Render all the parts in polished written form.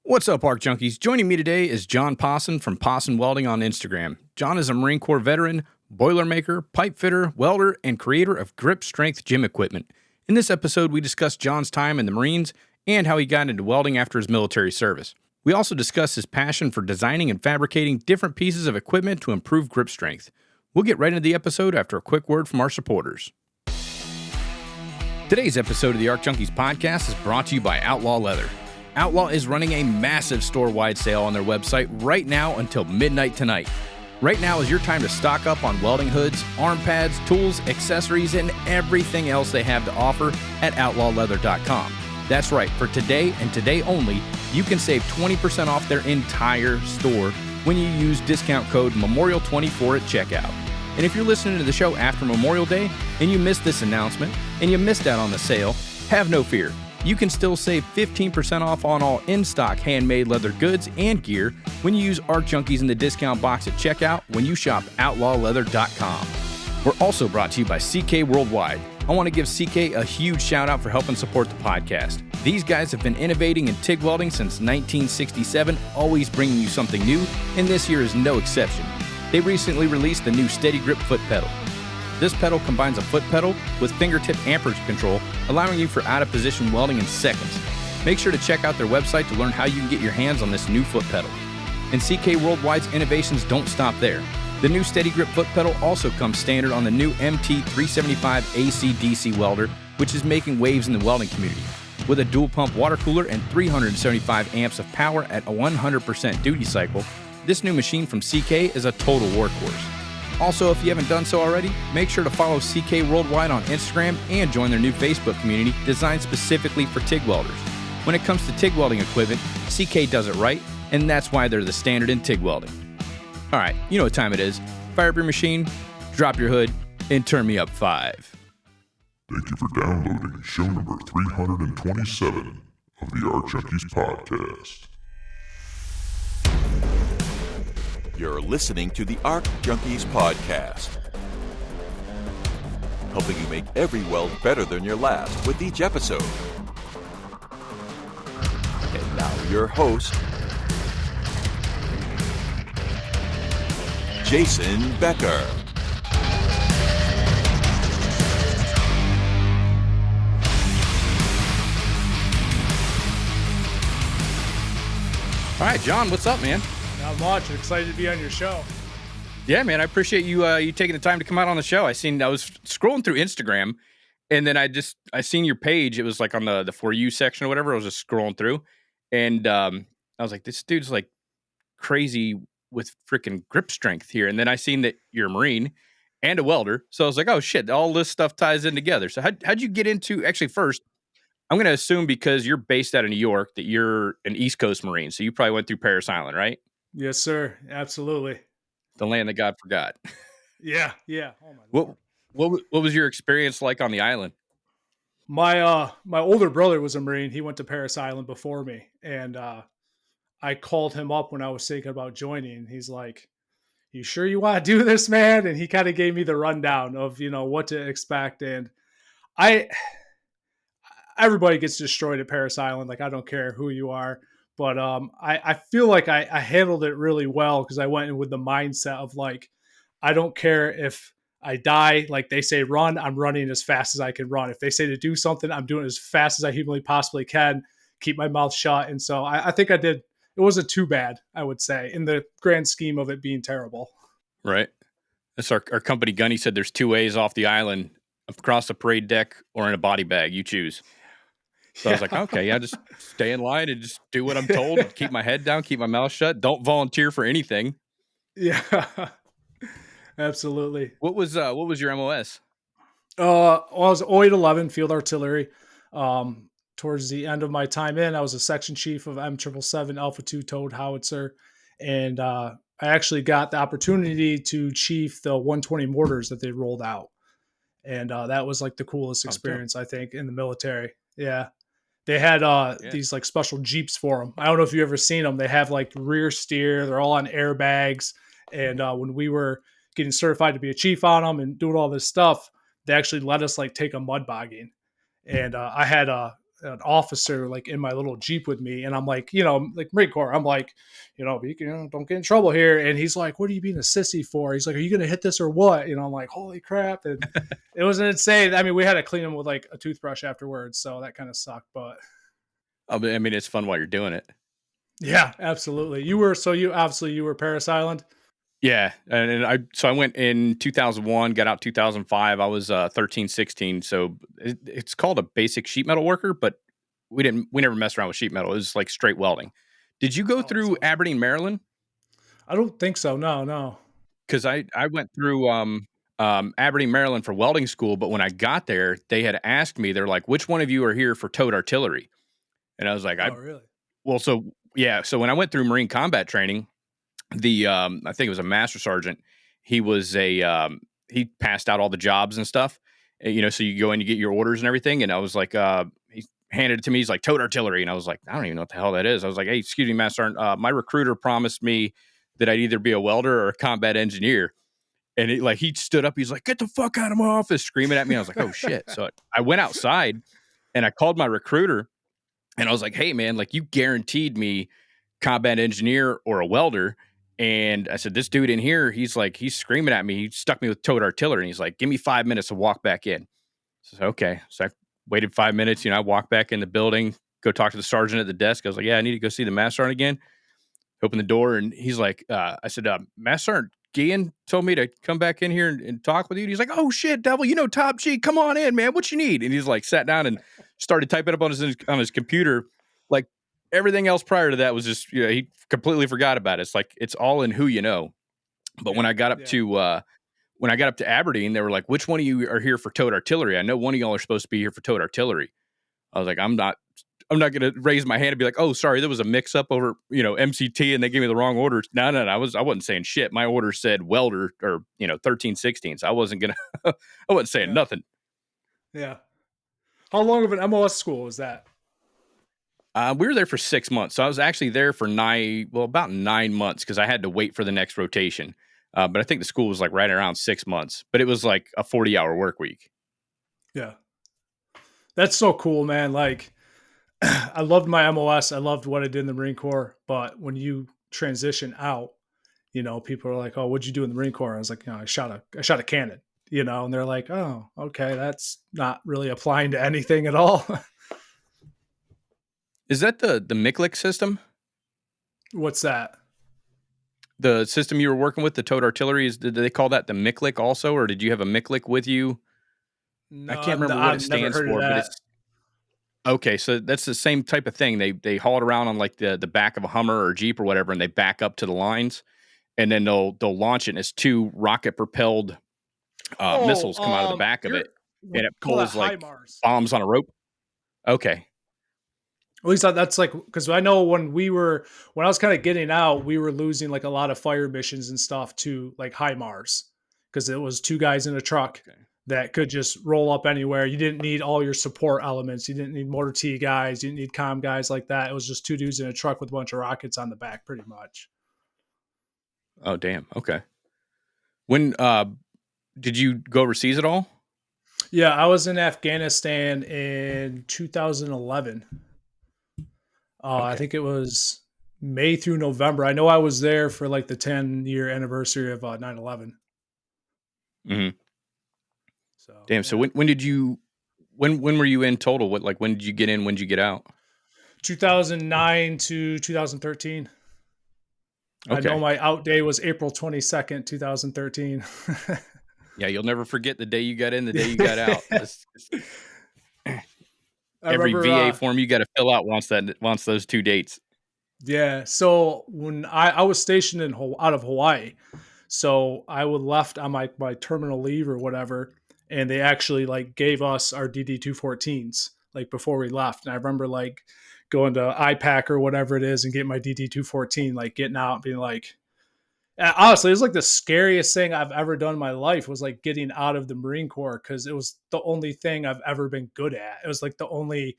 What's up, Arc Junkies? Joining me today is John Posson from Posson Welding on Instagram. John is a Marine Corps veteran, boilermaker, pipe fitter, welder, and creator of grip strength gym equipment. In this episode, we discuss John's time in the Marines and how he got into welding after his military service. We also discuss his passion for designing and fabricating different pieces of equipment to improve grip strength. We'll get right into the episode after a quick word from our supporters. Today's episode of the Arc Junkies Podcast is brought to you by Outlaw Leather. Outlaw is running a massive store-wide sale on their website right now until midnight tonight. Right now is your time to stock up on welding hoods, arm pads, tools, accessories, and everything else they have to offer at outlawleather.com. That's right, for today and today only, you can save 20% off their entire store when you use discount code MEMORIAL24 at checkout. And if you're listening to the show after Memorial Day and you missed this announcement and you missed out on the sale, have no fear. You can still save 15% off on all in-stock handmade leather goods and gear when you use Arc Junkies in the discount box at checkout when you shop outlawleather.com. We're also brought to you by CK Worldwide. I want to give CK a huge shout out for helping support the podcast. These guys have been innovating in TIG welding since 1967, always bringing you something new, and this year is no exception. They recently released the new Steady Grip foot pedal. This pedal combines a foot pedal with fingertip amperage control, allowing you for out-of-position welding in seconds. Make sure to check out their website to learn how you can get your hands on this new foot pedal. And CK Worldwide's innovations don't stop there. The new Steady Grip foot pedal also comes standard on the new MT375 AC/DC welder, which is making waves in the welding community. With a dual-pump water cooler and 375 amps of power at a 100% duty cycle, this new machine from CK is a total workhorse. Also, if you haven't done so already, make sure to follow CK Worldwide on Instagram and join their new Facebook community designed specifically for TIG welders. When it comes to TIG welding equipment, CK does it right, and that's why they're the standard in TIG welding. All right, you know what time it is. Fire up your machine, drop your hood, and turn me up 5. Thank you for downloading show number 327 of the Arc Junkies Podcast. You're listening to the Arc Junkies Podcast, helping you make every weld better than your last with each episode. And now your host, Jason Becker. All right, John, what's up, man? Not much. Excited to be on your show. Yeah, man, I appreciate you you taking the time to come out on the show. I was scrolling through Instagram, and then I seen your page. It was like on the For You section or whatever. I was just scrolling through, and I was like, this dude's like crazy with freaking grip strength here. And then I seen that you're a Marine and a welder, so I was like, oh shit, all this stuff ties in together. So how'd you get into? Actually, first, I'm going to assume because you're based out of New York that you're an East Coast Marine, so you probably went through Parris Island, right? Yes, sir. Absolutely. The land that God forgot. Yeah. Oh my What was your experience like on the island? My older brother was a Marine. He went to Parris Island before me, and I called him up when I was thinking about joining. He's like, "You sure you want to do this, man?" And he kind of gave me the rundown of what to expect. And everybody gets destroyed at Parris Island. Like, I don't care who you are. But I feel like I handled it really well because I went in with the mindset of like, I don't care if I die. Like they say run, I'm running as fast as I can run. If they say to do something, I'm doing it as fast as I humanly possibly can, keep my mouth shut. And so I think I did. It wasn't too bad, I would say, in the grand scheme of it being terrible. Right. That's our company gun. He said there's 2 ways off the island, across the parade deck or in a body bag. You choose. So I was like, okay, yeah, just stay in line and just do what I'm told. Keep my head down, keep my mouth shut. Don't volunteer for anything. Yeah, absolutely. What was your MOS? I was 0811 Field Artillery. Towards the end of my time in, I was a section chief of M777 Alpha 2 towed howitzer. And I actually got the opportunity to chief the 120 mortars that they rolled out. And that was like the coolest experience, I think, in the military. Yeah. They had these like special Jeeps for them. I don't know if you've ever seen them. They have like rear steer. They're all on airbags. And when we were getting certified to be a chief on them and doing all this stuff, they actually let us like take a mud bogging. And I had an officer like in my little Jeep with me, and I'm like, you know, like Marine Corps, I'm like, don't get in trouble here. And he's like, what are you being a sissy for? He's like, are you gonna hit this or what? You know, I'm like, holy crap. And it was insane. I mean, we had to clean him with like a toothbrush afterwards, so that kind of sucked. But I mean, it's fun while you're doing it. yeah, absolutely. You were Paris Island. Yeah, and I went in 2001, got out 2005. I was 13, 16. So it's called a basic sheet metal worker, but we never messed around with sheet metal. It was like straight welding. Did you go through Aberdeen, Maryland? I don't think so. No. Because I went through Aberdeen, Maryland for welding school, but when I got there, they had asked me, they're like, which one of you are here for towed artillery? And I was like, really? Well, so when I went through Marine combat training, I think it was a master sergeant. He was he passed out all the jobs and stuff, so you go in, you get your orders and everything. And I was like, he handed it to me. He's like, towed artillery. And I was like, I don't even know what the hell that is. I was like, hey, excuse me, Master Sergeant. My recruiter promised me that I'd either be a welder or a combat engineer. And he stood up. He's like, get the fuck out of my office, screaming at me. I was like, oh shit. So I went outside and I called my recruiter and I was like, hey man, like you guaranteed me combat engineer or a welder. And I said, this dude in here, he's screaming at me. He stuck me with towed artillery. And he's like, give me 5 minutes to walk back in. So I said, okay. So I waited 5 minutes. I walked back in the building, go talk to the sergeant at the desk. I was like, yeah, I need to go see the master sergeant again. Open the door. And he's like, I said, Master Sergeant Gian told me to come back in here and talk with you. And he's like, oh shit, devil, Top G, come on in, man. What you need? And he's like, sat down and started typing up on his computer. Like everything else prior to that was just, he completely forgot about it. It's like, it's all in who you know. But when I got up to Aberdeen, they were like, which one of you are here for towed artillery? I know one of y'all are supposed to be here for towed artillery. I was like, I'm not going to raise my hand and be like, oh, sorry, there was a mix up over, MCT and they gave me the wrong orders. No. I wasn't saying shit. My order said welder or, 13, 16. So I wasn't I wasn't saying nothing. Yeah. How long of an MOS school was that? We were there for 6 months. So I was actually there for about 9 months because I had to wait for the next rotation. But I think the school was like right around 6 months, but it was like a 40-hour work week. Yeah. That's so cool, man. Like, I loved my MOS. I loved what I did in the Marine Corps. But when you transition out, people are like, oh, what'd you do in the Marine Corps? I was like, I shot a cannon, and they're like, oh, okay. That's not really applying to anything at all. Is that the MICLIC system? What's that? The system you were working with, the towed artillery, did they call that the MICLIC also, or did you have a MICLIC with you? No, I can't remember what it stands for, but it's okay. So that's the same type of thing. They haul it around on like the back of a Hummer or Jeep or whatever, and they back up to the lines, and then they'll launch it. And it's 2 rocket propelled missiles come out of the back of it, and it pulls like bombs on a rope. Okay. At least that's like, because I know when I was kind of getting out, we were losing like a lot of fire missions and stuff to like HIMARS, because it was 2 guys in a truck that could just roll up anywhere. You didn't need all your support elements. You didn't need mortar T guys. You didn't need comm guys like that. It was just 2 dudes in a truck with a bunch of rockets on the back, pretty much. Oh, damn. Okay. When did you go overseas at all? Yeah, I was in Afghanistan in 2011. Okay. I think it was May through November. I know I was there for like the 10-year anniversary of 9/11. Mm-hmm. So, damn. Yeah. So when were you in total? When did you get in? When did you get out? 2009 to 2013. Okay. I know my out day was April 22nd, 2013. Yeah, you'll never forget the day you got in, the day you got out. Every VA form you got to fill out wants those 2 dates. Yeah. So when I was stationed out of Hawaii, so I would left on my terminal leave or whatever, and they actually like gave us our DD-214s like before we left. And I remember like going to IPAC or whatever it is and getting my DD-214, like getting out and being like, honestly, it was like the scariest thing I've ever done in my life was like getting out of the Marine Corps, because it was the only thing I've ever been good at. It was like the only,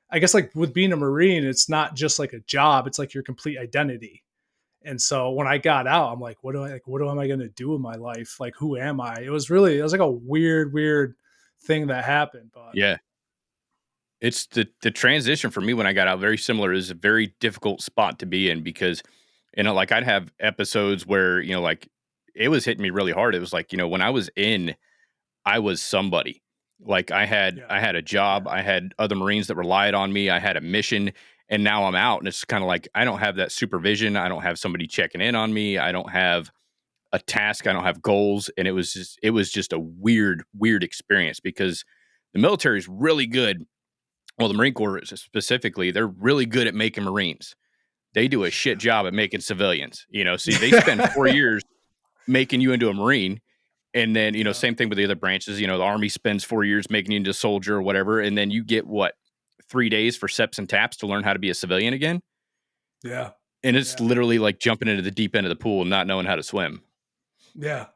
I guess, like with being a Marine, it's not just like a job, it's like your complete identity. And so when I got out, I'm like, what am I going to do in my life? Like, who am I? It was like a weird thing that happened. But yeah. It's the transition for me when I got out, very similar, is a very difficult spot to be in because, like I'd have episodes where, like it was hitting me really hard. It was like, when I was in, I was somebody. Like I had a job, I had other Marines that relied on me, I had a mission, and now I'm out. And it's kind of like, I don't have that supervision. I don't have somebody checking in on me. I don't have a task. I don't have goals. And it was just a weird experience because the military is really good. Well, the Marine Corps specifically, they're really good at making Marines. They do a shit job at making civilians, see, they spend 4 years making you into a Marine. And then, same thing with the other branches, the Army spends 4 years making you into a soldier or whatever. And then you get 3 days for SEPs and TAPs to learn how to be a civilian again. Yeah. And it's literally like jumping into the deep end of the pool and not knowing how to swim. Yeah.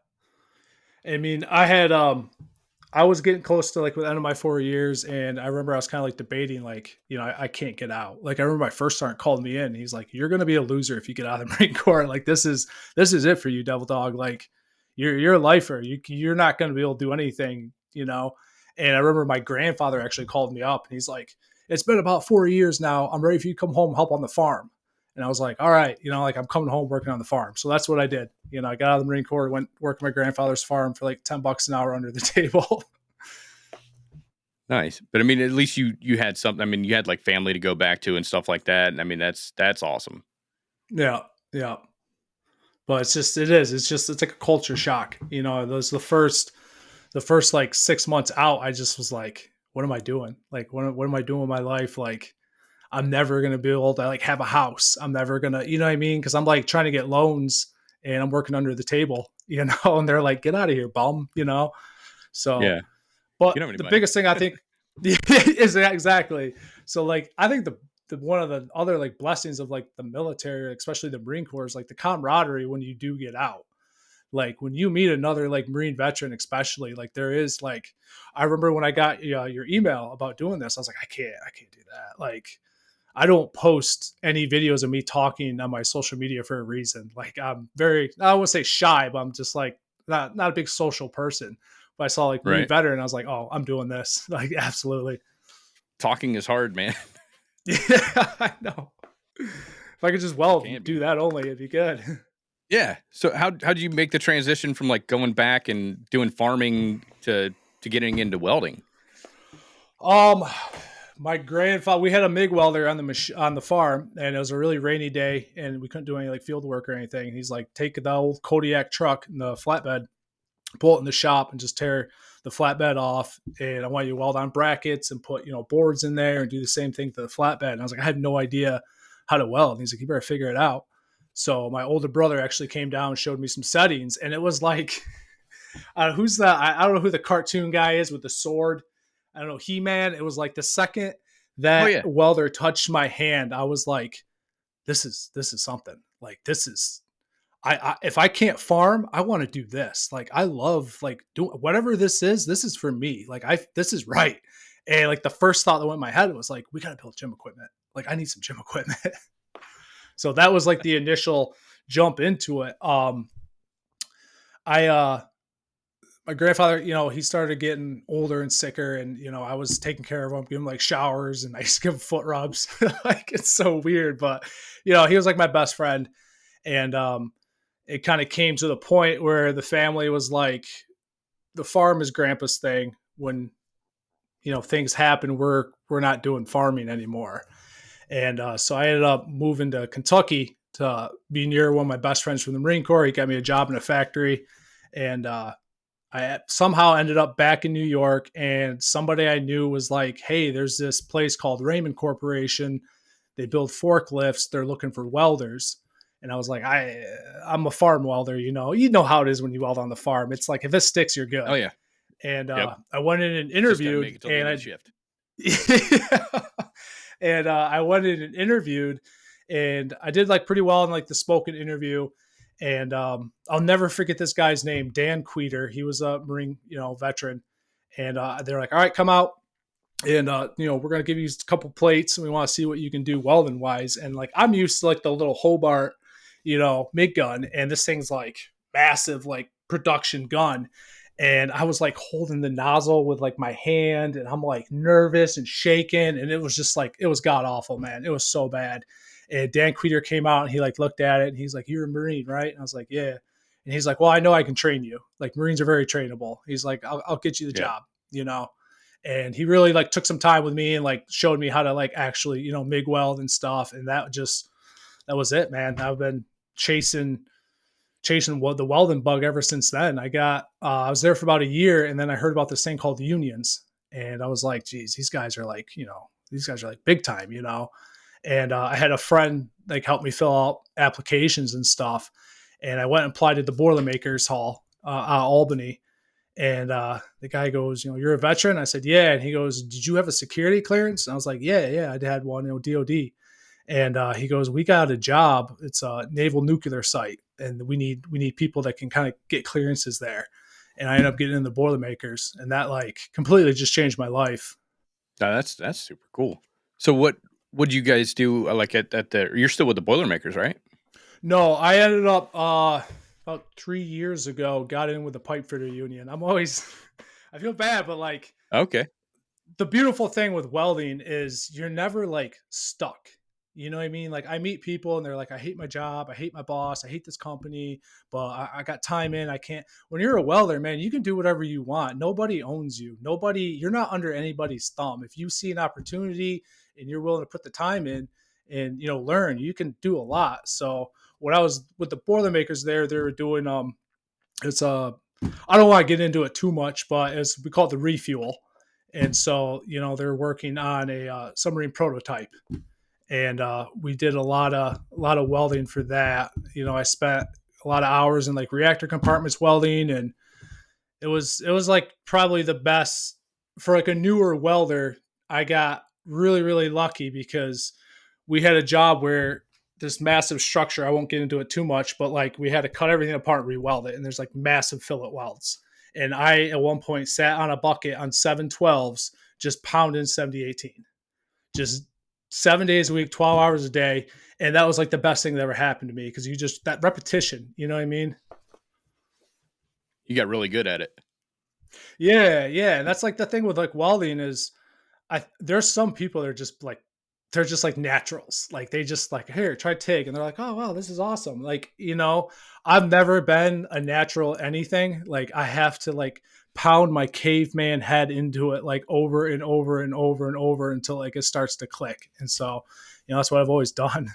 I mean, I was getting close to like the end of my 4 years, and I remember I was kind of like debating, like, I can't get out. Like, I remember my first sergeant called me in. And he's like, "You're going to be a loser if you get out of the Marine Corps. Like, this is it for you, Devil Dog. Like, you're a lifer. You're not going to be able to do anything, And I remember my grandfather actually called me up, and he's like, "It's been about 4 years now. I'm ready for you to come home and help on the farm." And I was like, "All right, like I'm coming home working on the farm." So that's what I did. I got out of the Marine Corps, went work at my grandfather's farm for like $10 an hour under the table. Nice. But I mean, at least you had something. I mean, you had like family to go back to and stuff like that. And I mean, that's awesome. Yeah. Yeah. But it's like a culture shock. Those the first like 6 months out, I just was like, what am I doing? Like, what am I doing with my life? Like, I'm never going to be able to like have a house. I'm never going to, you know what I mean? Cause I'm like trying to get loans and I'm working under the table, and they're like, "Get out of here, bum," So, yeah. But the biggest thing I think is exactly. So like, I think the one of the other like blessings of like the military, especially the Marine Corps, is like the camaraderie when you do get out. Like when you meet another like Marine veteran, especially, like there is like, I remember when I got your email about doing this, I was like, I can't do that. Like, I don't post any videos of me talking on my social media for a reason. Like I'm I wouldn't say shy, but I'm just like not a big social person. But I saw like Marine veteran, I was like, oh, I'm doing this. Like, absolutely. Talking is hard, man. Yeah, I know. If I could just do that only, it'd be good. Yeah. So how did you make the transition from like going back and doing farming to getting into welding? My grandfather, we had a MIG welder on the farm, and it was a really rainy day, and we couldn't do any like field work or anything. He's like, "Take the old Kodiak truck and the flatbed, pull it in the shop, and just tear the flatbed off. And I want you to weld on brackets and put boards in there and do the same thing to the flatbed." And I was like, I had no idea how to weld. And he's like, "You better figure it out." So my older brother actually came down and showed me some settings, and it was like, I don't know who the cartoon guy is with the sword. I don't know, He-Man. It was like the second that welder touched my hand, I was like, this is something. Like, this is, if I can't farm, I want to do this. Like, I love like doing whatever this is for me. Like this is right. And like the first thought that went in my head was like, we got to build gym equipment. Like, I need some gym equipment. So that was like the initial jump into it. My grandfather, he started getting older and sicker, and, I was taking care of him, giving him like showers, and I used to give him foot rubs. Like, it's so weird, but, he was like my best friend. And it kind of came to the point where the family was like, the farm is grandpa's thing. When, things happen, we're not doing farming anymore. And so I ended up moving to Kentucky to be near one of my best friends from the Marine Corps. He got me a job in a factory, and I somehow ended up back in New York, and somebody I knew was like, "Hey, there's this place called Raymond Corporation. They build forklifts. They're looking for welders." And I was like, I'm a farm welder. You know how it is when you weld on the farm. It's like, if it sticks, you're good. Oh yeah. And I went in and interviewed, and I went in and interviewed, and I did like pretty well in like the spoken interview. And I'll never forget this guy's name, Dan Queter. He was a Marine, veteran. And they're like, "All right, come out. And, we're going to give you a couple plates, and we want to see what you can do welding wise." And like, I'm used to like the little Hobart, MIG gun. And this thing's like massive, like production gun. And I was like holding the nozzle with like my hand, and I'm like nervous and shaking. And it was just like, it was god awful, man. It was so bad. And Dan Queter came out and he like looked at it and he's like, "You're a Marine, right?" And I was like, "Yeah." And he's like, "Well, I know I can train you. Like Marines are very trainable." He's like, I'll get you the Yeah. job, you know? And he really like took some time with me and like showed me how to like actually, you know, MIG weld and stuff. And that was it, man. I've been chasing the welding bug ever since then. I was there for about a year, and then I heard about this thing called unions, and I was like, geez, these guys are like, you know, these guys are like big time, you know? And I had a friend like help me fill out applications and stuff. And I went and applied to the Boilermakers Hall out of Albany. And the guy goes, you know, "You're a veteran?" I said, "Yeah." And he goes, "Did you have a security clearance?" And I was like, yeah, I had one, you know, DOD. And he goes, "We got a job. It's a naval nuclear site, and we need people that can kind of get clearances there." And I ended up getting in the Boilermakers, and that like completely just changed my life. That's super cool. So what do you guys do like at the you're still with the Boilermakers, right? No, I ended up about 3 years ago, got in with the pipe fitter union. I feel bad, but like Okay. the beautiful thing with welding is you're never like stuck. You know what I mean? Like I meet people and they're like, "I hate my job. I hate my boss. I hate this company, but I got time in. I can't." When you're a welder, man, you can do whatever you want. Nobody owns you. You're not under anybody's thumb. If you see an opportunity and you're willing to put the time in and, you know, learn, you can do a lot. So when I was with the Boilermakers there, they were doing, it's I don't want to get into it too much, but we call it the refuel. And so, you know, they're working on a submarine prototype, and we did a lot of welding for that. You know, I spent a lot of hours in like reactor compartments welding, and it was like probably the best for like a newer welder. I got really lucky because we had a job where this massive structure, I won't get into it too much, but like we had to cut everything apart, re-weld it, and there's like massive fillet welds. And I at one point sat on a bucket on 712s just pounding 7018, just 7 days a week, 12 hours a day. And that was like the best thing that ever happened to me, because you just, that repetition, you know what I mean? You got really good at it. Yeah. And that's like the thing with like welding is there's some people that are just like, they're just like naturals. Like they just like, "Here, try TIG." And they're like, "Oh, wow, this is awesome." Like, you know, I've never been a natural anything. Like I have to like pound my caveman head into it like over and over and over and over until like it starts to click. And so, you know, that's what I've always done.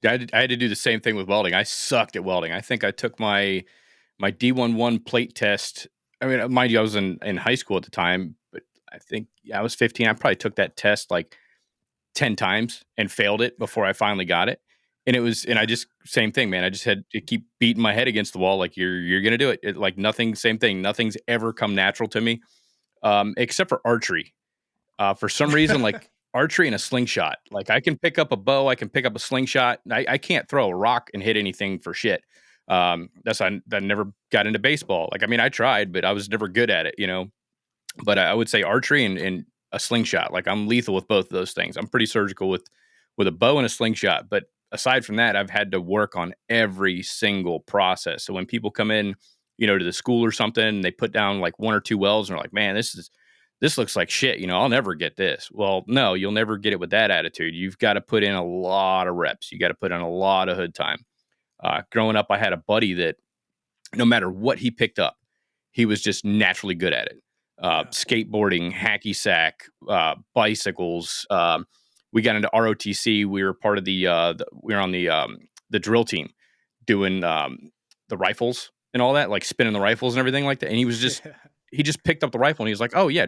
I had to do the same thing with welding. I sucked at welding. I think I took my D11 plate test. I mean, mind you, I was in high school at the time, but I think I was 15. I probably took that test like 10 times and failed it before I finally got it. And I just, same thing, man. I just had to keep beating my head against the wall. Like you're going to do it. Like nothing, same thing. Nothing's ever come natural to me. Except for archery. For some reason, like archery and a slingshot. Like I can pick up a bow, I can pick up a slingshot. I can't throw a rock and hit anything for shit. That's why I never got into baseball. Like, I mean, I tried, but I was never good at it, you know. But I would say archery and a slingshot. Like I'm lethal with both of those things. I'm pretty surgical with a bow and a slingshot. But aside from that, I've had to work on every single process. So when people come in, you know, to the school or something, and they put down like one or two welds and they're like, "Man, this looks like shit. You know, I'll never get this." Well, no, you'll never get it with that attitude. You've got to put in a lot of reps. You got to put in a lot of hood time. Growing up, I had a buddy that no matter what he picked up, he was just naturally good at it. Skateboarding, hacky sack, bicycles. We got into ROTC. We were part of we were on the drill team doing the rifles and all that, like spinning the rifles and everything like that. And he was just, he just picked up the rifle and he was like, "Oh yeah,"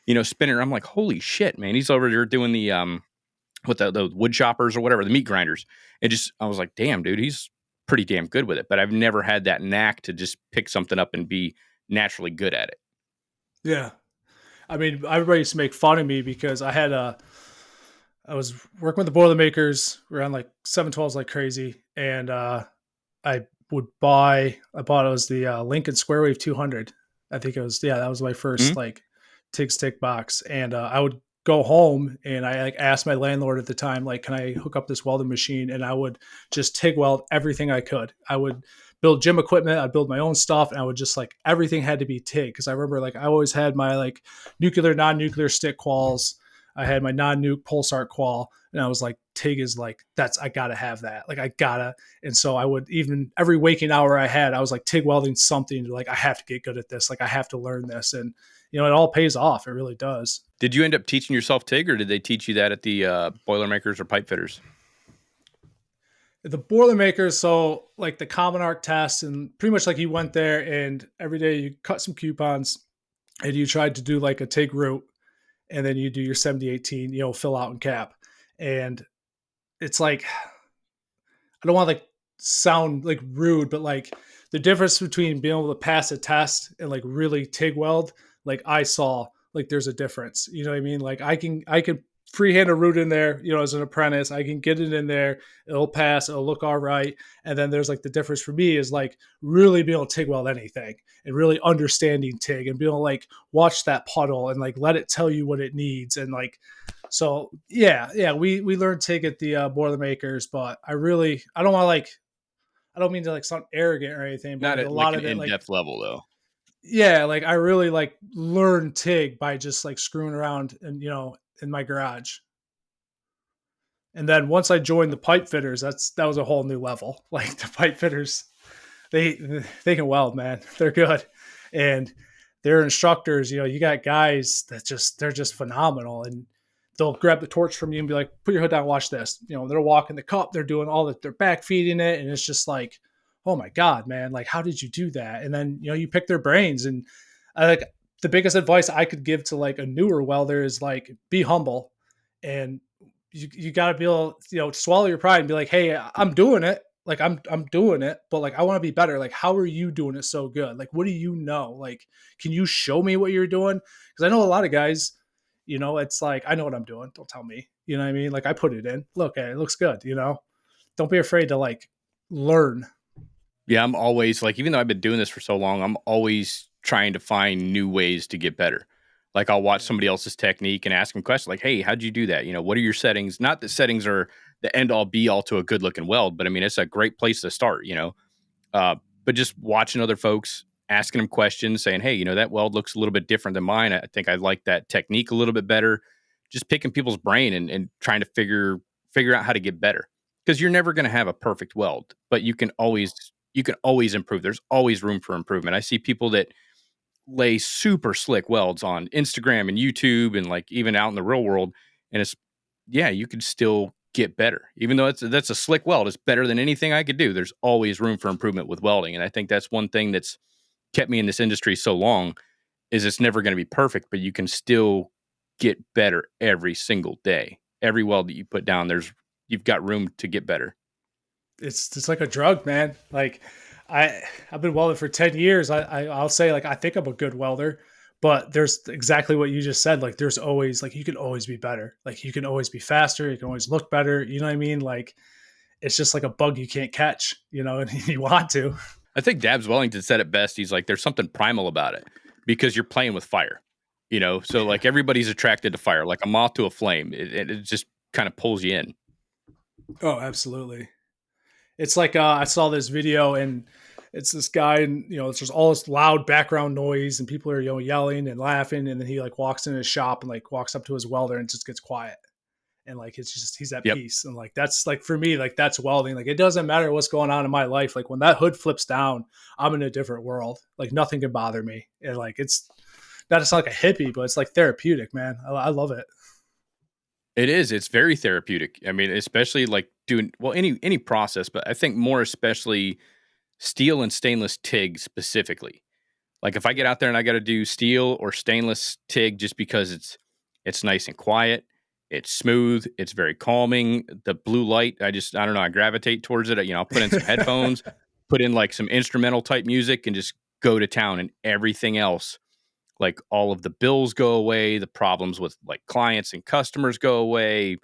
you know, spinning. I'm like, "Holy shit, man!" He's over there doing the with the wood choppers or whatever, the meat grinders. I was like, "Damn, dude, he's pretty damn good with it." But I've never had that knack to just pick something up and be naturally good at it. Yeah. I mean, everybody used to make fun of me because I was working with the Boilermakers around like 712s like crazy. And I bought it was the Lincoln Square Wave 200. I think it was, yeah, that was my first like TIG stick box. And I would go home and I like asked my landlord at the time, like, can I hook up this welding machine? And I would just TIG weld everything I could. I would build gym equipment. I'd build my own stuff. And I would just like, everything had to be TIG. Cause I remember like, I always had my like nuclear, non-nuclear stick quals. I had my non-nuke pulsar qual. And I was like, TIG is like, I gotta have that. Like I gotta. And so I would, even every waking hour I had, I was like TIG welding something to like, I have to get good at this. Like I have to learn this. And it all pays off. It really does. Did you end up teaching yourself TIG, or did they teach you that at the Boilermakers or pipe fitters? The Boilermakers, so like the Common Arc test, and pretty much like you went there and every day you cut some coupons and you tried to do like a TIG route, and then you do your 70-18, fill out and cap. And it's like, I don't want to like sound like rude, but like the difference between being able to pass a test and like really TIG weld, like I saw, like there's a difference. You know what I mean? Like I can freehand a route in there, as an apprentice. I can get it in there. It'll pass. It'll look all right. And then there's like the difference for me is like really being able to TIG weld anything and really understanding TIG and being able to like watch that puddle and like let it tell you what it needs. And like, so yeah, we learned TIG at the Boilermakers, but I don't want to like, I don't mean to like sound arrogant or anything, but Not like, at a lot like of an it, in-depth level though. yeah, like I really like learned TIG by just like screwing around and in my garage. And then once I joined the pipe fitters, that was a whole new level. Like the pipe fitters, they can weld, man. They're good. And their instructors, you got guys they're just phenomenal. And they'll grab the torch from you and be like, put your hood down, watch this. They're walking the cup, they're doing all that, they're back feeding it. And it's just like, oh my God, man, like, how did you do that? And then, you pick their brains. And I like the biggest advice I could give to like a newer welder is like, be humble. And you got to be able, swallow your pride and be like, hey, I'm doing it. Like I'm doing it, but like, I want to be better. Like, how are you doing it so good? Like, what do you know? Like, can you show me what you're doing? Cause I know a lot of guys, it's like, I know what I'm doing. Don't tell me, you know what I mean? Like I put it in, look, it looks good. Don't be afraid to like learn. Yeah. I'm always like, even though I've been doing this for so long, I'm always trying to find new ways to get better. Like I'll watch somebody else's technique and ask them questions like, hey, how'd you do that? What are your settings? Not that settings are the end all be all to a good looking weld, but I mean, it's a great place to start, but just watching other folks, asking them questions, saying, hey, that weld looks a little bit different than mine. I think I like that technique a little bit better. Just picking people's brain and trying to figure out how to get better, because you're never going to have a perfect weld, but you can always improve. There's always room for improvement. I see people that lay super slick welds on Instagram and YouTube and like even out in the real world. And you could still get better. Even though that's a slick weld, it's better than anything I could do. There's always room for improvement with welding. And I think that's one thing that's kept me in this industry so long is it's never going to be perfect, but you can still get better every single day. Every weld that you put down, you've got room to get better. It's like a drug, man. Like I've been welding for 10 years. I'll say like, I think I'm a good welder, but there's exactly what you just said. Like there's always like, you can always be better. Like you can always be faster. You can always look better. You know what I mean? Like it's just like a bug you can't catch, and you want to. I think Dabs Wellington said it best. He's like, there's something primal about it because you're playing with fire, so like everybody's attracted to fire, like a moth to a flame. It just kind of pulls you in. Oh, absolutely. It's like, I saw this video and it's this guy and, it's just all this loud background noise and people are, yelling and laughing. And then he like walks in his shop and like walks up to his welder and just gets quiet. And like, it's just, he's at peace. And like, that's like, for me, like that's welding. Like, it doesn't matter what's going on in my life. Like when that hood flips down, I'm in a different world. Like nothing can bother me. And like, it's not just like a hippie, but it's like therapeutic, man. I love it. It is. It's very therapeutic. I mean, especially like doing, well, any process, but I think more especially steel and stainless TIG specifically. Like if I get out there and I got to do steel or stainless TIG just because it's nice and quiet, it's smooth, it's very calming. The blue light, I don't know, I gravitate towards it. I'll put in some headphones, put in like some instrumental type music and just go to town, and everything else, like all of the bills go away, the problems with like clients and customers go away,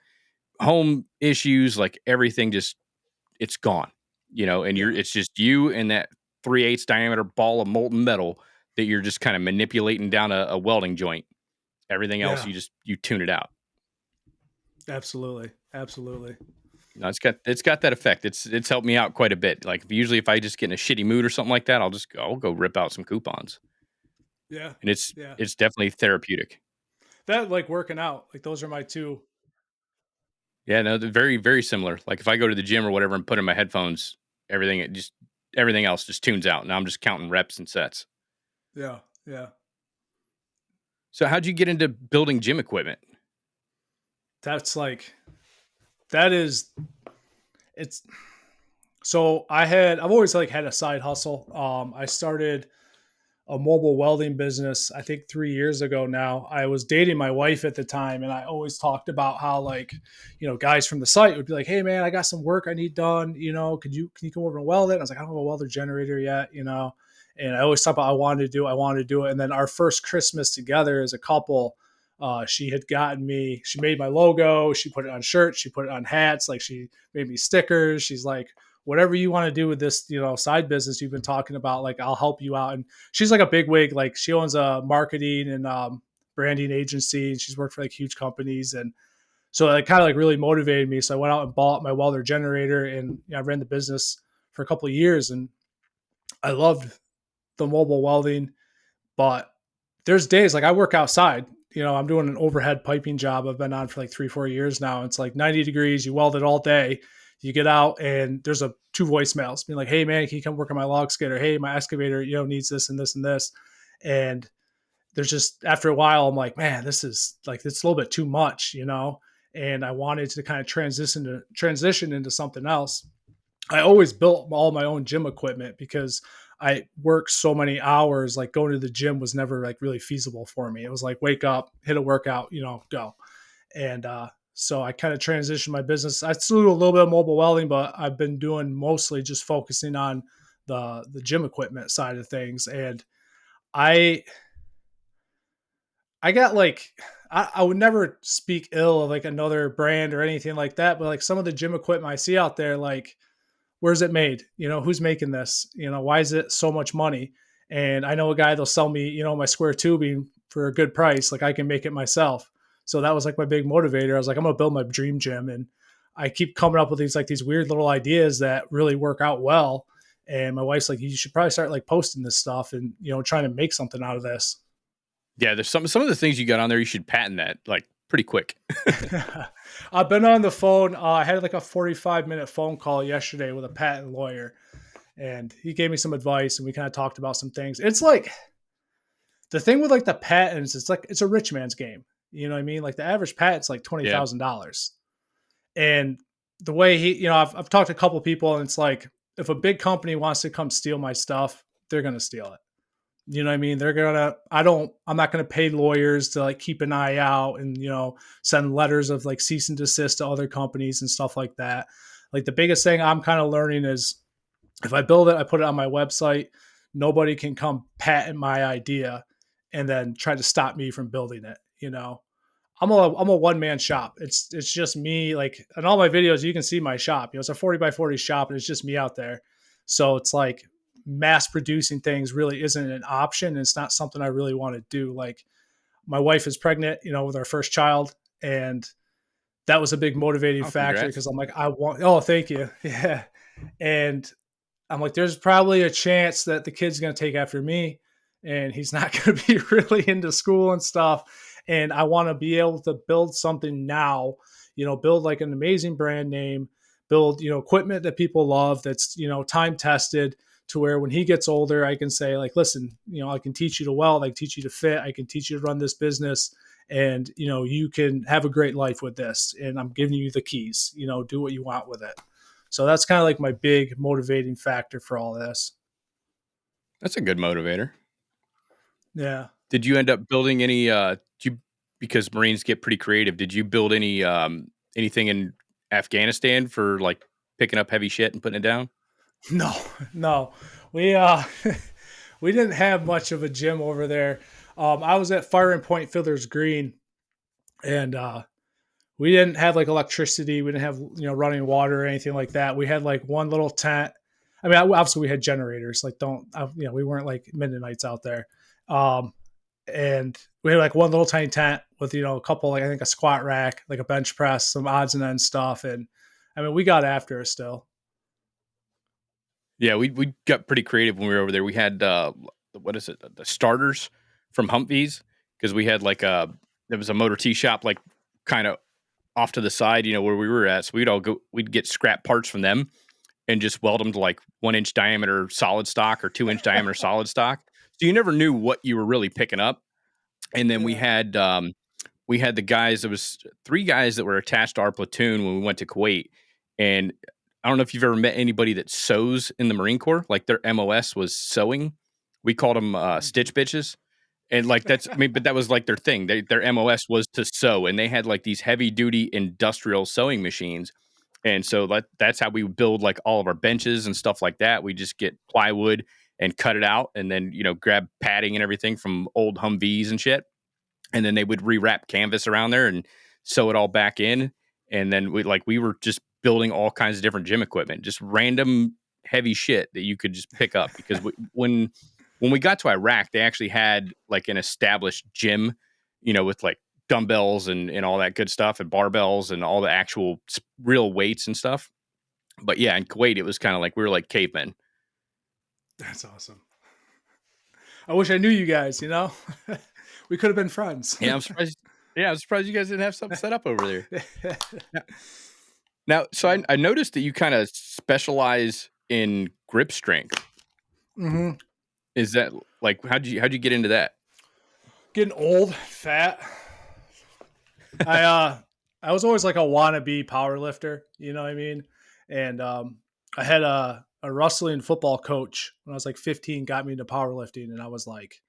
home issues, like everything just, it's gone, and it's just you and that 3/8 diameter ball of molten metal that you're just kind of manipulating down a welding joint. Everything else, you tune it out. Absolutely. Absolutely. No, it's got that effect. It's helped me out quite a bit. Like usually if I just get in a shitty mood or something like that, I'll go rip out some coupons. Yeah. And Yeah. it's definitely therapeutic. That like working out, like those are my two. Yeah, no, they're very, very similar. Like if I go to the gym or whatever and put in my headphones, everything else just tunes out. Now I'm just counting reps and sets. Yeah. Yeah. So how'd you get into building gym equipment? That's like, that is, it's, so I've always like had a side hustle. I started a mobile welding business, I think 3 years ago now. I was dating my wife at the time, and I always talked about how, like, guys from the site would be like, "Hey man, I got some work I need done. Can you come over and weld it?" And I was like, "I don't have a welder generator yet. And I always talk about I wanted to do it. And then our first Christmas together as a couple, she made my logo, she put it on shirts, she put it on hats, like she made me stickers. She's like, whatever you want to do with this, side business you've been talking about, like I'll help you out. And she's like a big wig, like she owns a marketing and branding agency, and she's worked for like huge companies. And so it kind of like really motivated me. So I went out and bought my welder generator, and I ran the business for a couple of years, and I loved the mobile welding. But there's days like I work outside. I'm doing an overhead piping job. I've been on for like 3-4 years now. It's like 90 degrees. You weld it all day. You get out and there's two voicemails being like, "Hey man, can you come work on my log skid?" Or, "Hey, my excavator, needs this and this and this." And there's just, after a while, I'm like, man, this is like, it's a little bit too much. And I wanted to kind of transition into something else. I always built all my own gym equipment because I worked so many hours. Like going to the gym was never like really feasible for me. It was like wake up, hit a workout, go. And so I kind of transitioned my business. I still do a little bit of mobile welding, but I've been doing mostly just focusing on the gym equipment side of things. And I got like, I would never speak ill of like another brand or anything like that, but like some of the gym equipment I see out there, like, where's it made? Who's making this? Why is it so much money? And I know a guy that'll sell me, my square tubing for a good price. Like I can make it myself. So that was like my big motivator. I was like, I'm going to build my dream gym. And I keep coming up with these weird little ideas that really work out well. And my wife's like, you should probably start like posting this stuff and, trying to make something out of this. Yeah, there's some of the things you got on there. You should patent that like pretty quick. I've been on the phone. I had like a 45-minute phone call yesterday with a patent lawyer, and he gave me some advice, and we kind of talked about some things. It's like the thing with like the patents, it's a rich man's game. You know what I mean? Like the average patent's like $20,000. And the way I've talked to a couple of people, and it's like, if a big company wants to come steal my stuff, they're going to steal it. You know what I mean? I'm not going to pay lawyers to like keep an eye out and, send letters of like cease and desist to other companies and stuff like that. Like the biggest thing I'm kind of learning is if I build it, I put it on my website, nobody can come patent my idea and then try to stop me from building it. I'm a one-man shop. It's just me. Like in all my videos, you can see my shop, it's a 40 by 40 shop, and it's just me out there. So it's like, mass producing things really isn't an option. It's not something I really want to do. Like my wife is pregnant, with our first child. And that was a big motivating factor because I'm like, thank you. Yeah. And I'm like, there's probably a chance that the kid's going to take after me and he's not going to be really into school and stuff. And I want to be able to build something now, build like an amazing brand name, build, equipment that people love, that's, time tested, to where when he gets older, I can say like, listen, I can teach you to weld, I can teach you to fit, I can teach you to run this business, and, you can have a great life with this. And I'm giving you the keys, do what you want with it. So that's kind of like my big motivating factor for all this. That's a good motivator. Yeah. Did you end up building any, because Marines get pretty creative, did you build any, anything in Afghanistan for like picking up heavy shit and putting it down? No, we we didn't have much of a gym over there. I was at Fire and Point Fiddler's Green, and we didn't have like electricity. We didn't have running water or anything like that. We had like one little tent. Obviously we had generators. Like we weren't like Mennonites out there. and we had like one little tiny tent with, a couple, like I think a squat rack, like a bench press, some odds and ends stuff. And I mean, we got after it still. Yeah, we got pretty creative when we were over there. We had what is it? The starters from Humvees, because we had like there was a motor T shop like kind of off to the side, where we were at. So we'd get scrap parts from them and just weld them to like 1-inch diameter solid stock or 2-inch diameter solid stock. So you never knew what you were really picking up. And then we had the guys. There was 3 guys that were attached to our platoon when we went to Kuwait, and I don't know if you've ever met anybody that sews in the Marine Corps. Like their MOS was sewing. We called them stitch bitches. And like but that was like their thing. Their MOS was to sew, and they had like these heavy duty industrial sewing machines. And so that's how we would build like all of our benches and stuff like that. We just get plywood and cut it out, and then grab padding and everything from old Humvees and shit. And then they would rewrap canvas around there and sew it all back in. And then we were just building all kinds of different gym equipment, just random heavy shit that you could just pick up. Because when we got to Iraq, they actually had like an established gym, with like dumbbells and all that good stuff and barbells and all the actual real weights and stuff. But yeah, in Kuwait, it was kind of like we were like cavemen. That's awesome. I wish I knew you guys, we could have been friends. Yeah, I'm surprised. Yeah, I'm surprised you guys didn't have something set up over there. Now, so I noticed that you kind of specialize in grip strength. Mm-hmm. Is that like how'd you get into that? Getting old, fat. I was always like a wannabe power lifter, you know what I mean? And I had a wrestling football coach when I was like 15, got me into powerlifting, and I was like,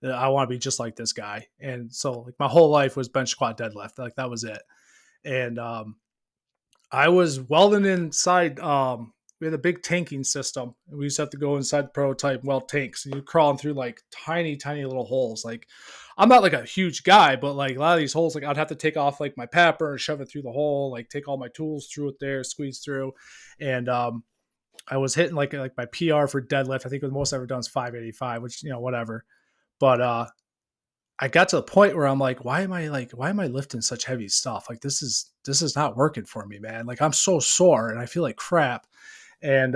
I want to be just like this guy. And so like my whole life was bench, squat, deadlift. Like that was it. And I was welding inside. We had a big tanking system, and we used to have to go inside the prototype and weld tanks, and you're crawling through like tiny, tiny little holes. Like I'm not like a huge guy, but like a lot of these holes, like I'd have to take off like my papper and shove it through the hole, like take all my tools through it there, squeeze through. And I was hitting like my PR for deadlift. I think the most I've ever done is 585, which, whatever. But I got to the point where I'm like, why am I lifting such heavy stuff? Like this is not working for me, man. Like I'm so sore and I feel like crap. And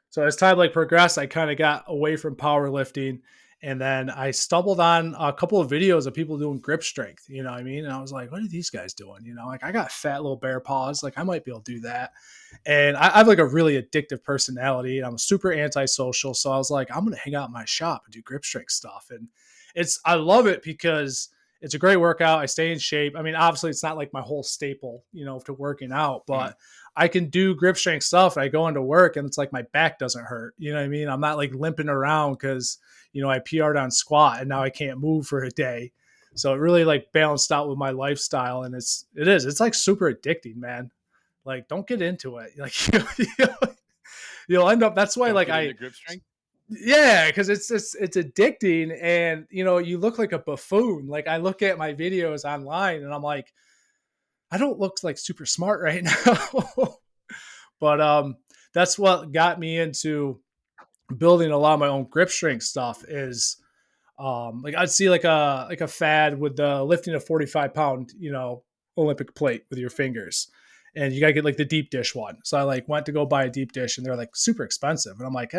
so as time like progressed, I kind of got away from powerlifting, and then I stumbled on a couple of videos of people doing grip strength. You know what I mean? And I was like, what are these guys doing? Like I got fat little bear paws. Like I might be able to do that. And I have like a really addictive personality, and I'm super antisocial. So I was like, I'm going to hang out in my shop and do grip strength stuff. And I love it because it's a great workout. I stay in shape. I mean, obviously it's not like my whole staple, to working out, but I can do grip strength stuff. And I go into work and it's like my back doesn't hurt. You know what I mean? I'm not like limping around because, I PR'd on squat and now I can't move for a day. So it really like balanced out with my lifestyle. And it's like super addicting, man. Like don't get into it. Like, you'll end up, that's why like grip strength. Yeah, because it's addicting, and you look like a buffoon. Like I look at my videos online, and I'm like, I don't look like super smart right now. But that's what got me into building a lot of my own grip strength stuff. Is like I'd see like a fad with the lifting a 45-pound Olympic plate with your fingers, and you gotta get like the deep dish one. So I like went to go buy a deep dish, and they're like super expensive, and I'm like,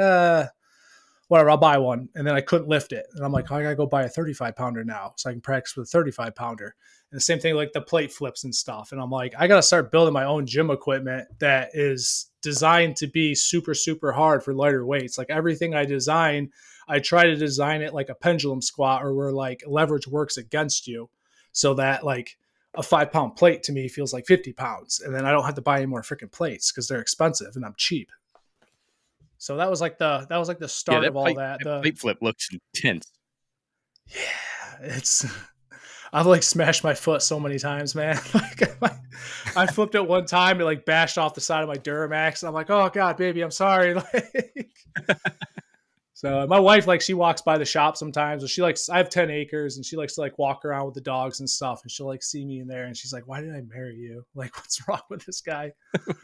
whatever, I'll buy one. And then I couldn't lift it. And I'm like, I gotta go buy a 35-pounder now so I can practice with a 35-pounder. And the same thing, like the plate flips and stuff. And I'm like, I gotta start building my own gym equipment that is designed to be super, super hard for lighter weights. Like everything I design, I try to design it like a pendulum squat, or where like leverage works against you, so that like a 5-pound plate to me feels like 50 pounds. And then I don't have to buy any more freaking plates because they're expensive and I'm cheap. So that was like the start of all that. The plate flip looks intense. Yeah, I've like smashed my foot so many times, man. Like I flipped it one time, it like bashed off the side of my Duramax, and I'm like, oh god, baby, I'm sorry. Like, so my wife, like, she walks by the shop sometimes, and I have 10 acres, and she likes to like walk around with the dogs and stuff, and she'll like see me in there, and she's like, why did I marry you? Like, what's wrong with this guy?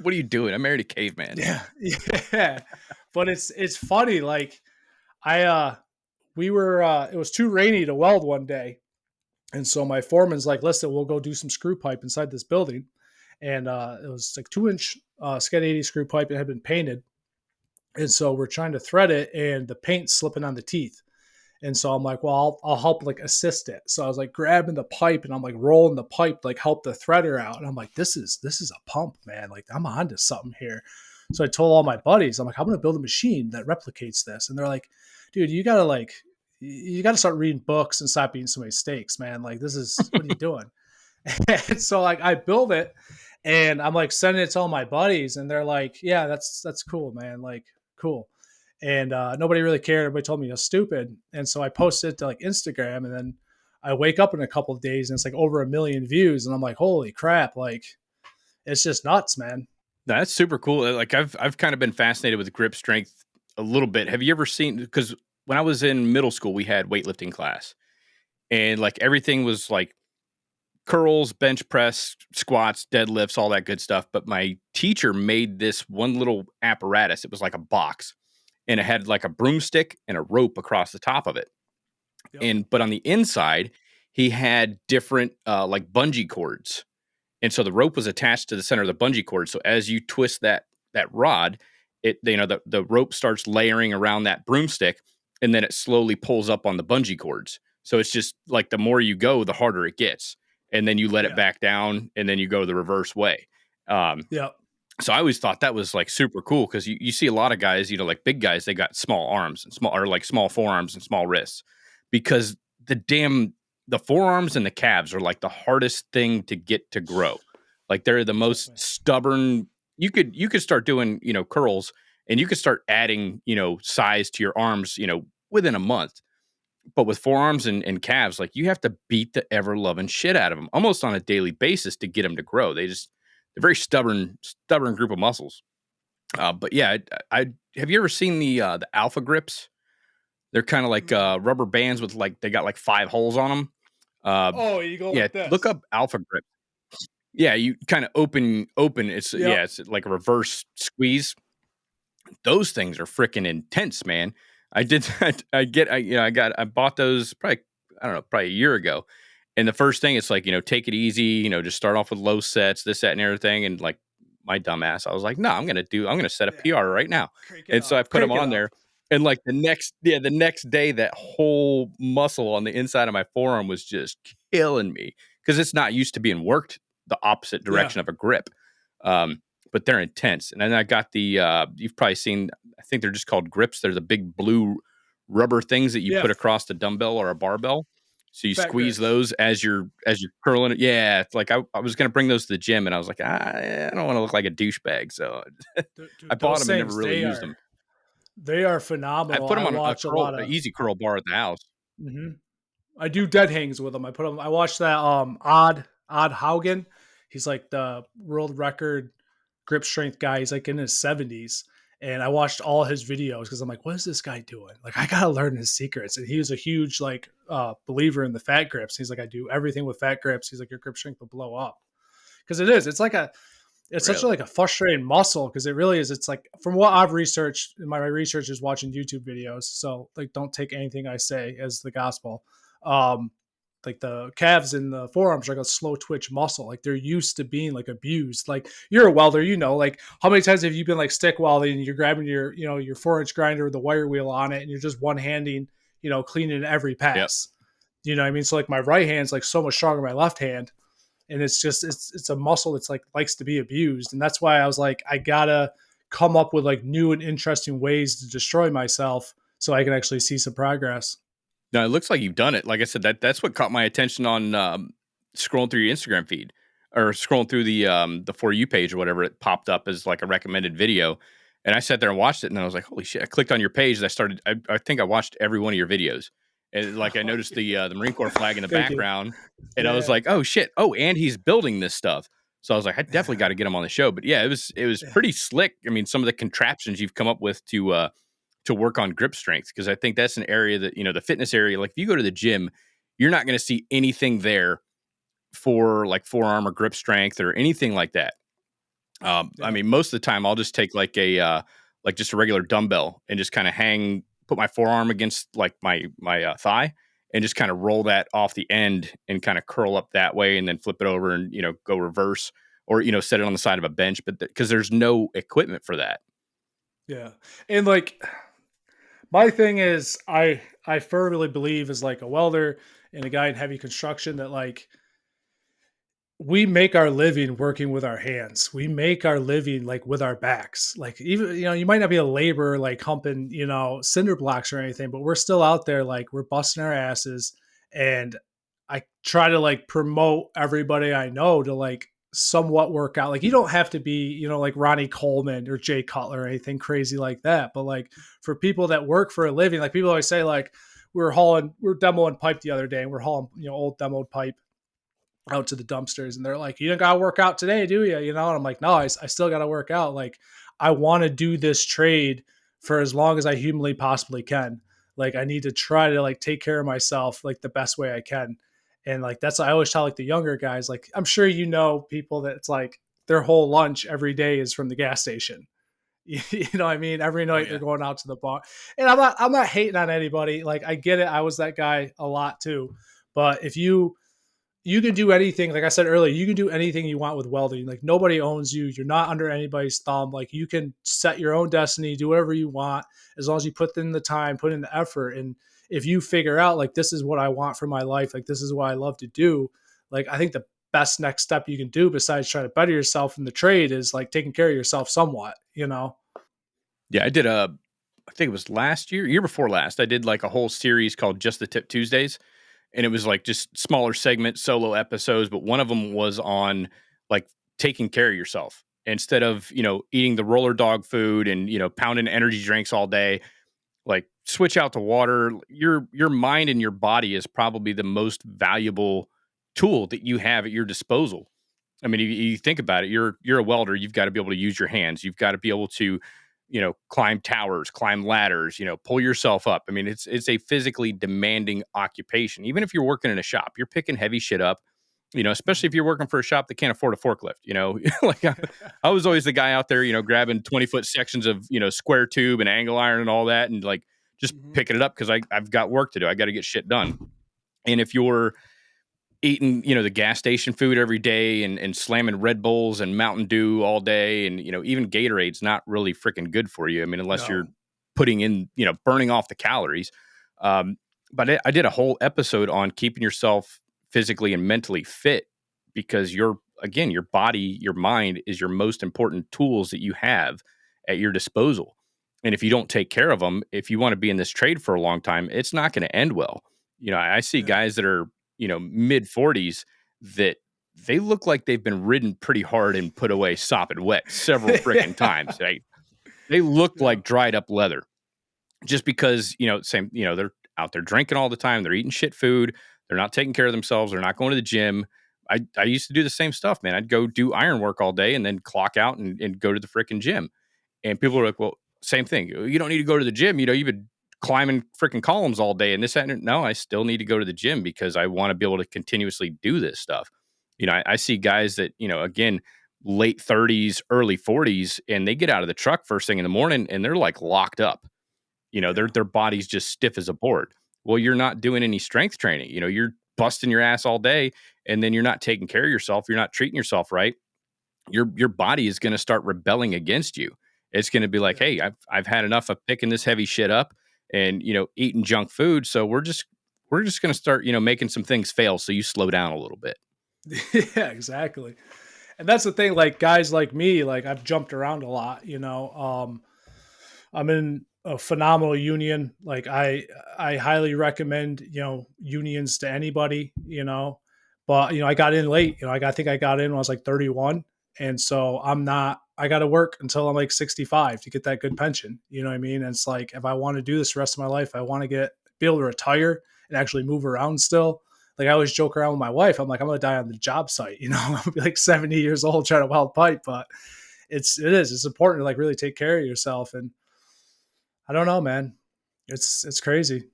What are you doing? I married a caveman. Yeah. But it's funny. Like it was too rainy to weld one day. And so my foreman's like, listen, we'll go do some screw pipe inside this building. And it was like 2-inch Sched 80 screw pipe. It had been painted. And so we're trying to thread it and the paint's slipping on the teeth. And so I'm like, well, I'll help like assist it. So I was like grabbing the pipe and I'm like rolling the pipe, like help the threader out. And I'm like, this is a pump, man. Like I'm onto something here. So I told all my buddies, I'm like, I'm going to build a machine that replicates this. And they're like, dude, you got to start reading books and stop eating so many steaks, man. Like what are you doing? And so like I build it and I'm like sending it to all my buddies and they're like, yeah, that's cool, man. Like cool. And nobody really cared. Everybody told me I was stupid. And so I posted it to like Instagram and then I wake up in a couple of days and it's like over 1 million views. And I'm like, holy crap. Like it's just nuts, man. That's super cool. Like I've kind of been fascinated with grip strength a little bit. Have you ever seen, because when I was in middle school, we had weightlifting class and like everything was like curls, bench press, squats, deadlifts, all that good stuff. But my teacher made this one little apparatus. It was like a box and it had like a broomstick and a rope across the top of it. Yep. But on the inside, he had different like bungee cords. And so the rope was attached to the center of the bungee cord. So as you twist that rod, the rope starts layering around that broomstick and then it slowly pulls up on the bungee cords. So it's just like the more you go, the harder it gets. And then you let it back down and then you go the reverse way. So I always thought that was like super cool because you see a lot of guys, like big guys, they got small arms and small forearms and small wrists because the forearms and the calves are like the hardest thing to get to grow. Like they're the most stubborn. You could start doing, curls and you could start adding, size to your arms, within a month. But with forearms and calves, like you have to beat the ever loving shit out of them almost on a daily basis to get them to grow. They're very stubborn group of muscles. But yeah, I have you ever seen the Alpha grips? They're kind of like rubber bands with like they got like 5 holes on them. You go like this. Look up Alpha grip. Yeah, you kind of open. It's it's like a reverse squeeze. Those things are freaking intense, man. I bought those probably a year ago. And the first thing, it's like, take it easy, just start off with low sets, this, that, and everything. And like my dumbass, I was like, no, I'm going to set a PR right now. So I put them on there. And like the next day, that whole muscle on the inside of my forearm was just killing me because it's not used to being worked the opposite direction of a grip. But they're intense. And then I got the, you've probably seen, I think they're just called grips. They're the big blue rubber things that you put across the dumbbell or a barbell. So you squeeze those as you're curling it. Yeah. It's like I was going to bring those to the gym and I was like, I don't want to look like a douchebag. So dude, I bought them and never really used them. They are phenomenal. I put them on an easy curl bar at the house. Mm-hmm. I do dead hangs with them. I watched that Odd Haugen. He's like the world record grip strength guy. He's like in his 70s. And I watched all his videos because I'm like, what is this guy doing? Like, I got to learn his secrets. And he was a huge believer in the fat grips. He's like, I do everything with fat grips. He's like, your grip strength will blow up. Because it is. It's like such a frustrating muscle because it really is. It's like, from what I've researched, my research is watching YouTube videos. So like, don't take anything I say as the gospel. Like the calves and the forearms are like a slow twitch muscle. Like they're used to being like abused. Like you're a welder, like how many times have you been like stick welding and you're grabbing your 4-inch grinder with the wire wheel on it and you're just one-handing, cleaning every pass. Yep. You know what I mean? So like my right hand's like so much stronger than my left hand. And it's just, it's a muscle that's like likes to be abused. And that's why I was like, I gotta come up with like new and interesting ways to destroy myself so I can actually see some progress. No, it looks like you've done it. Like I said, that's what caught my attention on scrolling through your Instagram feed or scrolling through the For You page or whatever. It popped up as like a recommended video. And I sat there and watched it and I was like, holy shit. I clicked on your page and I think I watched every one of your videos. And like I noticed the Marine Corps flag in the background and I was like, oh shit. Oh, and he's building this stuff. So I was like, I definitely got to get him on the show. But yeah, it was pretty slick. I mean, some of the contraptions you've come up with to work on grip strength, because I think that's an area that, the fitness area, like if you go to the gym, you're not going to see anything there for like forearm or grip strength or anything like that. I mean, most of the time I'll just take like just a regular dumbbell and just kind of put my forearm against like my thigh and just kind of roll that off the end and kind of curl up that way and then flip it over and, go reverse or, set it on the side of a bench. But because there's no equipment for that. Yeah. And like, my thing is, I firmly believe as like a welder and a guy in heavy construction that like we make our living working with our hands. We make our living like with our backs. Like even you might not be a laborer like humping cinder blocks or anything, but we're still out there like we're busting our asses. And I try to like promote everybody I know to like somewhat work out. Like you don't have to be like Ronnie Coleman or Jay Cutler or anything crazy like that. But like for people that work for a living, like people always say like we're demoing pipe the other day and we're hauling old demoed pipe out to the dumpsters, and they're like, you don't gotta work out today, do you? And I'm like, no, I still gotta work out. Like I want to do this trade for as long as I humanly possibly can. Like I need to try to like take care of myself like the best way I can. And like that's I always tell like the younger guys, like I'm sure people that it's like their whole lunch every day is from the gas station. You know what I mean? Every night they're going out to the bar. And I'm not hating on anybody. Like I get it. I was that guy a lot too. But if you can do anything. Like I said earlier, you can do anything you want with welding. Like nobody owns you. You're not under anybody's thumb. Like you can set your own destiny, do whatever you want, as long as you put in the time, put in the effort. And if you figure out like, this is what I want for my life, like this is what I love to do. Like, I think the best next step you can do besides trying to better yourself in the trade is like taking care of yourself somewhat, Yeah. I did I think it was year before last, I did like a whole series called Just the Tip Tuesdays. And it was like just smaller segment solo episodes, but one of them was on like taking care of yourself instead of, eating the roller dog food and, pounding energy drinks all day. Like switch out to water. Your mind and your body is probably the most valuable tool that you have at your disposal. I mean, you think about it, you're a welder, you've got to be able to use your hands. You've got to be able to, climb towers, climb ladders, pull yourself up. I mean, it's a physically demanding occupation. Even if you're working in a shop, you're picking heavy shit up, especially if you're working for a shop that can't afford a forklift, like I was always the guy out there, grabbing 20-foot sections of, square tube and angle iron and all that. And like, just picking it up because I've got work to do. I got to get shit done. And if you're eating, the gas station food every day and slamming Red Bulls and Mountain Dew all day. And, even Gatorade's not really freaking good for you. I mean, unless you're putting in, burning off the calories. But I did a whole episode on keeping yourself physically and mentally fit because your body, your mind is your most important tools that you have at your disposal. And if you don't take care of them, if you want to be in this trade for a long time, it's not going to end well. I see guys that are, mid 40s that they look like they've been ridden pretty hard and put away sopping wet several freaking times. Right? They look like dried up leather just because, they're out there drinking all the time. They're eating shit food. They're not taking care of themselves. They're not going to the gym. I used to do the same stuff, man. I'd go do iron work all day and then clock out and go to the freaking gym. And people are like, well, same thing. You don't need to go to the gym. You've been climbing freaking columns all day and this. No, I still need to go to the gym because I want to be able to continuously do this stuff. I see guys that, again, late 30s, early 40s, and they get out of the truck first thing in the morning and they're like locked up. Their body's just stiff as a board. Well, you're not doing any strength training. You're busting your ass all day and then you're not taking care of yourself. You're not treating yourself right. Your body is going to start rebelling against you. It's going to be like, hey, I've had enough of picking this heavy shit up and, eating junk food. So we're just going to start, making some things fail. So you slow down a little bit. Yeah, exactly. And that's the thing, like guys like me, like I've jumped around a lot, I'm in a phenomenal union. Like I highly recommend, unions to anybody, but, I got in late, I think I got in when I was like 31. And so I got to work until I'm like 65 to get that good pension. You know what I mean? And it's like, if I want to do this the rest of my life, I want to be able to retire and actually move around still. Like I always joke around with my wife. I'm like, I'm going to die on the job site. I'm going to be like 70 years old trying to weld pipe, but it's important to like really take care of yourself. And I don't know, man, it's crazy.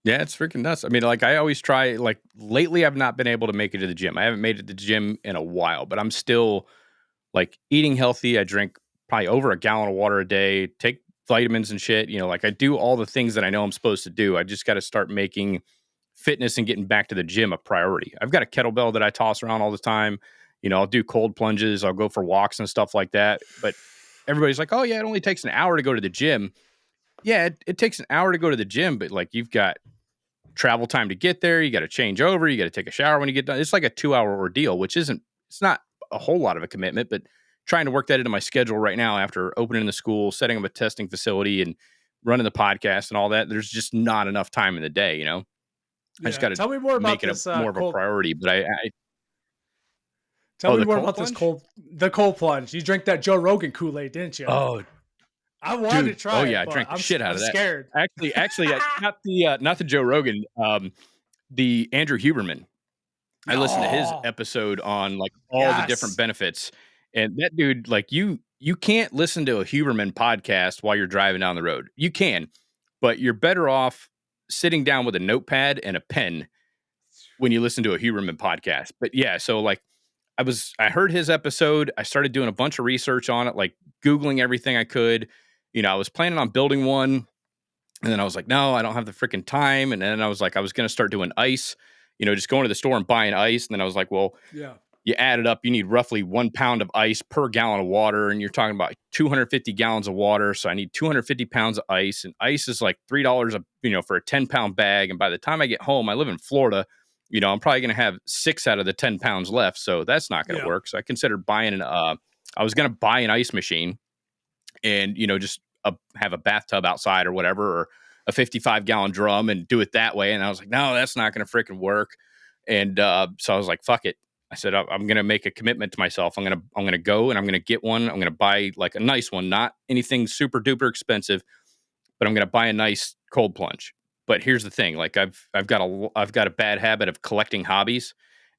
Yeah, it's freaking nuts. I mean, like I always try, like lately I've not been able to make it to the gym. I haven't made it to the gym in a while, but I'm still like eating healthy. I drink probably over a gallon of water a day, take vitamins and shit. Like I do all the things that I know I'm supposed to do. I just got to start making fitness and getting back to the gym a priority. I've got a kettlebell that I toss around all the time. I'll do cold plunges. I'll go for walks and stuff like that. But everybody's like, oh yeah, it only takes an hour to go to the gym. Yeah, it takes an hour to go to the gym, but like you've got travel time to get there. You got to change over. You got to take a shower when you get done. It's like a 2-hour ordeal, which it's not a whole lot of a commitment, but trying to work that into my schedule right now after opening the school, setting up a testing facility and running the podcast and all that, there's just not enough time in the day, I just got to tell me more about make it this, more of a priority, but tell me more about this cold plunge. You drank that Joe Rogan Kool-Aid, didn't you? Oh, I wanted to try it. I drank the shit out of that. Scared. Actually, not the Joe Rogan, the Andrew Huberman. I listened to his episode on like all the different benefits, and that dude, like you can't listen to a Huberman podcast while you're driving down the road. You can, but you're better off sitting down with a notepad and a pen when you listen to a Huberman podcast. But yeah, so like I heard his episode. I started doing a bunch of research on it, like Googling everything I could. I was planning on building one, and then I was like, no, I don't have the freaking time. And then I was like, I was going to start doing ice, just going to the store and buying ice. And then I was like, well, yeah, you add it up, you need roughly 1 pound of ice per gallon of water. And you're talking about 250 gallons of water. So I need 250 pounds of ice, and ice is like $3 for a 10-pound bag. And by the time I get home, I live in Florida, I'm probably going to have 6 out of the 10 pounds left. So that's not going to work. So I considered buying I was going to buy an ice machine and, just have a bathtub outside or whatever, or a 55-gallon drum and do it that way. And I was like, no, that's not going to freaking work. And so I was like, fuck it. I said, I'm going to make a commitment to myself. I'm going to go and I'm going to get one. I'm going to buy like a nice one, not anything super duper expensive, but I'm going to buy a nice cold plunge. But here's the thing. Like I've got a bad habit of collecting hobbies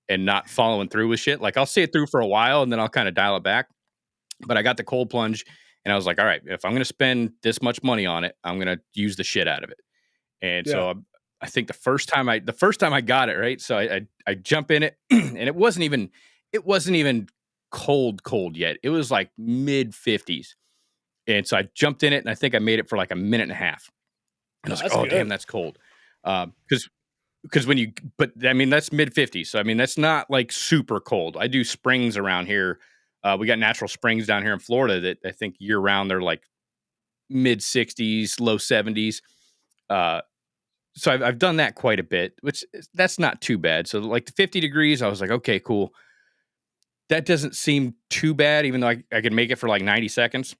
and not following through with shit. Like I'll see it through for a while and then I'll kind of dial it back. But I got the cold plunge and I was like, all right, if I'm going to spend this much money on it, I'm going to use the shit out of it. And so I think the first time I got it, right. So I jump in it and it wasn't even cold yet. It was like mid 50s. And so I jumped in it and I think I made it for like a minute and a half. And I was like, oh, damn, that's cold. Because that's mid 50s. So, that's not like super cold. I do springs around here. We got natural springs down here in Florida that I think year round, they're like mid 60s, low 70s. So I've done that quite a bit, which that's not too bad. So like the 50 degrees, I was like, okay, cool. That doesn't seem too bad, even though I could make it for like 90 seconds.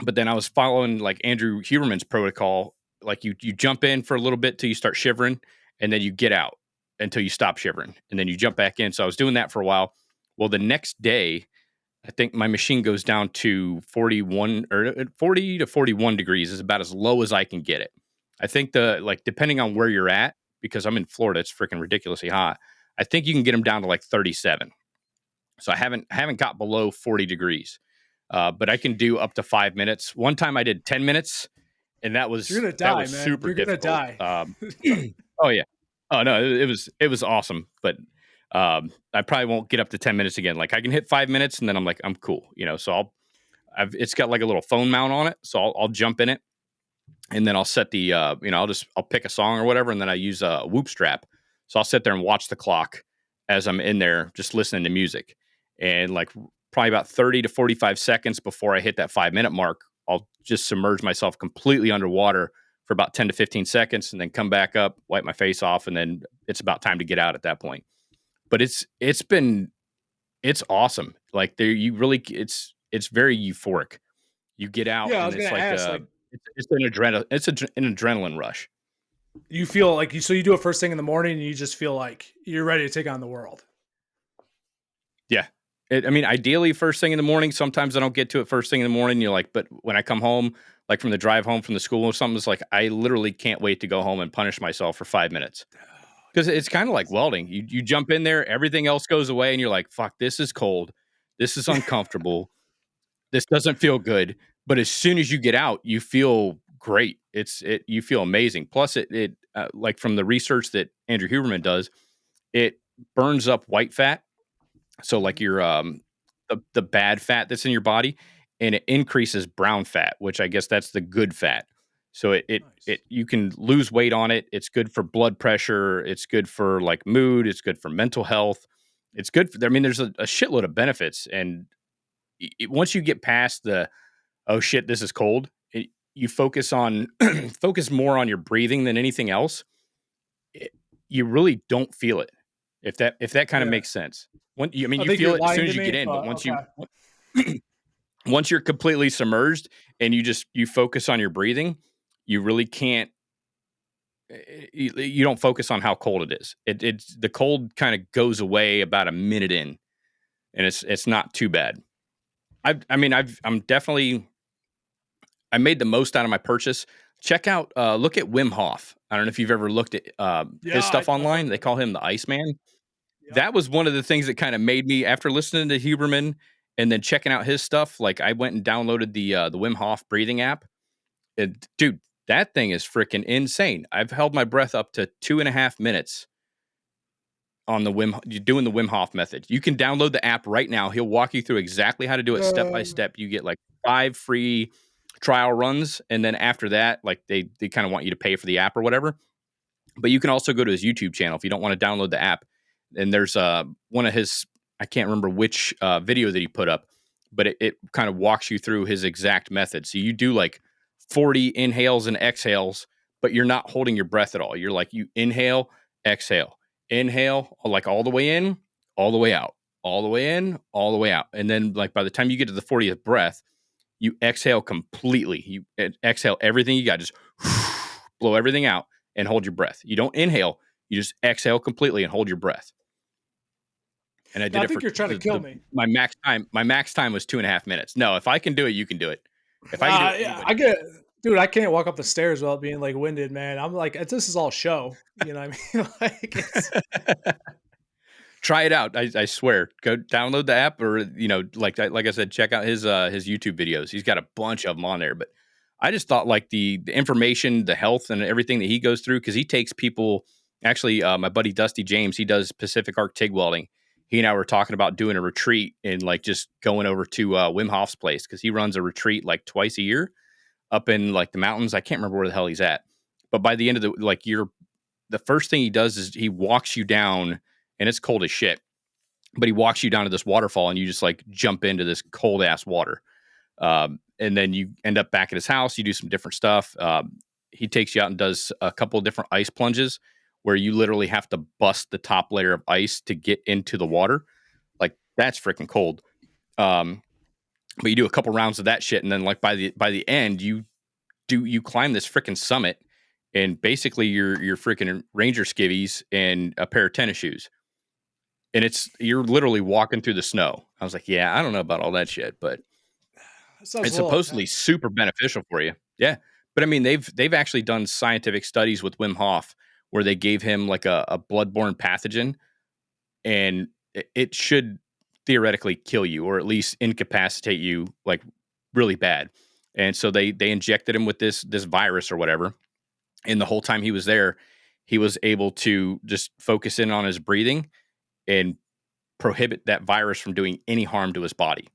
But then I was following like Andrew Huberman's protocol. Like you jump in for a little bit till you start shivering, and then you get out until you stop shivering, and then you jump back in. So I was doing that for a while. Well, the next day, I think my machine goes down to 40 to 41 degrees is about as low as I can get it. I think depending on where you're at, because I'm in Florida, it's freaking ridiculously hot. I think you can get them down to like 37. So I haven't got below 40 degrees, but I can do up to 5 minutes. One time I did 10 minutes, and that was you're gonna die, man. Super you're difficult. Gonna die. Oh yeah. Oh no, it was awesome, but I probably won't get up to 10 minutes again. Like I can hit 5 minutes, and then I'm like, I'm cool, So it's got like a little phone mount on it, so I'll jump in it. And then I'll set the, I'll pick a song or whatever. And then I use a whoop strap. So I'll sit there and watch the clock as I'm in there, just listening to music. And like probably about 30 to 45 seconds before I hit that 5 minute mark, I'll just submerge myself completely underwater for about 10 to 15 seconds and then come back up, wipe my face off. And then it's about time to get out at that point. But it's awesome. Like it's very euphoric. You get out and it's like, it's an adrenaline rush. You feel like you do it first thing in the morning and you just feel like you're ready to take on the world. Yeah. Ideally first thing in the morning. Sometimes I don't get to it first thing in the morning. You're like, but when I come home, like from the drive home from the school or something, it's like, I literally can't wait to go home and punish myself for 5 minutes. Because it's kind of like welding. You jump in there, everything else goes away, and you're like, fuck, this is cold. This is uncomfortable. This doesn't feel good. But as soon as you get out, you feel great. You feel amazing. Plus, it like from the research that Andrew Huberman does, it burns up white fat. So like your the bad fat that's in your body, and it increases brown fat, which I guess that's the good fat. So it you can lose weight on it. It's good for blood pressure. It's good for like mood. It's good for mental health. It's good for, I mean, there's a shitload of benefits. And once you get past the, oh shit, this is cold, you focus on, focus more on your breathing than anything else. You really don't feel it. If that kind of makes sense. I mean, you feel it as soon as you get in, but once once you're completely submerged and you focus on your breathing, you really can't, you don't focus on how cold it is. It's the cold kind of goes away about a minute in, and it's not too bad. I'm definitely, I made the most out of my purchase. Check out, look at Wim Hof. I don't know if you've ever looked at his stuff online. They call him the Iceman. Yep. That was one of the things that kind of made me, after listening to Huberman and then checking out his stuff, like I went and downloaded the Wim Hof breathing app. Dude, that thing is freaking insane. I've held my breath up to 2.5 minutes on the doing the Wim Hof method. You can download the app right now. He'll walk you through exactly how to do it step by step. You get like 5 free trial runs, and then after that, like they kind of want you to pay for the app or whatever. But you can also go to his YouTube channel if you don't want to download the app. And there's one of his, I can't remember which video that he put up, but it kind of walks you through his exact method. So you do like 40 inhales and exhales, but you're not holding your breath at all. You're like, you inhale, exhale, inhale, like all the way in, all the way out, all the way in, all the way out. And then like by the time you get to the 40th breath, you exhale completely. You exhale everything you got, just blow everything out and hold your breath. You don't inhale, you just exhale completely and hold your breath. And I did I think you're trying to kill me. My max time was 2.5 minutes. No, if I can do it, you can do it. If I can do it, I get, dude, I can't walk up the stairs without being like winded, man. I'm like, this is all show. You know what I mean? Like, try it out. I swear. Go download the app, or like I said, check out his YouTube videos. He's got a bunch of them on there. But I just thought like the information, the health, and everything that he goes through, because he takes people. Actually, my buddy Dusty James, he does Pacific Arc TIG welding. He and I were talking about doing a retreat and like just going over to Wim Hof's place, because he runs a retreat like twice a year up in like the mountains. I can't remember where the hell he's at. But by the end of the first thing he does is he walks you down, and it's cold as shit, but he walks you down to this waterfall, and you just like jump into this cold ass water. And then you end up back at his house. You do some different stuff. He takes you out and does a couple of different ice plunges, where you literally have to bust the top layer of ice to get into the water. Like that's freaking cold. But you do a couple rounds of that shit, and then like by the end, you climb this freaking summit, and basically you're freaking ranger skivvies and a pair of tennis shoes, and you're literally walking through the snow. I was like, yeah, I don't know about all that shit, but it's supposedly super beneficial for you. Yeah, but I mean, they've actually done scientific studies with Wim Hof, where they gave him like a bloodborne pathogen, and it should theoretically kill you, or at least incapacitate you like really bad. And so they injected him with this virus or whatever. And the whole time he was there, he was able to just focus in on his breathing and prohibit that virus from doing any harm to his body.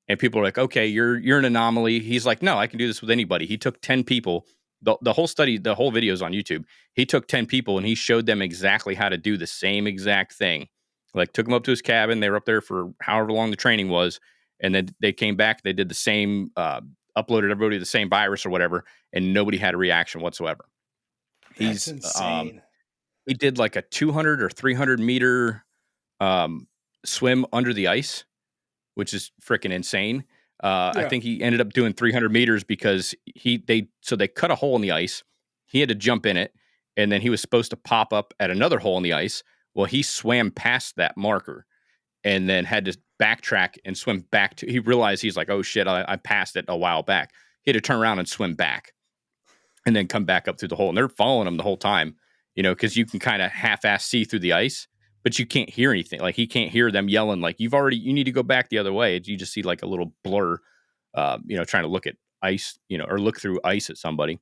And people are like, okay, you're an anomaly. He's like, no, I can do this with anybody. He took 10 people. The whole study, the whole video is on YouTube. He took 10 people and he showed them exactly how to do the same exact thing. Like took them up to his cabin. They were up there for however long the training was. And then they came back. They did the same, uploaded everybody the same virus or whatever. And nobody had a reaction whatsoever. That's insane. He did like a 200 or 300 meter swim under the ice, which is freaking insane. I think he ended up doing 300 meters because they cut a hole in the ice. He had to jump in it, and then he was supposed to pop up at another hole in the ice. Well, he swam past that marker and then had to backtrack and swim back to. He realized he's like, oh shit, I passed it a while back. He had to turn around and swim back, and then come back up through the hole. And they're following him the whole time, because you can kind of half-ass see through the ice, but you can't hear anything. Like he can't hear them yelling, like you need to go back the other way. You just see like a little blur, trying to look at ice, or look through ice at somebody.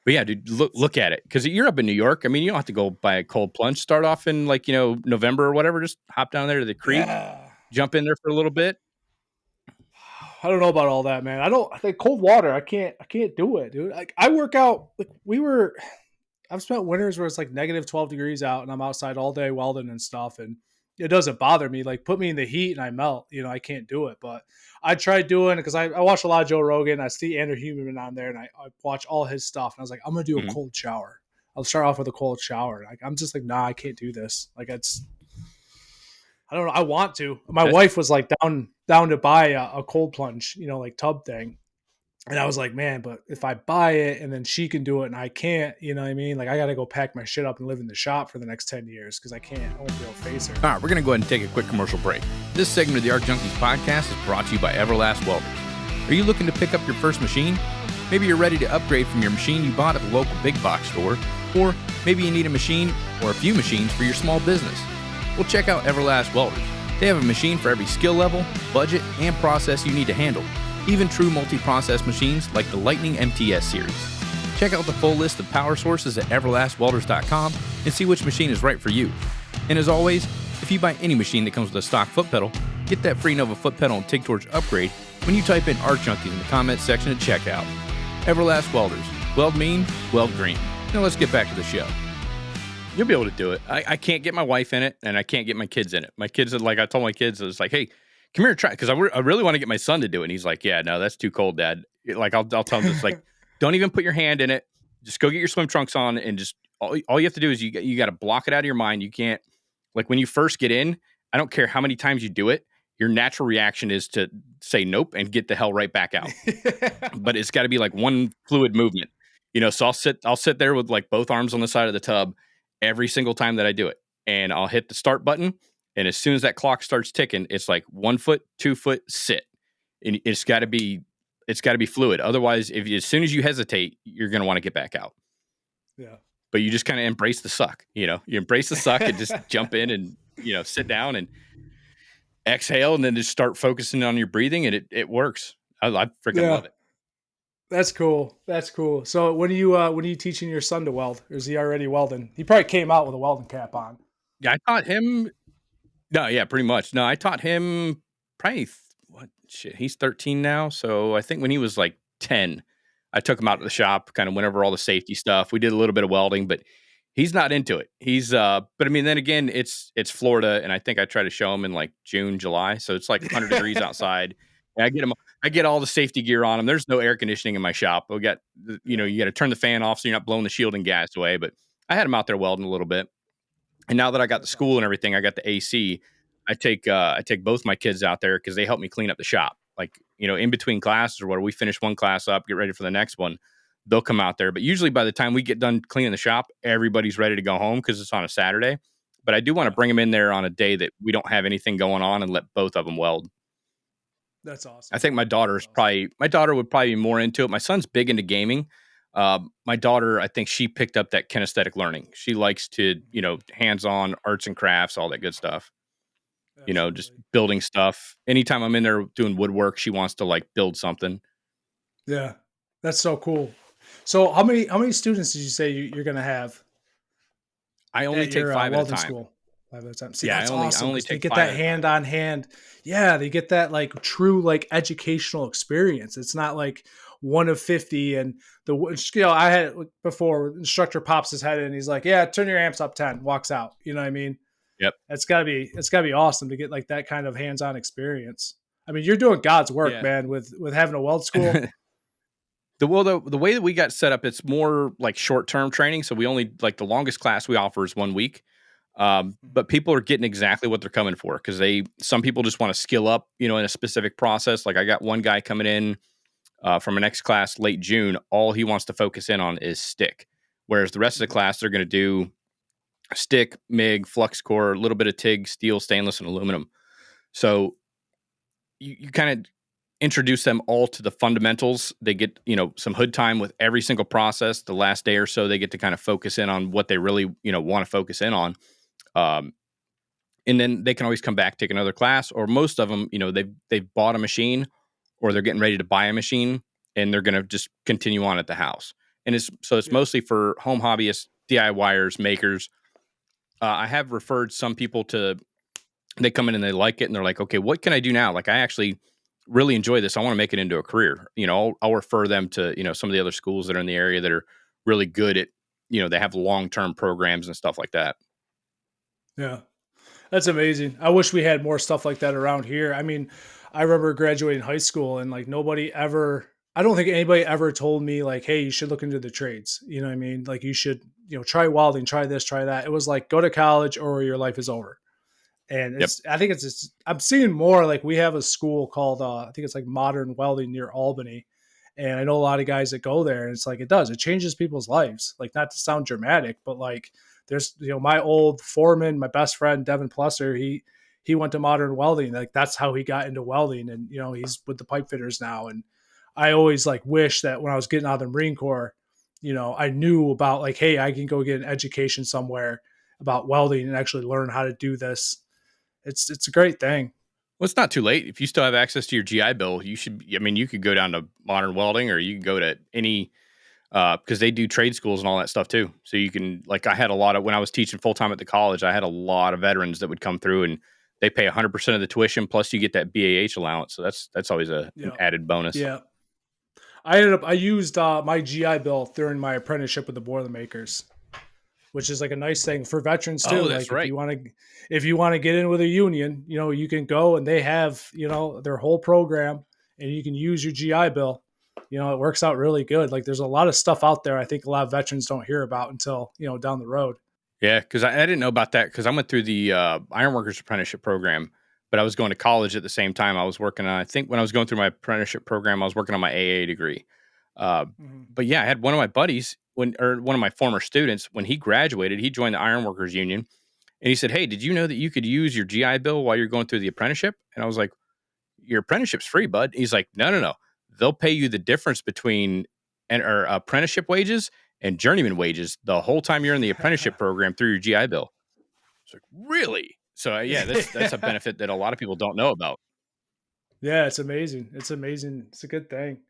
But yeah, dude, look at it. Cause you're up in New York. I mean, you don't have to go buy a cold plunge, start off in like, November or whatever, just hop down there to the creek, jump in there for a little bit. I don't know about all that, man. I think cold water. I can't do it, dude. Like I work out. Like I've spent winters where it's like negative 12 degrees out, and I'm outside all day welding and stuff, and it doesn't bother me. Like put me in the heat and I melt. I can't do it, but I tried doing it because I watch a lot of Joe Rogan. I see Andrew Huberman on there, and I watch all his stuff, and I was like, I'm gonna do a cold shower. I'll start off with a cold shower. Like I'm just like, nah, I can't do this. Like I don't know. I want to. My wife was like down to buy a cold plunge, like tub thing. And I was like, man, but if I buy it and then she can do it and I can't, you know what I mean? Like I got to go pack my shit up and live in the shop for the next 10 years because I can't. I won't be able to face her. All right, we're going to go ahead and take a quick commercial break. This segment of the Arc Junkies podcast is brought to you by Everlast Welders. Are you looking to pick up your first machine? Maybe you're ready to upgrade from your machine you bought at the local big box store, or maybe you need a machine or a few machines for your small business. Well, check out Everlast Welders. They have a machine for every skill level, budget, and process you need to handle. Even true multi-process machines like the Lightning MTS series. Check out the full list of power sources at everlastwelders.com and see which machine is right for you. And as always, if you buy any machine that comes with a stock foot pedal, get that free Nova foot pedal and TIG Torch upgrade when you type in Arc Junkies in the comments section at checkout. Everlast Welders. Weld mean, weld green. Now let's get back to the show. You'll be able to do it. I can't get my wife in it, and I can't get my kids in it. My kids, like I told my kids, I was like, hey, come here, try, because I really want to get my son to do it. And he's like, yeah, no, that's too cold, Dad. Like, I'll tell him this, like, don't even put your hand in it. Just go get your swim trunks on, and just all you have to do is you got to block it out of your mind. You can't, like, when you first get in, I don't care how many times you do it, your natural reaction is to say nope and get the hell right back out. But it's got to be like one fluid movement, so I'll sit there with like both arms on the side of the tub every single time that I do it, and I'll hit the start button. And as soon as that clock starts ticking, it's like 1 foot, 2 foot, sit. And it's got to be fluid. Otherwise, as soon as you hesitate, you're going to want to get back out. Yeah. But you just kind of embrace the suck. You embrace the suck and just jump in and sit down and exhale, and then just start focusing on your breathing, and it works. I freaking love it. That's cool. So when are you teaching your son to weld, or is he already welding? He probably came out with a welding cap on. Yeah, I taught him. No, yeah, pretty much. No, I taught him probably, he's 13 now. So I think when he was like 10, I took him out to the shop, kind of went over all the safety stuff. We did a little bit of welding, but he's not into it. But I mean, then again, it's Florida, and I think I try to show him in like June, July. So it's like 100 degrees outside. And I get all the safety gear on him. There's no air conditioning in my shop. We got, you got to turn the fan off so you're not blowing the shielding gas away. But I had him out there welding a little bit. And now that I got the school and everything, I got the AC. I take both my kids out there because they help me clean up the shop. Like, in between classes or where we finish one class up, get ready for the next one, they'll come out there. But usually by the time we get done cleaning the shop, everybody's ready to go home because it's on a Saturday. But I do want to bring them in there on a day that we don't have anything going on and let both of them weld. That's awesome. I think my daughter would probably be more into it. My son's big into gaming. My daughter, I think she picked up that kinesthetic learning. She likes to, hands-on arts and crafts, all that good stuff. Absolutely. Just building stuff. Anytime I'm in there doing woodwork, she wants to like build something. Yeah, that's so cool. So how many students did you say you're going to have? I only take 5 at a time. School? 5 at a time. See, yeah, that's I only take they get that hand on hand. Yeah, they get that like true like educational experience. It's not like 1 of 50 and I had before instructor pops his head in and he's like, yeah, turn your amps up 10, walks out. You know what I mean? Yep. It's gotta be awesome to get like that kind of hands-on experience. I mean, you're doing God's work, man, with having a weld school. The way that we got set up, it's more like short-term training. So we only like the longest class we offer is 1 week. But people are getting exactly what they're coming for because some people just want to skill up, in a specific process. Like I got one guy coming in from a next class late June. All he wants to focus in on is stick, whereas the rest of the class they're going to do stick, MIG, flux core, a little bit of TIG, steel, stainless, and aluminum. So you kind of introduce them all to the fundamentals. They get some hood time with every single process. The last day or so, they get to kind of focus in on what they really want to focus in on. And then they can always come back, take another class, or most of them, they've bought a machine or they're getting ready to buy a machine and they're going to just continue on at the house. And it's mostly for home hobbyists, DIYers, makers. I have referred some people they come in and they like it and they're like, okay, what can I do now? Like I actually really enjoy this. I want to make it into a career. I'll refer them to, some of the other schools that are in the area that are really good at, they have long-term programs and stuff like that. Yeah. That's amazing. I wish we had more stuff like that around here. I mean, I remember graduating high school and like I don't think anybody ever told me like, hey, you should look into the trades. You know what I mean? Like you should, try welding, try this, try that. It was like, go to college or your life is over. And Yep. I think I'm seeing more like we have a school called, I think it's like Modern Welding near Albany. And I know a lot of guys that go there and it's like, it changes people's lives. Like not to sound dramatic, but like there's, my old foreman, my best friend, Devin Plusser, he went to Modern Welding. Like that's how he got into welding. And, he's with the pipe fitters now. And I always like wish that when I was getting out of the Marine Corps, I knew about like, hey, I can go get an education somewhere about welding and actually learn how to do this. It's a great thing. Well, it's not too late. If you still have access to your GI Bill, you could go down to Modern Welding or you can go to any, because they do trade schools and all that stuff too. So you can, like I had when I was teaching full-time at the college, I had a lot of veterans that would come through and they pay 100% of the tuition. Plus you get that BAH allowance. So that's always an added bonus. Yeah. I used my GI Bill during my apprenticeship with the Boilermakers, which is like a nice thing for veterans too. Oh, that's like right. If you want to get in with a union, you can go and they have, their whole program and you can use your GI Bill. It works out really good. Like there's a lot of stuff out there I think a lot of veterans don't hear about until, down the road. Yeah, because I didn't know about that because I went through the Ironworkers Apprenticeship Program, but I was going to college at the same time. I was working on, I think when I was going through my apprenticeship program, I was working on my AA degree. But yeah, I had one of my buddies, one of my former students, when he graduated, he joined the Ironworkers Union. And he said, hey, did you know that you could use your GI Bill while you're going through the apprenticeship? And I was like, your apprenticeship's free, bud. He's like, no. They'll pay you the difference between apprenticeship wages and journeyman wages the whole time you're in the apprenticeship program through your GI Bill. It's like, really? So yeah, that's a benefit that a lot of people don't know about. Yeah, it's amazing. It's amazing. It's a good thing.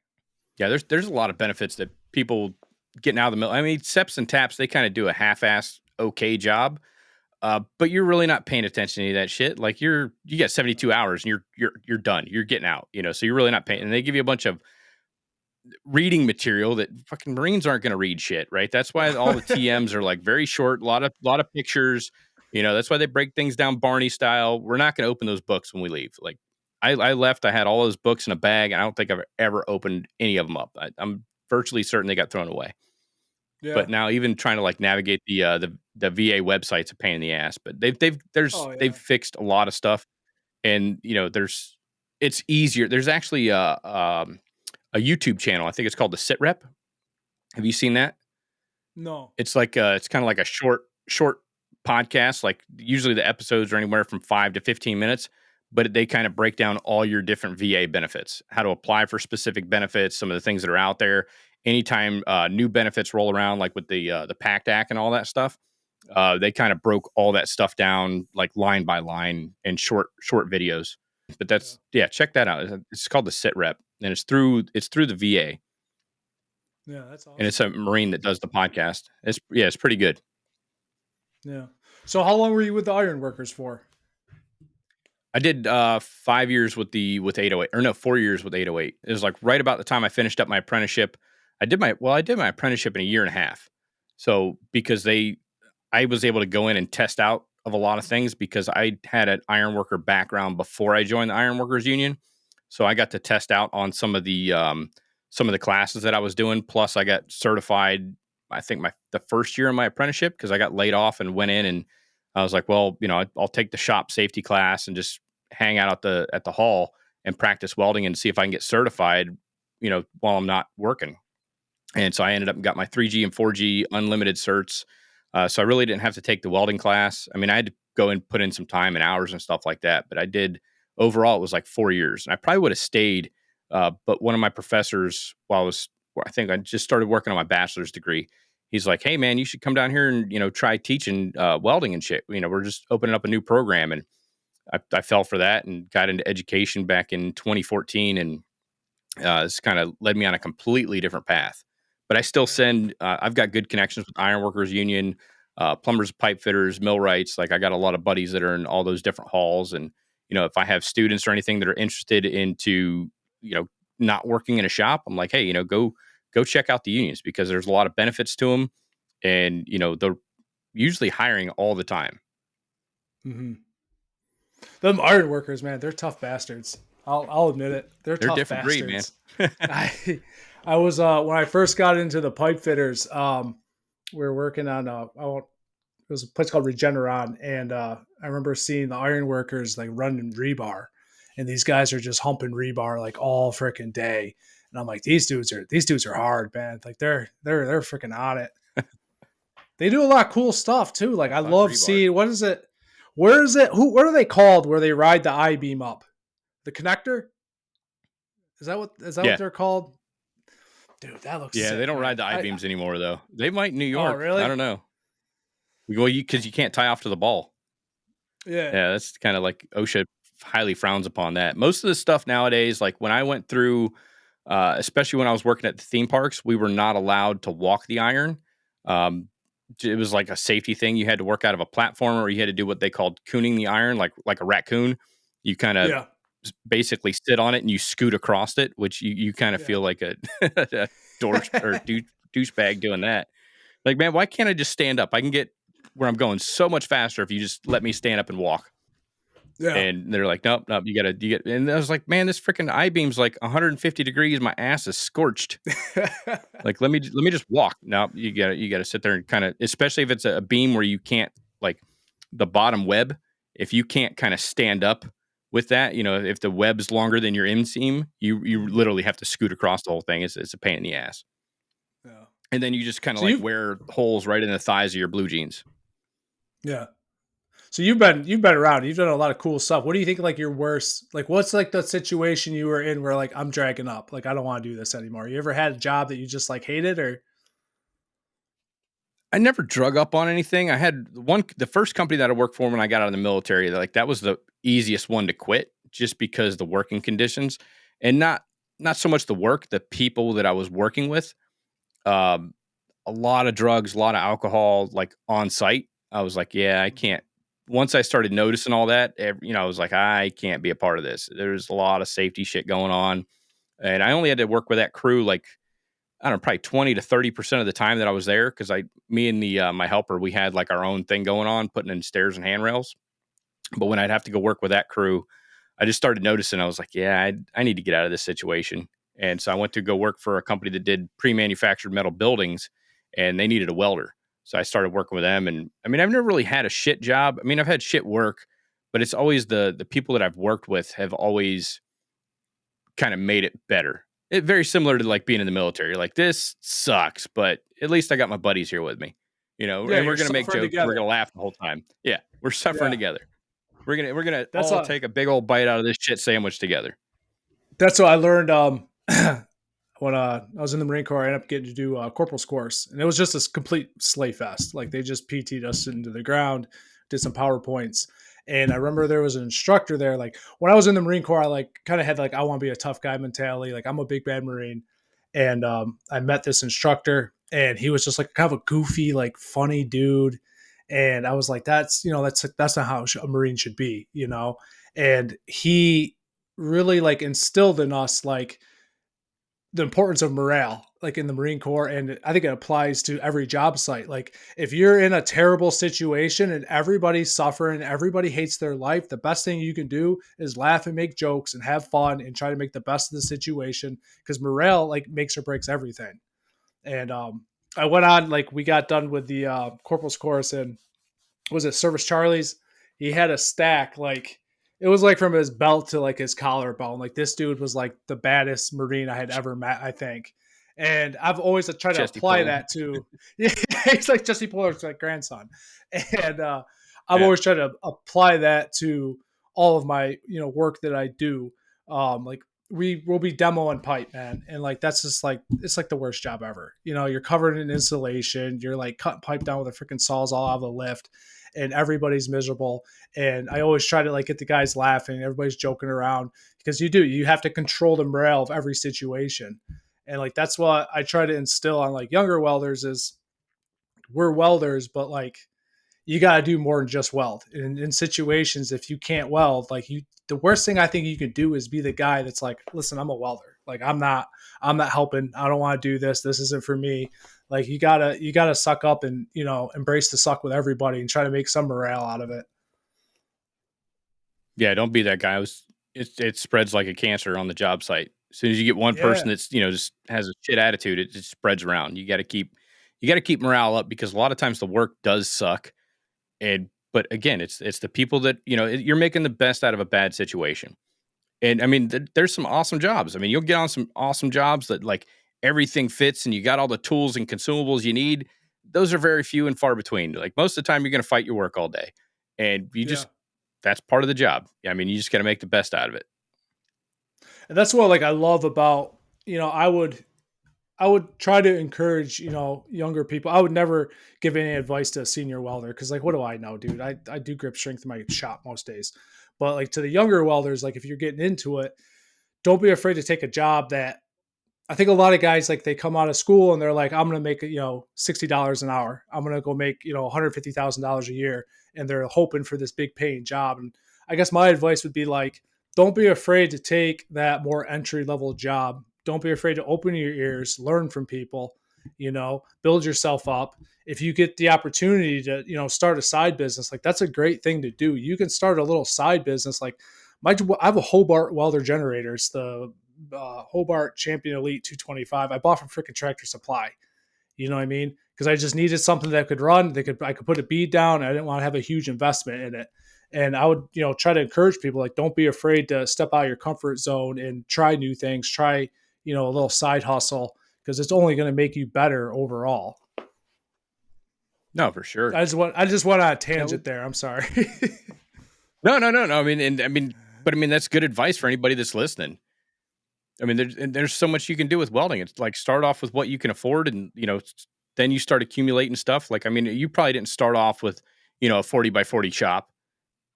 Yeah, there's a lot of benefits that people getting out of the mill. I mean, SEPs and TAPs, they kind of do a half-assed okay job. But you're really not paying attention to any of that shit. Like you got 72 hours and you're done. You're getting out, so you're really not paying. And they give you a bunch of reading material that fucking Marines aren't going to read shit, right? That's why all the TMs are like very short, a lot of pictures. That's why they break things down Barney style. We're not going to open those books when we leave. Like I left, I had all those books in a bag. And I don't think I've ever opened any of them up. I'm virtually certain they got thrown away. Yeah. But now even trying to like navigate the VA website's a pain in the ass. But they've fixed a lot of stuff, and it's easier. There's actually a YouTube channel. I think it's called the Sit Rep. Have you seen that? No. It's like it's kind of like a short podcast. Like usually the episodes are anywhere from 5 to 15 minutes, but they kind of break down all your different VA benefits, how to apply for specific benefits, some of the things that are out there. Anytime new benefits roll around, like with the PACT Act and all that stuff, they kind of broke all that stuff down like line by line in short videos. But check that out. It's called the Sit Rep, and it's through the VA. Yeah, that's awesome. And it's a Marine that does the podcast. It's pretty good. Yeah. So how long were you with the Ironworkers for? I did 5 years with 808, or no, 4 years with 808. It was like right about the time I finished up my apprenticeship. I did my apprenticeship in a year and a half. So because I was able to go in and test out of a lot of things because I had an ironworker background before I joined the Ironworkers Union. So I got to test out on some of the classes that I was doing. Plus I got certified, I think the first year of my apprenticeship, because I got laid off and went in and I was like, well, I'll take the shop safety class and just hang out at the hall and practice welding and see if I can get certified, while I'm not working. And so I ended up and got my 3G and 4G unlimited certs. So I really didn't have to take the welding class. I mean, I had to go and put in some time and hours and stuff like that. But I did, overall, it was like 4 years. And I probably would have stayed. But one of my professors, I think I just started working on my bachelor's degree. He's like, hey, man, you should come down here and, try teaching welding and shit. We're just opening up a new program. And I fell for that and got into education back in 2014. And this kind of led me on a completely different path. But I still I've got good connections with Ironworkers Union, plumbers, pipe fitters, millwrights. Like I got a lot of buddies that are in all those different halls. And, if I have students or anything that are interested into, not working in a shop, I'm like, hey, go check out the unions because there's a lot of benefits to them. And, they're usually hiring all the time. Mm-hmm. Them iron workers, man, they're tough bastards. I'll admit it. They're tough different breed, man. I was when I first got into the pipe fitters, we were working on it was a place called Regeneron, and I remember seeing the iron workers like running rebar, and these guys are just humping rebar like all freaking day. And I'm like, these dudes are hard, man. Like they're freaking on it. They do a lot of cool stuff too. Like I love seeing, what is it? Where is it? What are they called where they ride the I-beam up? The connector? Is that what they're called? Dude, that looks sick, they don't ride the I-beams anymore though. They might in New York. Oh, really? I don't know. Well, because you can't tie off to the ball. Yeah. Yeah, that's kind of like OSHA highly frowns upon that. Most of the stuff nowadays, like when I went through, especially when I was working at the theme parks, we were not allowed to walk the iron. It was like a safety thing. You had to work out of a platform, or you had to do what they called cooning the iron, like a raccoon. You kind of basically sit on it and you scoot across it, which you kind of feel like a douchebag doing that. Like, man, why can't I just stand up? I can get where I'm going so much faster if you just let me stand up and walk. Yeah. And they're like, nope, you get. And I was like, man, this freaking I-beam's like 150 degrees. My ass is scorched. Like, let me just walk. No, you gotta sit there and kind of, especially if it's a beam where you can't, like the bottom web, if you can't kind of stand up with that, if the web's longer than your inseam, you literally have to scoot across the whole thing. It's a pain in the ass. Yeah. And then you just kind of wear holes right in the thighs of your blue jeans. Yeah. So you've been around. You've done a lot of cool stuff. What do you think? Like your worst? Like what's like the situation you were in where like I'm dragging up? Like I don't want to do this anymore. You ever had a job that you just like hated or? I never drug up on anything. I had the first company that I worked for when I got out of the military. Like that was the easiest one to quit, just because the working conditions, and not so much the work, the people that I was working with. A lot of drugs, a lot of alcohol, like on site. I was like, yeah, I can't. Once I started noticing all that, I was like, I can't be a part of this. There's a lot of safety shit going on. And I only had to work with that crew, like, I don't know, probably 20 to 30% of the time that I was there. Cause me and my helper, we had like our own thing going on, putting in stairs and handrails. But when I'd have to go work with that crew, I just started noticing, I was like, yeah, I need to get out of this situation. And so I went to go work for a company that did pre-manufactured metal buildings, and they needed a welder. So I started working with them. And I mean, I've never really had a shit job. I mean, I've had shit work, but it's always the people that I've worked with have always kind of made it better. It very similar to like being in the military. Like, this sucks, but at least I got my buddies here with me, and we're going to make jokes. Together. We're going to laugh the whole time. Yeah. We're suffering together. We're going to all take a big old bite out of this shit sandwich together. That's what I learned. When I was in the Marine Corps, I ended up getting to do a corporal's course, and it was just a complete slay fest. Like they just PT'd us into the ground, did some PowerPoints. And I remember there was an instructor there. Like when I was in the Marine Corps, I like kind of had like, I want to be a tough guy mentality. Like I'm a big bad Marine. And I met this instructor, and he was just like kind of a goofy, like funny dude. And I was like, that's not how a Marine should be, And he really like instilled in us like the importance of morale, like in the Marine Corps. And I think it applies to every job site. Like if you're in a terrible situation and everybody's suffering, everybody hates their life, the best thing you can do is laugh and make jokes and have fun and try to make the best of the situation, because morale like makes or breaks everything. And I went on, like we got done with the corporal's course, and was it Service Charlie's? He had a stack, like it was like from his belt to like his collarbone. Like this dude was like the baddest Marine I had ever met, I think. And I've always tried to apply that to, he's like Jesse Puller's like grandson. And I've always tried to apply that to all of my, work that I do. Like we will be demoing pipe, man. And like, that's just like, it's like the worst job ever. You're covered in insulation. You're like cutting pipe down with a freaking saws all out of the lift, and everybody's miserable. And I always try to like get the guys laughing. Everybody's joking around, because you have to control the morale of every situation. And like, that's what I try to instill on like younger welders is we're welders, but like, you got to do more than just weld. And in situations, if you can't weld, like the worst thing I think you can do is be the guy that's like, listen, I'm a welder. Like I'm not helping. I don't want to do this. This isn't for me. Like you gotta suck up and, embrace the suck with everybody and try to make some morale out of it. Yeah, don't be that guy. It spreads like a cancer on the job site. As soon as you get one person that's, just has a shit attitude, it just spreads around. You got to keep morale up, because a lot of times the work does suck. But again, it's the people that, you're making the best out of a bad situation. And I mean, there's some awesome jobs. I mean, you'll get on some awesome jobs that like everything fits and you got all the tools and consumables you need. Those are very few and far between. Like most of the time you're going to fight your work all day, and that's part of the job. I mean, you just got to make the best out of it. And that's what like I love about, I would try to encourage, younger people. I would never give any advice to a senior welder, because like, what do I know, dude? I do grip strength in my shop most days. But like to the younger welders, like if you're getting into it, don't be afraid to take a job that I think a lot of guys, like they come out of school and they're like, I'm going to make, $60 an hour. I'm going to go make, $150,000 a year. And they're hoping for this big paying job. And I guess my advice would be like, don't be afraid to take that more entry level job. Don't be afraid to open your ears, learn from people, build yourself up. If you get the opportunity to, start a side business, like that's a great thing to do. You can start a little side business. Like I have a Hobart welder generator. It's the Hobart Champion Elite 225. I bought from freaking Tractor Supply. You know what I mean? Because I just needed something that could run. I could put a bead down. I didn't want to have a huge investment in it. And I would, try to encourage people, like, don't be afraid to step out of your comfort zone and try new things. Try, a little side hustle, because it's only going to make you better overall. No, for sure. I just went on a tangent there. I'm sorry. No. I mean, that's good advice for anybody that's listening. I mean, there's so much you can do with welding. It's like start off with what you can afford, and then you start accumulating stuff. Like, I mean, you probably didn't start off with a 40 by 40 shop.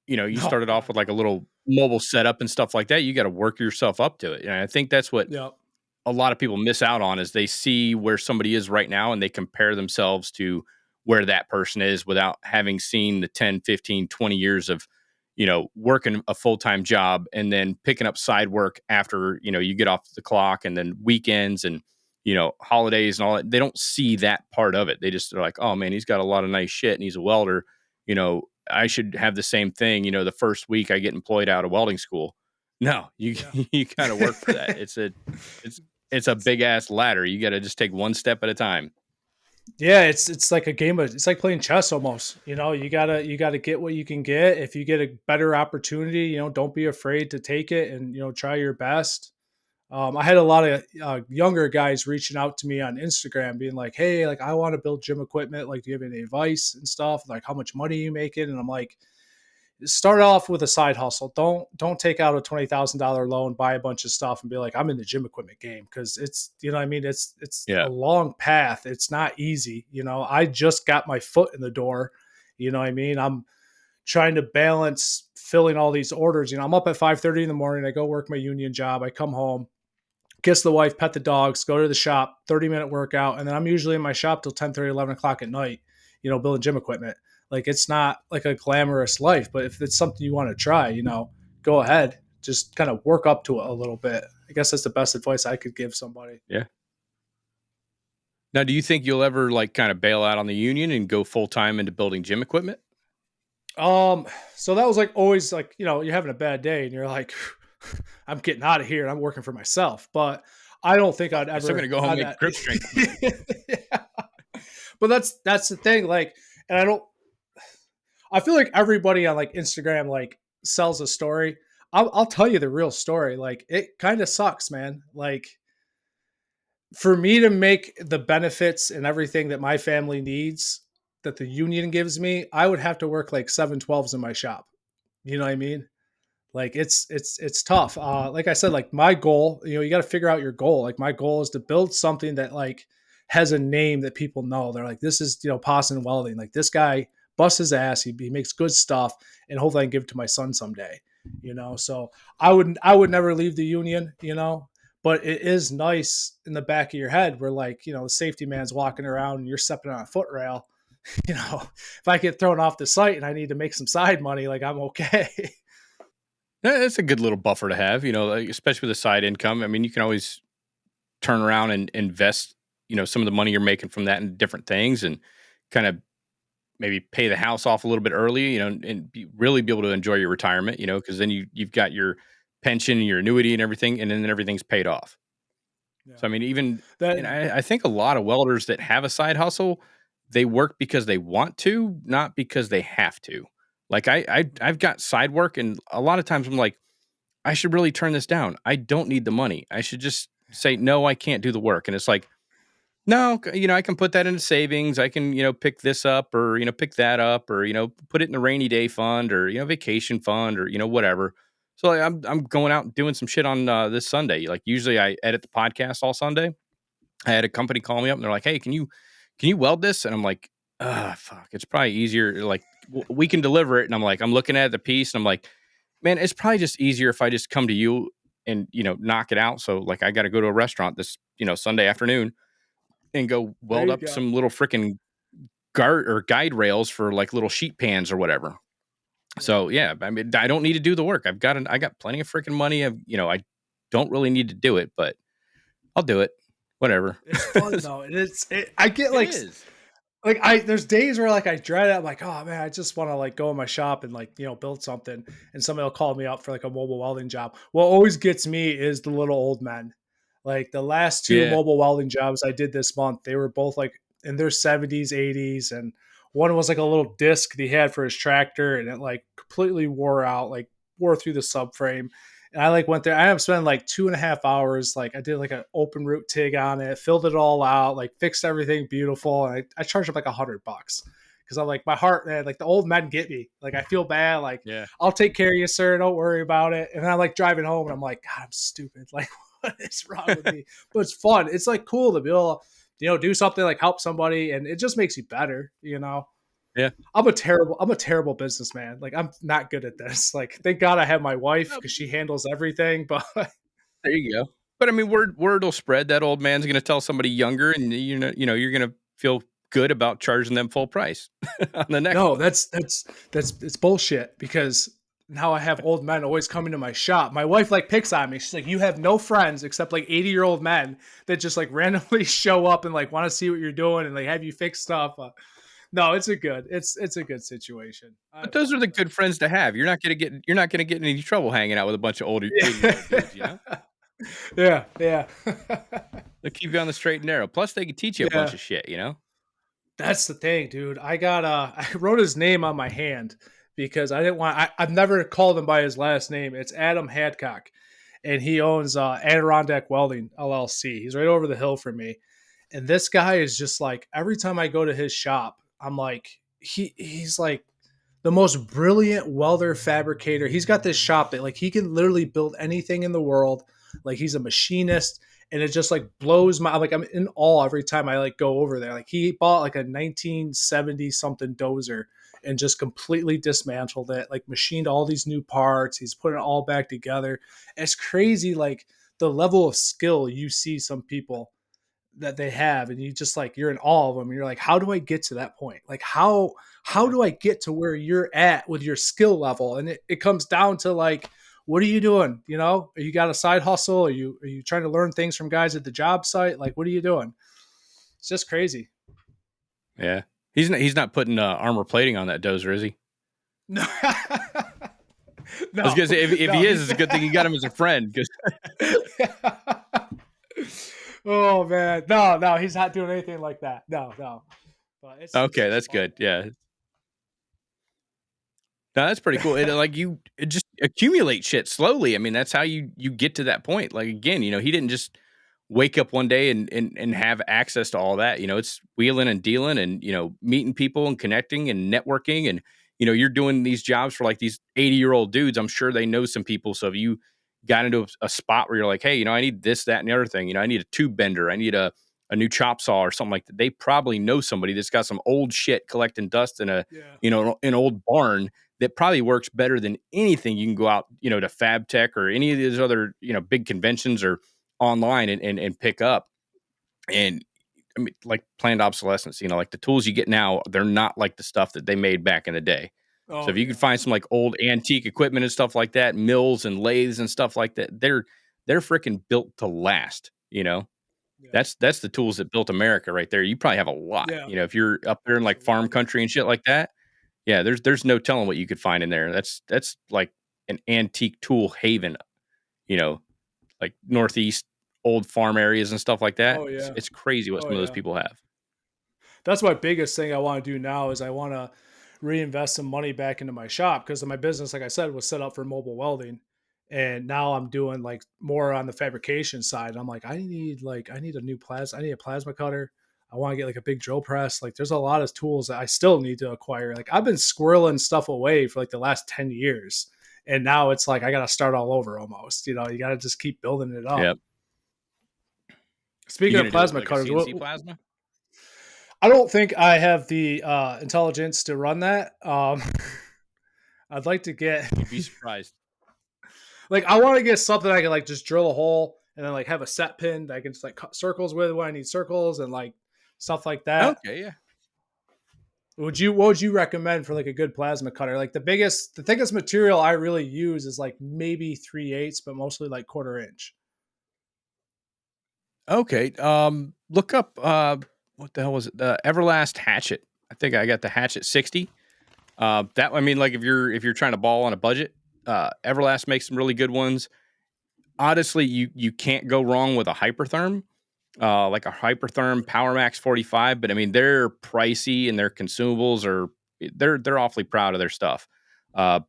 You started off with like a little mobile setup and stuff like that. You got to work yourself up to it. And I think that's what a lot of people miss out on, is they see where somebody is right now and they compare themselves to where that person is without having seen the 10, 15, 20 years of, working a full-time job and then picking up side work after, you get off the clock, and then weekends and, holidays and all that. They don't see that part of it. They just are like, oh man, he's got a lot of nice shit and he's a welder. I should have the same thing. The first week I get employed out of welding school. No, you kind of work for that. It's a big ass ladder. You got to just take one step at a time. Yeah, it's like a game of, it's like playing chess almost. You gotta get what you can get. If you get a better opportunity, don't be afraid to take it and try your best. I had a lot of younger guys reaching out to me on Instagram being like, hey, like I want to build gym equipment. Like, do you have any advice and stuff? Like, how much money are you making? And I'm like, start off with a side hustle. Don't take out a $20,000 loan, buy a bunch of stuff and be like, I'm in the gym equipment game. Cause it's, it's a long path. It's not easy. I just got my foot in the door. I'm trying to balance filling all these orders. I'm up at 5:30 in the morning. I go work my union job. I come home, kiss the wife, pet the dogs, go to the shop, 30-minute workout. And then I'm usually in my shop till 10:30, 11 o'clock at night, building gym equipment. Like, it's not like a glamorous life, but if it's something you want to try, go ahead, just kind of work up to it a little bit. I guess that's the best advice I could give somebody. Yeah. Now, do you think you'll ever like kind of bail out on the union and go full time into building gym equipment? So that was like always like, you're having a bad day and you're like, I'm getting out of here and I'm working for myself, but I don't think I'd ever. I'm still going to go home and make grip strength. Yeah. But that's the thing. Like, and I feel like everybody on like Instagram, like sells a story. I'll tell you the real story. Like, it kind of sucks, man. Like, for me to make the benefits and everything that my family needs that the union gives me, I would have to work like 7/12s in my shop. You know what I mean? Like, it's tough. Like I said, like my goal, you got to figure out your goal. Like, my goal is to build something that like has a name that people know. They're like, this is, Posson Welding. Like, this guy busts his ass. He makes good stuff, and hopefully I can give it to my son someday, So I would never leave the union, but it is nice in the back of your head where like, the safety man's walking around and you're stepping on a foot rail if I get thrown off the site and I need to make some side money, like I'm okay. It's a good little buffer to have, like, especially with a side income. I mean, you can always turn around and invest, some of the money you're making from that in different things and kind of maybe pay the house off a little bit early, and really be able to enjoy your retirement, because then you've got your pension and your annuity and everything, and then everything's paid off. Yeah. So, I mean, even, That, and I think a lot of welders that have a side hustle, they work because they want to, not because they have to. Like I've got side work, and a lot of times I'm like, I should really turn this down. I don't need the money. I should just say, no, I can't do the work. And it's like, no, I can put that into savings. I can, pick this up or, pick that up or, put it in a rainy day fund or, vacation fund or, whatever. So like, I'm going out and doing some shit on this Sunday. Like usually I edit the podcast all Sunday. I had a company call me up and they're like, hey, can you weld this? And I'm like, fuck, it's probably easier. Like we can deliver it. And I'm like, I'm looking at the piece and I'm like, man, it's probably just easier if I just come to you and, knock it out. So like, I got to go to a restaurant this, Sunday afternoon and go weld up some little freaking guide rails for like little sheet pans or whatever. So yeah, I mean, I don't need to do the work. I got plenty of freaking money. I don't really need to do it, but I'll do it. Whatever. It's fun though. I get like, It is. there's days where like I dread it. I'm like, oh man, I just want to like go in my shop and like, build something, and somebody will call me up for like a mobile welding job. What always gets me is the little old men. Like the last two Yeah. mobile welding jobs I did this month, they were both like in their 70s, 80s. And one was like a little disc that he had for his tractor, and it like completely wore out, like wore through the subframe. And I like went there. I ended up spending like 2.5 hours. Like I did like an open root TIG on it, filled it all out, like fixed everything beautiful. And I charged him like $100 because I'm like, my heart, man, like the old men get me. Like I feel bad. Like, Yeah. I'll take care of you, sir. Don't worry about it. And I'm like driving home and I'm like, God, I'm stupid. Like, what is wrong with me? But it's fun. It's like cool to be able to, do something like help somebody, and it just makes you better, Yeah. I'm a terrible businessman. Like I'm not good at this. Like thank God I have my wife because she handles everything. But There you go. But I mean, word will spread. That old man's going to tell somebody younger, and you're going to feel good about charging them full price on the next. no, one. that's it's bullshit, because now I have old men always coming to my shop. My wife like picks on me. She's like, you have no friends except like 80-year-old men that just like randomly show up and like want to see what you're doing and like have you fix stuff. No, it's a good situation. But those are the good friends to have. You're not going to get in any trouble hanging out with a bunch of older dudes, Yeah. They'll keep you on the straight and narrow. Plus, they can teach you a bunch of shit, That's the thing, dude. I wrote his name on my hand because I didn't want. I've never called him by his last name. It's Adam Hadcock, and he owns Adirondack Welding LLC. He's right over the hill from me, and this guy is just like every time I go to his shop, I'm like he's like the most brilliant welder fabricator. He's got this shop that like he can literally build anything in the world. Like he's a machinist. And it just like blows my, like I'm in awe every time I like go over there. Like he bought like a 1970 something dozer and just completely dismantled it, like machined all these new parts. He's putting it all back together. It's crazy. Like the level of skill you see some people that they have, and you just like, you're in awe of them. And you're like, how do I get to that point? Like how do I get to where you're at with your skill level? And it comes down to like, what are you doing? You got a side hustle? Are you trying to learn things from guys at the job site? Like, what are you doing? It's just crazy. Yeah. He's not putting armor plating on that dozer, is he? No. I was gonna say if he is, it's a good thing you got him as a friend. Oh man, no, he's not doing anything like that. No. But Okay, that's good. Yeah. No, that's pretty cool. It just accumulate shit slowly. I mean, that's how you get to that point. Like again, he didn't just wake up one day and have access to all that. It's wheeling and dealing and meeting people and connecting and networking, and you're doing these jobs for like these 80-year-old dudes. I'm sure they know some people. So if you got into a spot where you're like, hey, I need this, that, and the other thing. I need a tube bender. I need a new chop saw or something like that. They probably know somebody that's got some old shit collecting dust in an old barn that probably works better than anything you can go out, to FabTech or any of these other, big conventions or online and pick up. And I mean, like planned obsolescence, like the tools you get now, they're not like the stuff that they made back in the day. So if you could find some like old antique equipment and stuff like that, mills and lathes and stuff like that, they're freaking built to last, Yeah. That's the tools that built America right there. You probably have a lot, Yeah. if you're up there in like farm country and shit like that. Yeah, there's no telling what you could find in there. That's like an antique tool haven, like Northeast old farm areas and stuff like that. Oh yeah. It's crazy what some of those people have. That's my biggest thing I want to do now is I want to reinvest some money back into my shop because my business, like I said, was set up for mobile welding. And now I'm doing like more on the fabrication side. I'm like, I need a new plasma. I need a plasma cutter. I want to get like a big drill press. Like there's a lot of tools that I still need to acquire. Like I've been squirreling stuff away for like the last 10 years. And now it's like, I got to start all over almost, you got to just keep building it up. Yep. Speaking of plasma cutters, CNC plasma? I don't think I have the intelligence to run that. I'd like to get. You'd be surprised. Like I want to get something I can like just drill a hole and then like have a set pin that I can just like cut circles with when I need circles and like stuff like that. Okay, yeah. What would you recommend for like a good plasma cutter? Like the thickest material I really use is like maybe 3/8, but mostly like 1/4 inch. Okay. Look up what the hell was it? The Everlast hatchet. I think I got the hatchet 60. Like if you're trying to ball on a budget, Everlast makes some really good ones. Honestly, you can't go wrong with a Hypertherm, like a Hypertherm PowerMax 45. But I mean, they're pricey and their consumables they're awfully proud of their stuff. But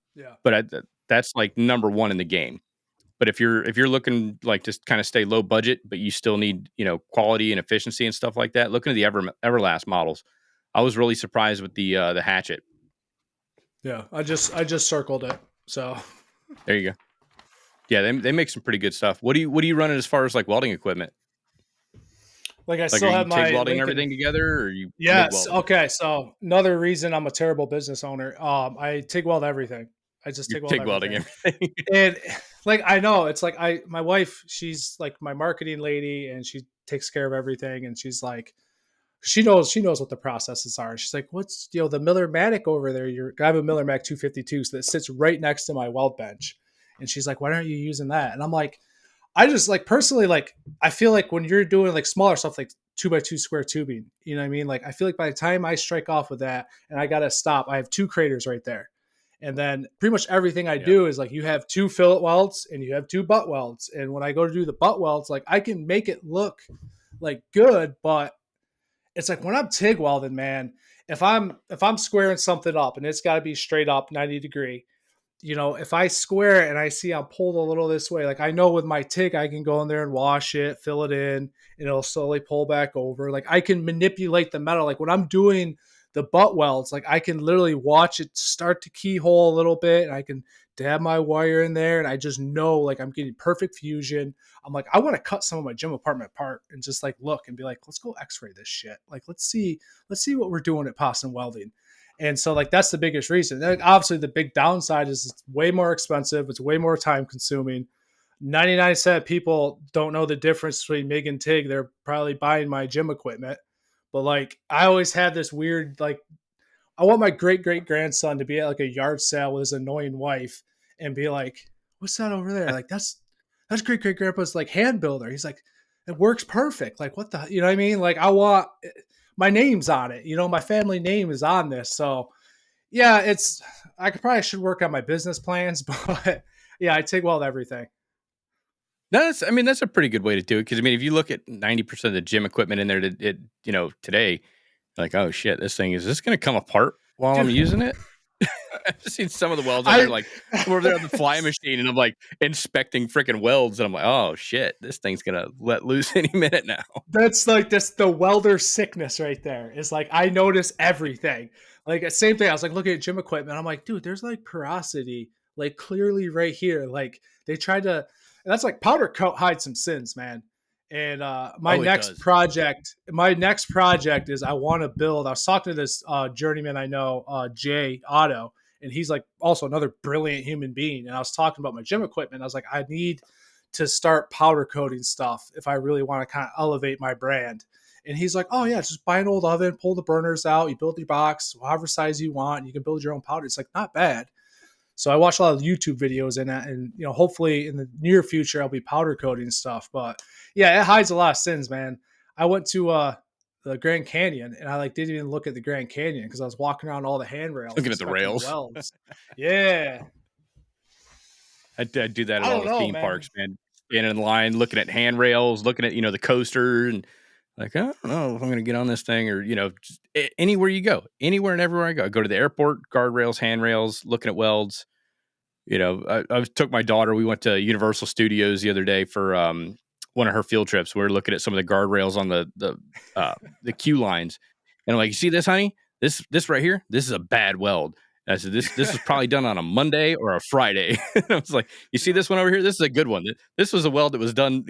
that's like number one in the game. But if you're looking like just kind of stay low budget, but you still need quality and efficiency and stuff like that, looking at the Everlast models, I was really surprised with the hatchet. Yeah, I just circled it. So there you go. Yeah, they make some pretty good stuff. What do you running as far as like welding equipment? Like I still have my TIG welding everything together, or you? Yes. Okay. So another reason I'm a terrible business owner. I TIG weld everything. I just TIG welding everything. And like I know it's like my wife, she's like my marketing lady, and she takes care of everything. And she's like, she knows what the processes are. She's like, what's the Miller Matic over there? I have a Miller Mac 252, so that sits right next to my weld bench. And she's like, why aren't you using that? And I'm like, I just like personally, like, I feel like when you're doing like smaller stuff, like 2x2 square tubing, you know what I mean? Like, I feel like by the time I strike off with that and I got to stop, I have 2 craters right there. And then pretty much everything I do is like, you have 2 fillet welds and you have 2 butt welds. And when I go to do the butt welds, like I can make it look like good, but it's like when I'm TIG welding, man, if I'm squaring something up and it's got to be straight up 90 degree, if I square it and I see I'm pulled a little this way, like I know with my TIG, I can go in there and wash it, fill it in, and it'll slowly pull back over. Like I can manipulate the metal. Like when I'm doing the butt welds, like I can literally watch it start to keyhole a little bit and I can dab my wire in there and I just know like I'm getting perfect fusion. I'm like, I want to cut some of my gym apartment apart and just like look and be like, let's go x-ray this shit. Like, let's see what we're doing at Posson Welding. And so like, that's the biggest reason. Like, obviously the big downside is it's way more expensive. It's way more time consuming. 99% of people don't know the difference between MIG and TIG. They're probably buying my gym equipment. But like, I always have this weird, like, I want my great-great-grandson to be at like a yard sale with his annoying wife and be like, what's that over there? Like, that's great-great-grandpa's like hand builder. He's like, it works perfect. Like, what the, you know what I mean? Like, I want my name's on it. My family name is on this. So yeah, I probably should work on my business plans, but yeah, I TIG weld everything. That's a pretty good way to do it. Cause if you look at 90% of the gym equipment in there, today, like, oh shit, is this going to come apart while I'm using it? I've seen some of the welds over there, like over there on the fly machine, and I'm like inspecting freaking welds, and I'm like, oh shit, this thing's gonna let loose any minute now. That's like the welder sickness right there. It's like I notice everything. Like same thing. I was like looking at gym equipment. I'm like, dude, there's like porosity, like clearly right here. Like they tried to. And that's like powder coat hides some sins, man. And my next project is I want to build. I was talking to this journeyman I know, Jay Otto, and he's like also another brilliant human being. And I was talking about my gym equipment. I was like, I need to start powder coating stuff if I really want to kind of elevate my brand. And he's like, oh yeah, just buy an old oven, pull the burners out, you build your box, however size you want, you can build your own powder. It's like not bad. So I watch a lot of YouTube videos in that, and hopefully in the near future I'll be powder coating stuff. But yeah, it hides a lot of sins, man. I went to the Grand Canyon, and I didn't even look at the Grand Canyon because I was walking around all the handrails, Looking at the rails. welds. Yeah, I do that I at all don't the know, theme man. parks, man. Standing in line, looking at handrails, looking at the coaster, and I don't know if I'm going to get on this thing, or just anywhere you go, anywhere and everywhere I go to the airport, guardrails, handrails, looking at welds. I took my daughter. We went to Universal Studios the other day for one of her field trips. We were looking at some of the guardrails on the queue lines, and I'm like, "You see this, honey? This right here. This is a bad weld." And I said, "This was probably done on a Monday or a Friday." I was like, "You see this one over here? This is a good one. This was a weld that was done,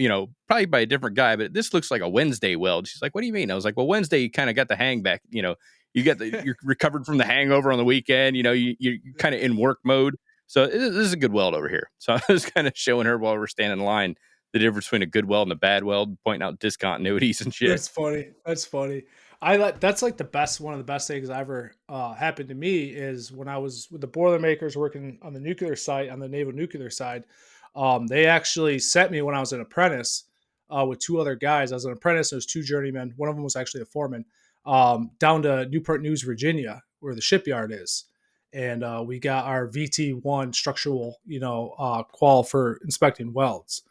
probably by a different guy, but this looks like a Wednesday weld." She's like, "What do you mean?" I was like, "Well, Wednesday you kind of got the hang back. You're recovered from the hangover on the weekend. You're kind of in work mode." So this is a good weld over here. So I was kind of showing her while we're standing in line the difference between a good weld and a bad weld, pointing out discontinuities and shit. That's funny. That's like the best, one of the best things that ever happened to me is when I was with the Boilermakers working on the nuclear site, on the naval nuclear side. They actually sent me when I was an apprentice with two other guys. I was an apprentice. There was two journeymen. One of them was actually a foreman down to Newport News, Virginia, where the shipyard is. And we got our VT1 structural, qual for inspecting welds.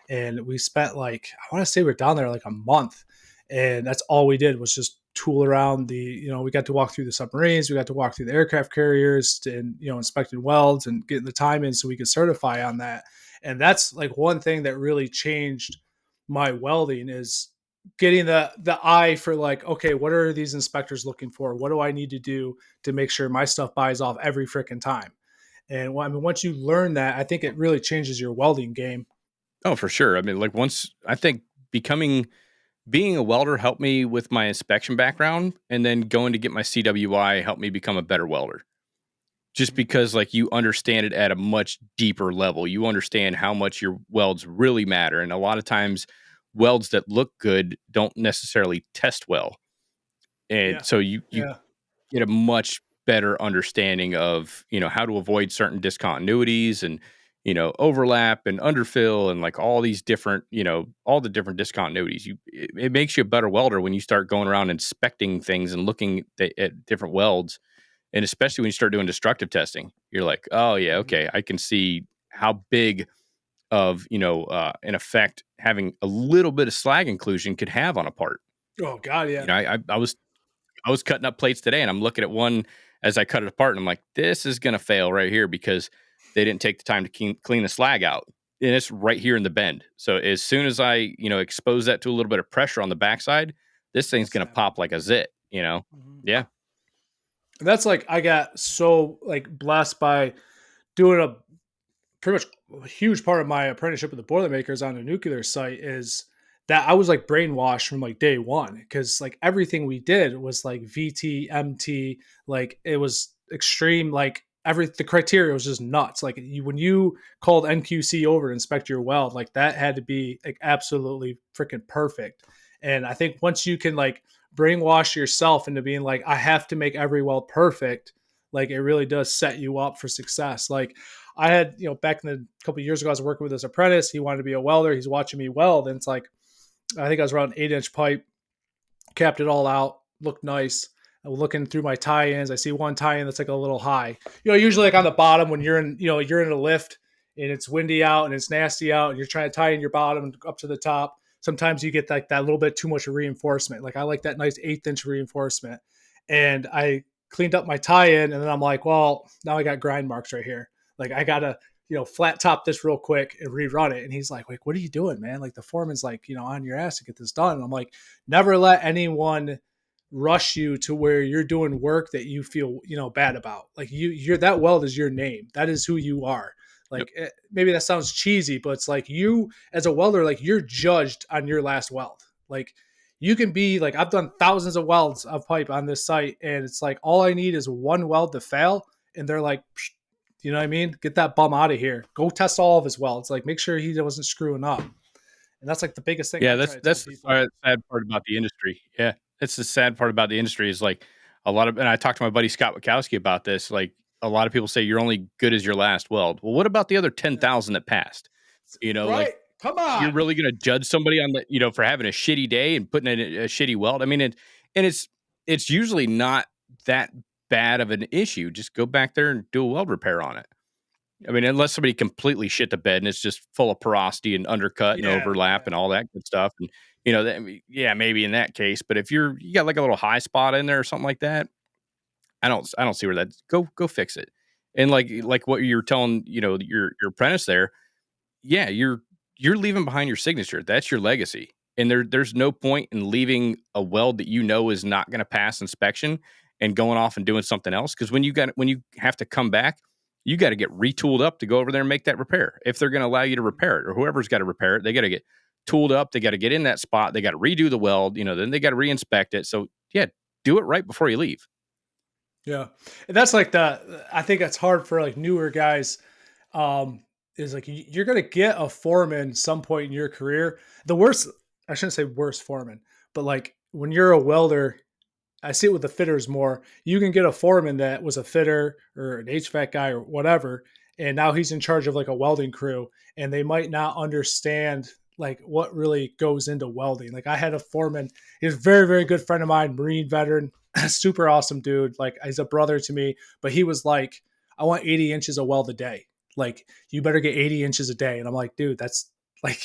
And we spent I want to say we're down there like a month. And that's all we did was just tool around we got to walk through the submarines. We got to walk through the aircraft carriers and, inspecting welds and getting the time in so we could certify on that. And that's like one thing that really changed my welding is getting the eye for okay, what are these inspectors looking for? What do I need to do to make sure my stuff buys off every freaking time? And once you learn that, I think it really changes your welding game. Oh, for sure. I mean, once I think being a welder helped me with my inspection background, and then going to get my CWI helped me become a better welder. Just because you understand it at a much deeper level. You understand how much your welds really matter. And a lot of times welds that look good don't necessarily test well. And so you get a much better understanding of, how to avoid certain discontinuities and, overlap and underfill and all these different, all the different discontinuities. It makes you a better welder when you start going around inspecting things and looking at different welds. And especially when you start doing destructive testing, you're like, oh yeah, okay, I can see how big of, an effect having a little bit of slag inclusion could have on a part. Oh God, yeah. I was cutting up plates today, and I'm looking at one as I cut it apart, and I'm like, this is going to fail right here because they didn't take the time to clean the slag out. And it's right here in the bend. So as soon as I, expose that to a little bit of pressure on the backside, this thing's going to pop like a zit, Mm-hmm. Yeah. And that's I got so blessed by doing a pretty much a huge part of my apprenticeship with the Boilermakers on a nuclear site is that I was brainwashed from day one, because everything we did was VT, MT, it was extreme, the criteria was just nuts. When you called NQC over to inspect your weld, that had to be absolutely freaking perfect. And I think once you can brainwash yourself into being I have to make every weld perfect, it really does set you up for success. I had, back in the couple of years ago, I was working with this apprentice. He wanted to be a welder. He's watching me weld. And it's I think I was around 8-inch pipe, capped it all out, looked nice. I was looking through my tie-ins. I see one tie-in that's a little high. Usually on the bottom when you're in a lift and it's windy out and it's nasty out and you're trying to tie in your bottom up to the top. Sometimes you get that little bit too much reinforcement. I like that nice 1/8-inch reinforcement. And I cleaned up my tie-in, and then I'm like, well, now I got grind marks right here. I gotta, flat top this real quick and rerun it. And he's like, wait, what are you doing, man? The foreman's on your ass to get this done. And I'm like, never let anyone rush you to where you're doing work that you feel, bad about. You're that weld is your name. That is who you are. Maybe that sounds cheesy, but it's you as a welder, you're judged on your last weld. You can be I've done thousands of welds of pipe on this site, and it's all I need is one weld to fail, and they're you know what I mean? Get that bum out of here. Go test all of his welds. Make sure he wasn't screwing up. And that's like the biggest thing Yeah, I try to tell that's the people. sad part about the industry. Yeah, that's the sad part about the industry is like a lot of, and I talked to my buddy Scott Wachowski about this. Like a lot of people say you're only good as your last weld. Well, what about the other 10,000 that passed? Like Right. Come you're on. really going to judge somebody on the, for having a shitty day and putting in a shitty weld. I mean, and it's usually not that bad of an issue. Just go back there and do a weld repair on it. I mean, unless somebody completely shit the bed and it's just full of porosity and undercut and Yeah. overlap and all that good stuff. And, yeah, maybe in that case, but if you got like a little high spot in there or something like that, I don't see where that go fix it. And like what you're telling, your apprentice there, yeah, you're leaving behind your signature. That's your legacy. And there's no point in leaving a weld that is not going to pass inspection and going off and doing something else. Because when you have to come back, you got to get retooled up to go over there and make that repair. If they're going to allow you to repair it, or whoever's got to repair it, they got to get tooled up. They got to get in that spot. They got to redo the weld. Then they got to reinspect it. So yeah, do it right before you leave. Yeah. And that's like I think that's hard for like newer guys. Is like you're going to get a foreman some point in your career. The worst, I shouldn't say worst foreman, but like when you're a welder, I see it with the fitters more. You can get a foreman that was a fitter or an HVAC guy or whatever, and now he's in charge of like a welding crew, and they might not understand like what really goes into welding. Like I had a foreman, he was a very, very good friend of mine, Marine veteran, super awesome dude. Like he's a brother to me, but he was like, I want 80 inches of weld a day. Like you better get 80 inches a day. And I'm like, dude, that's like,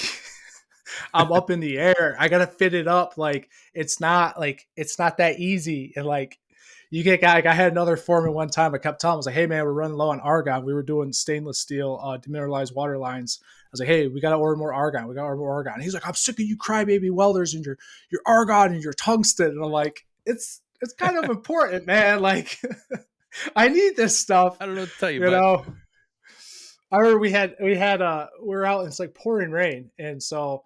I'm up in the air. I got to fit it up. Like, it's not that easy. And like, you get like, I had another foreman one time. I kept telling him, I was like, hey man, we're running low on argon. We were doing stainless steel, demineralized water lines. I was like, hey, we got to order more argon. We got to order more argon. And he's like, I'm sick of you crybaby welders and your argon and your tungsten. And I'm like, it's kind of important, man. Like, I need this stuff. I don't know what to tell you, you know. I remember we were out and it's like pouring rain. And so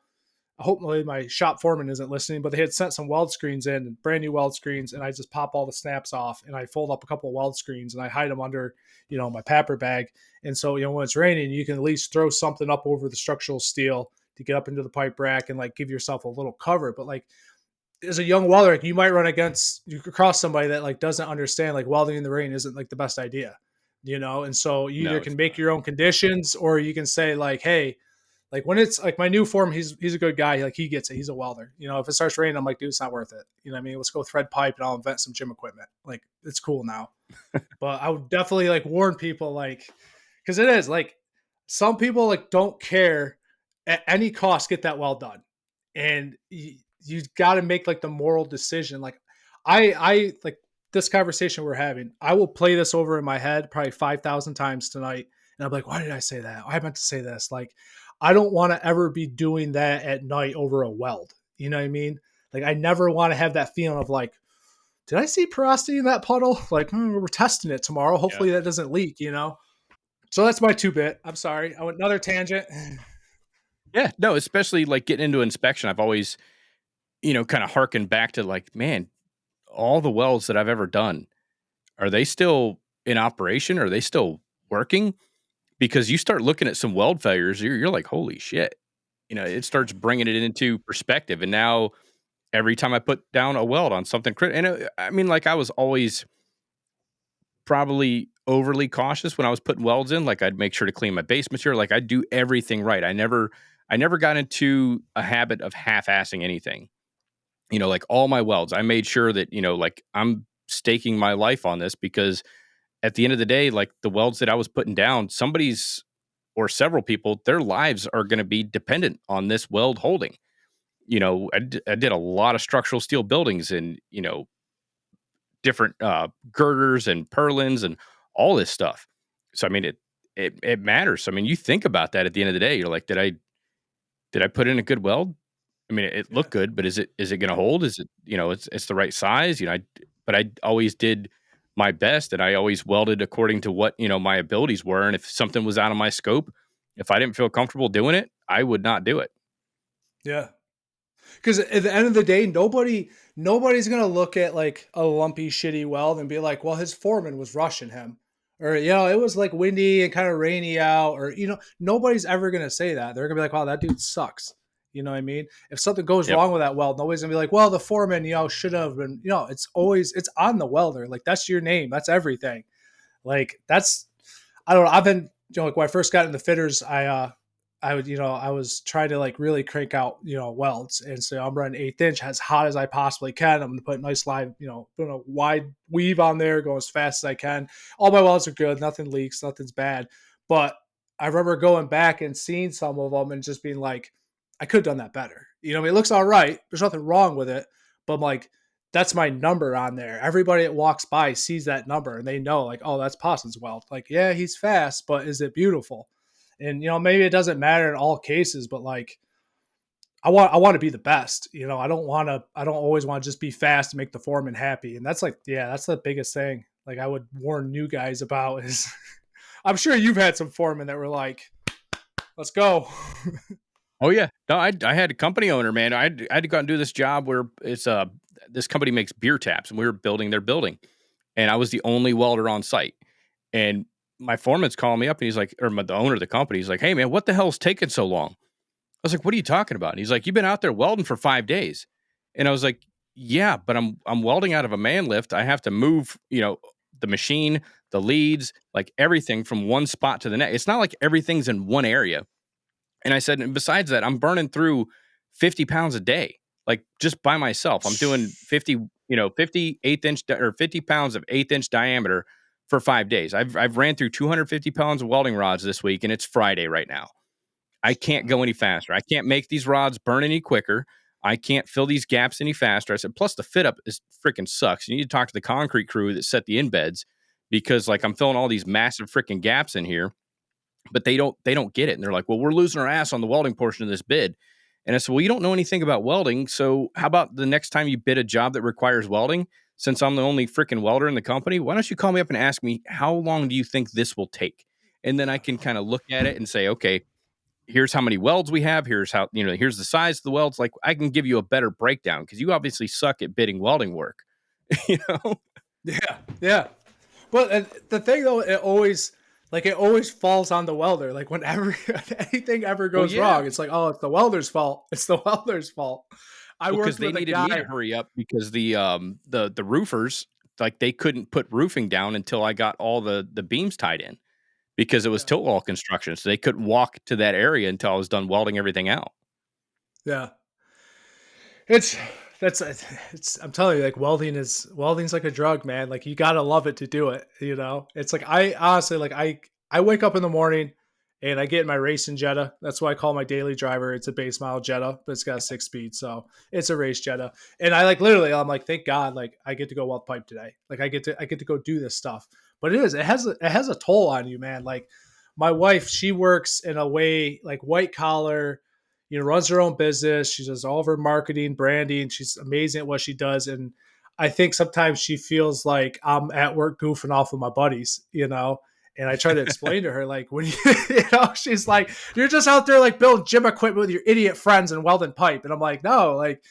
hopefully my shop foreman isn't listening, but they had sent some weld screens in, brand new weld screens. And I just pop all the snaps off and I fold up a couple of weld screens and I hide them under, my papper bag. And so, when it's raining, you can at least throw something up over the structural steel to get up into the pipe rack and like give yourself a little cover. But like as a young welder, like, you could cross somebody that like doesn't understand like welding in the rain isn't like the best idea. And so you either can make your own conditions or you can say like, hey, like when it's like my new foreman, he's a good guy. Like he gets it. He's a welder. If it starts raining, I'm like, dude, it's not worth it. You know what I mean? Let's go thread pipe and I'll invent some gym equipment. Like it's cool now. But I would definitely like warn people like, cause it is like some people like don't care at any cost, get that well done. And you got to make like the moral decision. Like I like, this conversation we're having, I will play this over in my head probably 5,000 times tonight. And I'm like, why did I say that? I meant to say this. Like, I don't want to ever be doing that at night over a weld. You know what I mean? Like, I never want to have that feeling of like, did I see porosity in that puddle? Like, we're testing it tomorrow. Hopefully that doesn't leak, So that's my 2-bit. I'm sorry. I went another tangent. Yeah, no, especially like getting into inspection. I've always, kind of harkened back to like, man, all the welds that I've ever done, are they still in operation? Are they still working? Because you start looking at some weld failures, you're like, holy shit. It starts bringing it into perspective. And now every time I put down a weld on something critical, and I mean, like I was always probably overly cautious when I was putting welds in. Like I'd make sure to clean my base material. Like I'd do everything right. I never got into a habit of half-assing anything. Like all my welds, I made sure that, like I'm staking my life on this because at the end of the day, like the welds that I was putting down, somebody's or several people, their lives are going to be dependent on this weld holding. I did a lot of structural steel buildings and, different girders and purlins and all this stuff. So, I mean, it matters. I mean, you think about that at the end of the day, you're like, did I put in a good weld? I mean, it looked good, but is it going to hold? Is it, it's the right size, but I always did my best and I always welded according to what, my abilities were. And if something was out of my scope, if I didn't feel comfortable doing it, I would not do it. Yeah. Because at the end of the day, nobody's going to look at like a lumpy, shitty weld and be like, well, his foreman was rushing him. Or, it was like windy and kind of rainy out. Or, nobody's ever going to say that. They're going to be like, wow, that dude sucks. You know what I mean? If something goes Yep. wrong with that weld, nobody's gonna be like, well, the foreman, should have been, it's on the welder. Like that's your name. That's everything. Like I don't know. I've been, like when I first got into fitters, I would, I was trying to like really crank out, welds. And so I'm running 1/8 inch as hot as I possibly can. I'm going to put nice live, put a wide weave on there, go as fast as I can. All my welds are good. Nothing leaks. Nothing's bad. But I remember going back and seeing some of them and just being like, I could have done that better. It looks all right. There's nothing wrong with it. But I'm like, that's my number on there. Everybody that walks by sees that number and they know like, oh, that's Posson's weld. Like, yeah, he's fast, but is it beautiful? And, maybe it doesn't matter in all cases, but like, I want to be the best. I don't always want to just be fast and make the foreman happy. And that's like, yeah, that's the biggest thing. Like I would warn new guys about is I'm sure you've had some foremen that were like, let's go. Oh yeah. No, I had a company owner, man. I had to go out and do this job where it's this company makes beer taps and we were building their building and I was the only welder on site. And my foreman's calling me up and he's like, the owner of the company, he's like, hey man, what the hell's taking so long? I was like, what are you talking about? And he's like, you've been out there welding for 5 days. And I was like, yeah, but I'm welding out of a man lift. I have to move, the machine, the leads, like everything from one spot to the next. It's not like everything's in one area. And I said, and besides that, I'm burning through 50 pounds a day, like just by myself. I'm doing 50 1/8 inch or 50 pounds of 1/8 inch diameter for 5 days. I've ran through 250 pounds of welding rods this week, and it's Friday right now. I can't go any faster. I can't make these rods burn any quicker. I can't fill these gaps any faster. I said, plus the fit up is freaking sucks. You need to talk to the concrete crew that set the embeds because like I'm filling all these massive freaking gaps in here, but they don't get it. And they're like, well, we're losing our ass on the welding portion of this bid. And I said, well, you don't know anything about welding. So how about the next time you bid a job that requires welding, since I'm the only freaking welder in the company, why don't you call me up and ask me, how long do you think this will take? And then I can kind of look at it and say, okay, here's how many welds we have. Here's how, here's the size of the welds. Like I can give you a better breakdown because you obviously suck at bidding welding work, Yeah. Yeah. But the thing though, it always falls on the welder. Like whenever anything ever goes wrong, it's like, oh, it's the welder's fault. It's the welder's fault. Because they needed me to hurry up because the roofers, like they couldn't put roofing down until I got all the beams tied in because it was tilt wall construction. So they couldn't walk to that area until I was done welding everything out. Yeah. I'm telling you, like welding's like a drug, man. Like you gotta love it to do it. It's like I honestly like I wake up in the morning and I get in my racing Jetta. That's what I call my daily driver. It's a base model Jetta, but it's got a 6-speed, so it's a race Jetta. And I like literally, I'm like, thank God, like I get to go weld pipe today. Like I get to go do this stuff. But it has a toll on you, man. Like my wife, she works in a way like white collar. Runs her own business. She does all of her marketing, branding. She's amazing at what she does. And I think sometimes she feels like I'm at work goofing off with my buddies, and I try to explain to her, like, when she's like, you're just out there like building gym equipment with your idiot friends and welding pipe. And I'm like, no, like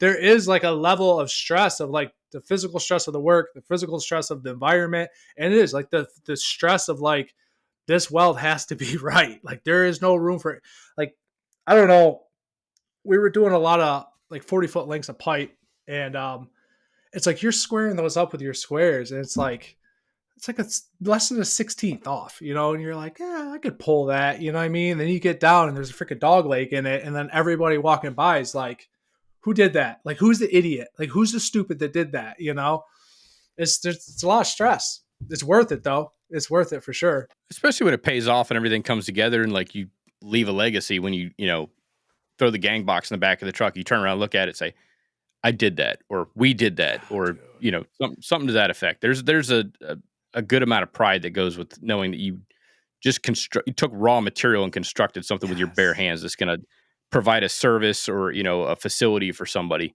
there is like a level of stress of like the physical stress of the work, the physical stress of the environment. And it is like the stress of like, this weld has to be right. Like there is no room for it. Like, I don't know. We were doing a lot of like 40-foot lengths of pipe, and it's like you're squaring those up with your squares, and it's like it's less than a 16th off, and you're like, yeah, I could pull that, you know what I mean? And then you get down and there's a freaking dog leg in it, and then everybody walking by is like, who did that? Like, who's the idiot? Like, who's the stupid that did that? It's a lot of stress. It's worth it though. It's worth it for sure. Especially when it pays off and everything comes together and like you leave a legacy when you throw the gang box in the back of the truck, you turn around, look at it, say, I did that, or we did that, or, something to that effect. There's a good amount of pride that goes with knowing that you just you took raw material and constructed something with your bare hands that's going to provide a service or, a facility for somebody.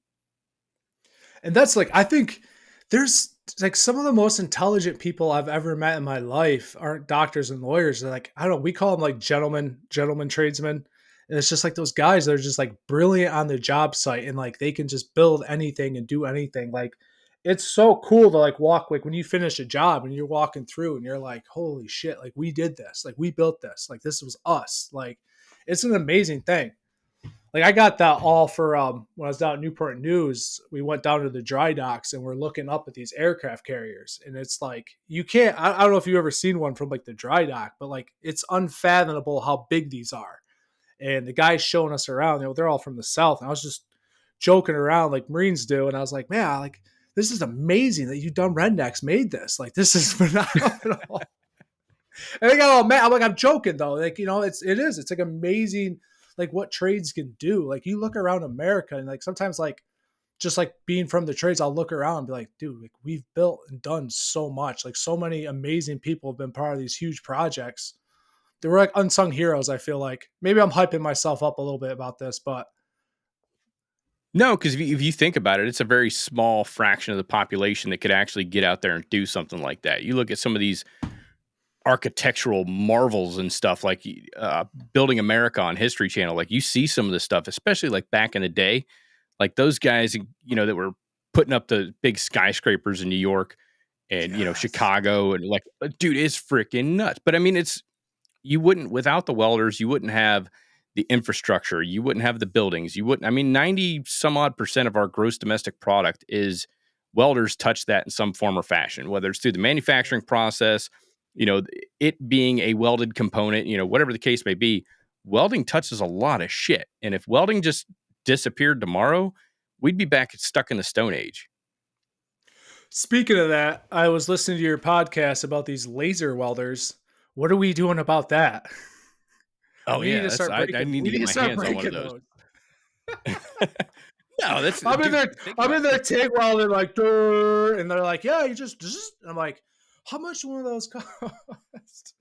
And that's like, I think there's like some of the most intelligent people I've ever met in my life aren't doctors and lawyers. They're like, I don't know, we call them like gentlemen tradesmen. And it's just like those guys that are just like brilliant on the job site and like they can just build anything and do anything. Like it's so cool to like walk, like when you finish a job and you're walking through and you're like, holy shit, like we did this, like we built this, like this was us. Like it's an amazing thing. like I got that all for when I was down at Newport News. We went down to the dry docks and we're looking up at these aircraft carriers, and it's like you can't. I don't know if you've ever seen one from like the dry dock, but like it's unfathomable how big these are. And the guy's showing us around. They're all from the South, and I was just joking around like Marines do, and I was like, man, like this is amazing that you dumb rednecks made this. Like this is phenomenal. And they got all mad. I'm like, I'm joking though. Like, it's like amazing, like what trades can do. Like you look around America and like sometimes like just like being from the trades, I'll look around and be like, dude, like we've built and done so much. Like so many amazing people have been part of these huge projects. They were like unsung heroes. I feel like maybe I'm hyping myself up a little bit about this, but No, because if you think about it, it's a very small fraction of the population that could actually get out there and do something like that. You look at some of these architectural marvels and stuff like Building America on History Channel. Like you see some of this stuff, especially like back in the day, like those guys, that were putting up the big skyscrapers in New York and, Chicago, and like, dude, it's freaking nuts. But I mean, without the welders, you wouldn't have the infrastructure, you wouldn't have the buildings, 90 some odd percent of our gross domestic product is welders touch that in some form or fashion, whether it's through the manufacturing process, it being a welded component, whatever the case may be. Welding touches a lot of shit. And if welding just disappeared tomorrow, we'd be back stuck in the Stone Age. Speaking of that, I was listening to your podcast about these laser welders. What are we doing about that? Oh, we yeah. need to start breaking, I need to get my hands on one of those. No, that's. I'm in there TIG welding like, and they're like, yeah, you just. And I'm like, how much do one of those cost?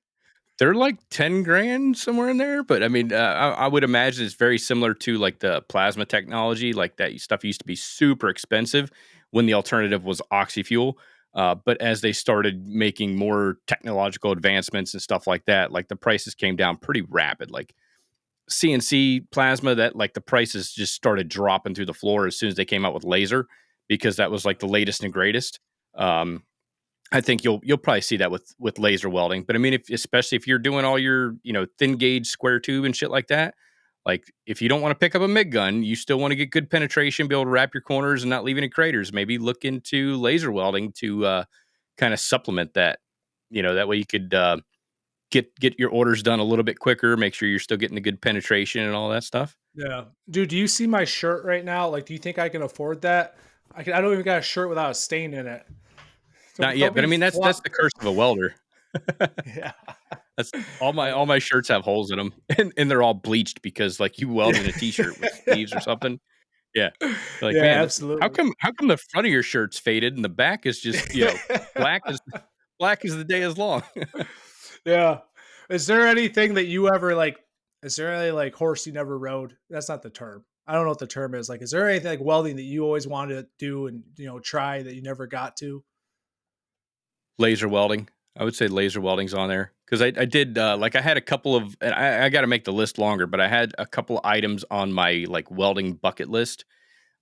They're like 10 grand somewhere in there. But I mean, I would imagine it's very similar to like the plasma technology. Like that stuff used to be super expensive when the alternative was oxyfuel. But as they started making more technological advancements and stuff like that, like the prices came down pretty rapid. Like CNC plasma, that like the prices just started dropping through the floor as soon as they came out with laser, because that was like the latest and greatest. I think you'll probably see that with laser welding. But I mean, especially if you're doing all your thin gauge square tube and shit like that, like if you don't want to pick up a MIG gun, you still want to get good penetration, be able to wrap your corners and not leave any craters. Maybe look into laser welding to kind of supplement that. That way you could get your orders done a little bit quicker. Make sure you're still getting the good penetration and all that stuff. Yeah, dude. Do you see my shirt right now? Like, do you think I can afford that? I don't even got a shirt without a stain in it. Not yet, but I mean that's the curse of a welder. Yeah, That's all my shirts have holes in them, and they're all bleached because like you weld in a t-shirt with sleeves or something. Yeah, like, yeah, man, absolutely. how come the front of your shirt's faded and the back is just black as the day is long? Yeah. Is there anything that you ever like? Is there any like horse you never rode? That's not the term. I don't know what the term is. Like, is there anything like welding that you always wanted to do and try that you never got to? Laser welding. I would say laser welding's on there because I did like I had a couple of, and I got to make the list longer, but I had a couple of items on my like welding bucket list.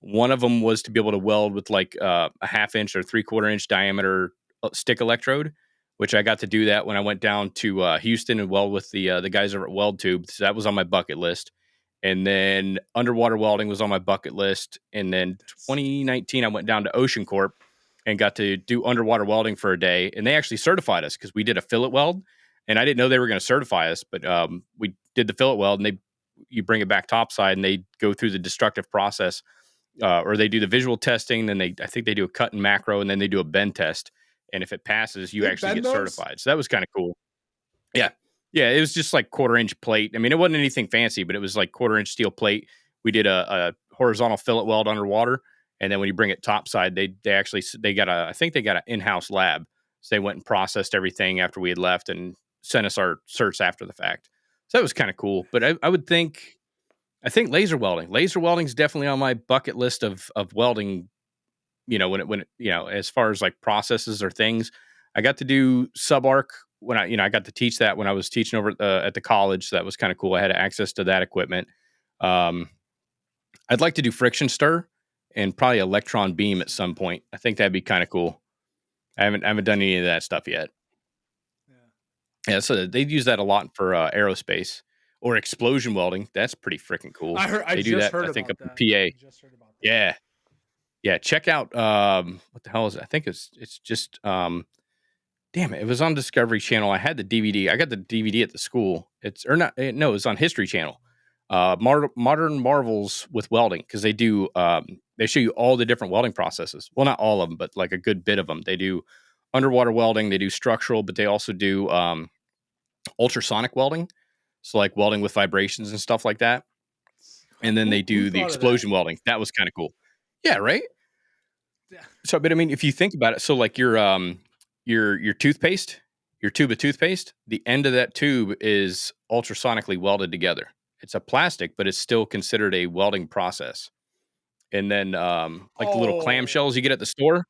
One of them was to be able to weld with like a 1/2 inch or 3/4 inch diameter stick electrode, which I got to do that when I went down to Houston and weld with the guys over at Weld Tube. So that was on my bucket list. And then underwater welding was on my bucket list. And then 2019, I went down to Ocean Corp and got to do underwater welding for a day. And they actually certified us because we did a fillet weld. And I didn't know they were going to certify us, but we did the fillet weld, and you bring it back topside, and they go through the destructive process, or they do the visual testing. Then I think they do a cut and macro, and then they do a bend test. And if it passes, you actually get certified. So that was kind of cool. Yeah. Yeah. It was just like 1/4 inch plate. I mean, it wasn't anything fancy, but it was like 1/4 inch steel plate. We did a horizontal fillet weld underwater. And then when you bring it topside, they got I think they got an in-house lab. So they went and processed everything after we had left and sent us our certs after the fact. So that was kind of cool. But I think laser welding is definitely on my bucket list of welding. When as far as like processes or things, I got to do sub-arc when I got to teach that when I was teaching over at the college. So that was kind of cool. I had access to that equipment. I'd like to do friction stir and probably electron beam at some point. I think that'd be kind of cool. I haven't done any of that stuff yet. Yeah. So they use that a lot for aerospace, or explosion welding. That's pretty freaking cool. I They do just that, heard I think, about up in that. PA. I just heard about that. Yeah. Yeah. Check out, what the hell is it? I think it's just, damn it. It was on Discovery Channel. I had the DVD. I got the DVD at the school. It was on History Channel. Modern Marvels with Welding, because they do, they show you all the different welding processes. Well, not all of them, but like a good bit of them. They do underwater welding, they do structural, but they also do ultrasonic welding. So like welding with vibrations and stuff like that. And then they do the explosion welding. That was kind of cool. Yeah, right? Yeah. So, but I mean, if you think about it, so like your toothpaste, your tube of toothpaste, the end of that tube is ultrasonically welded together. It's a plastic, but it's still considered a welding process. And then like the little clamshells you get at the store,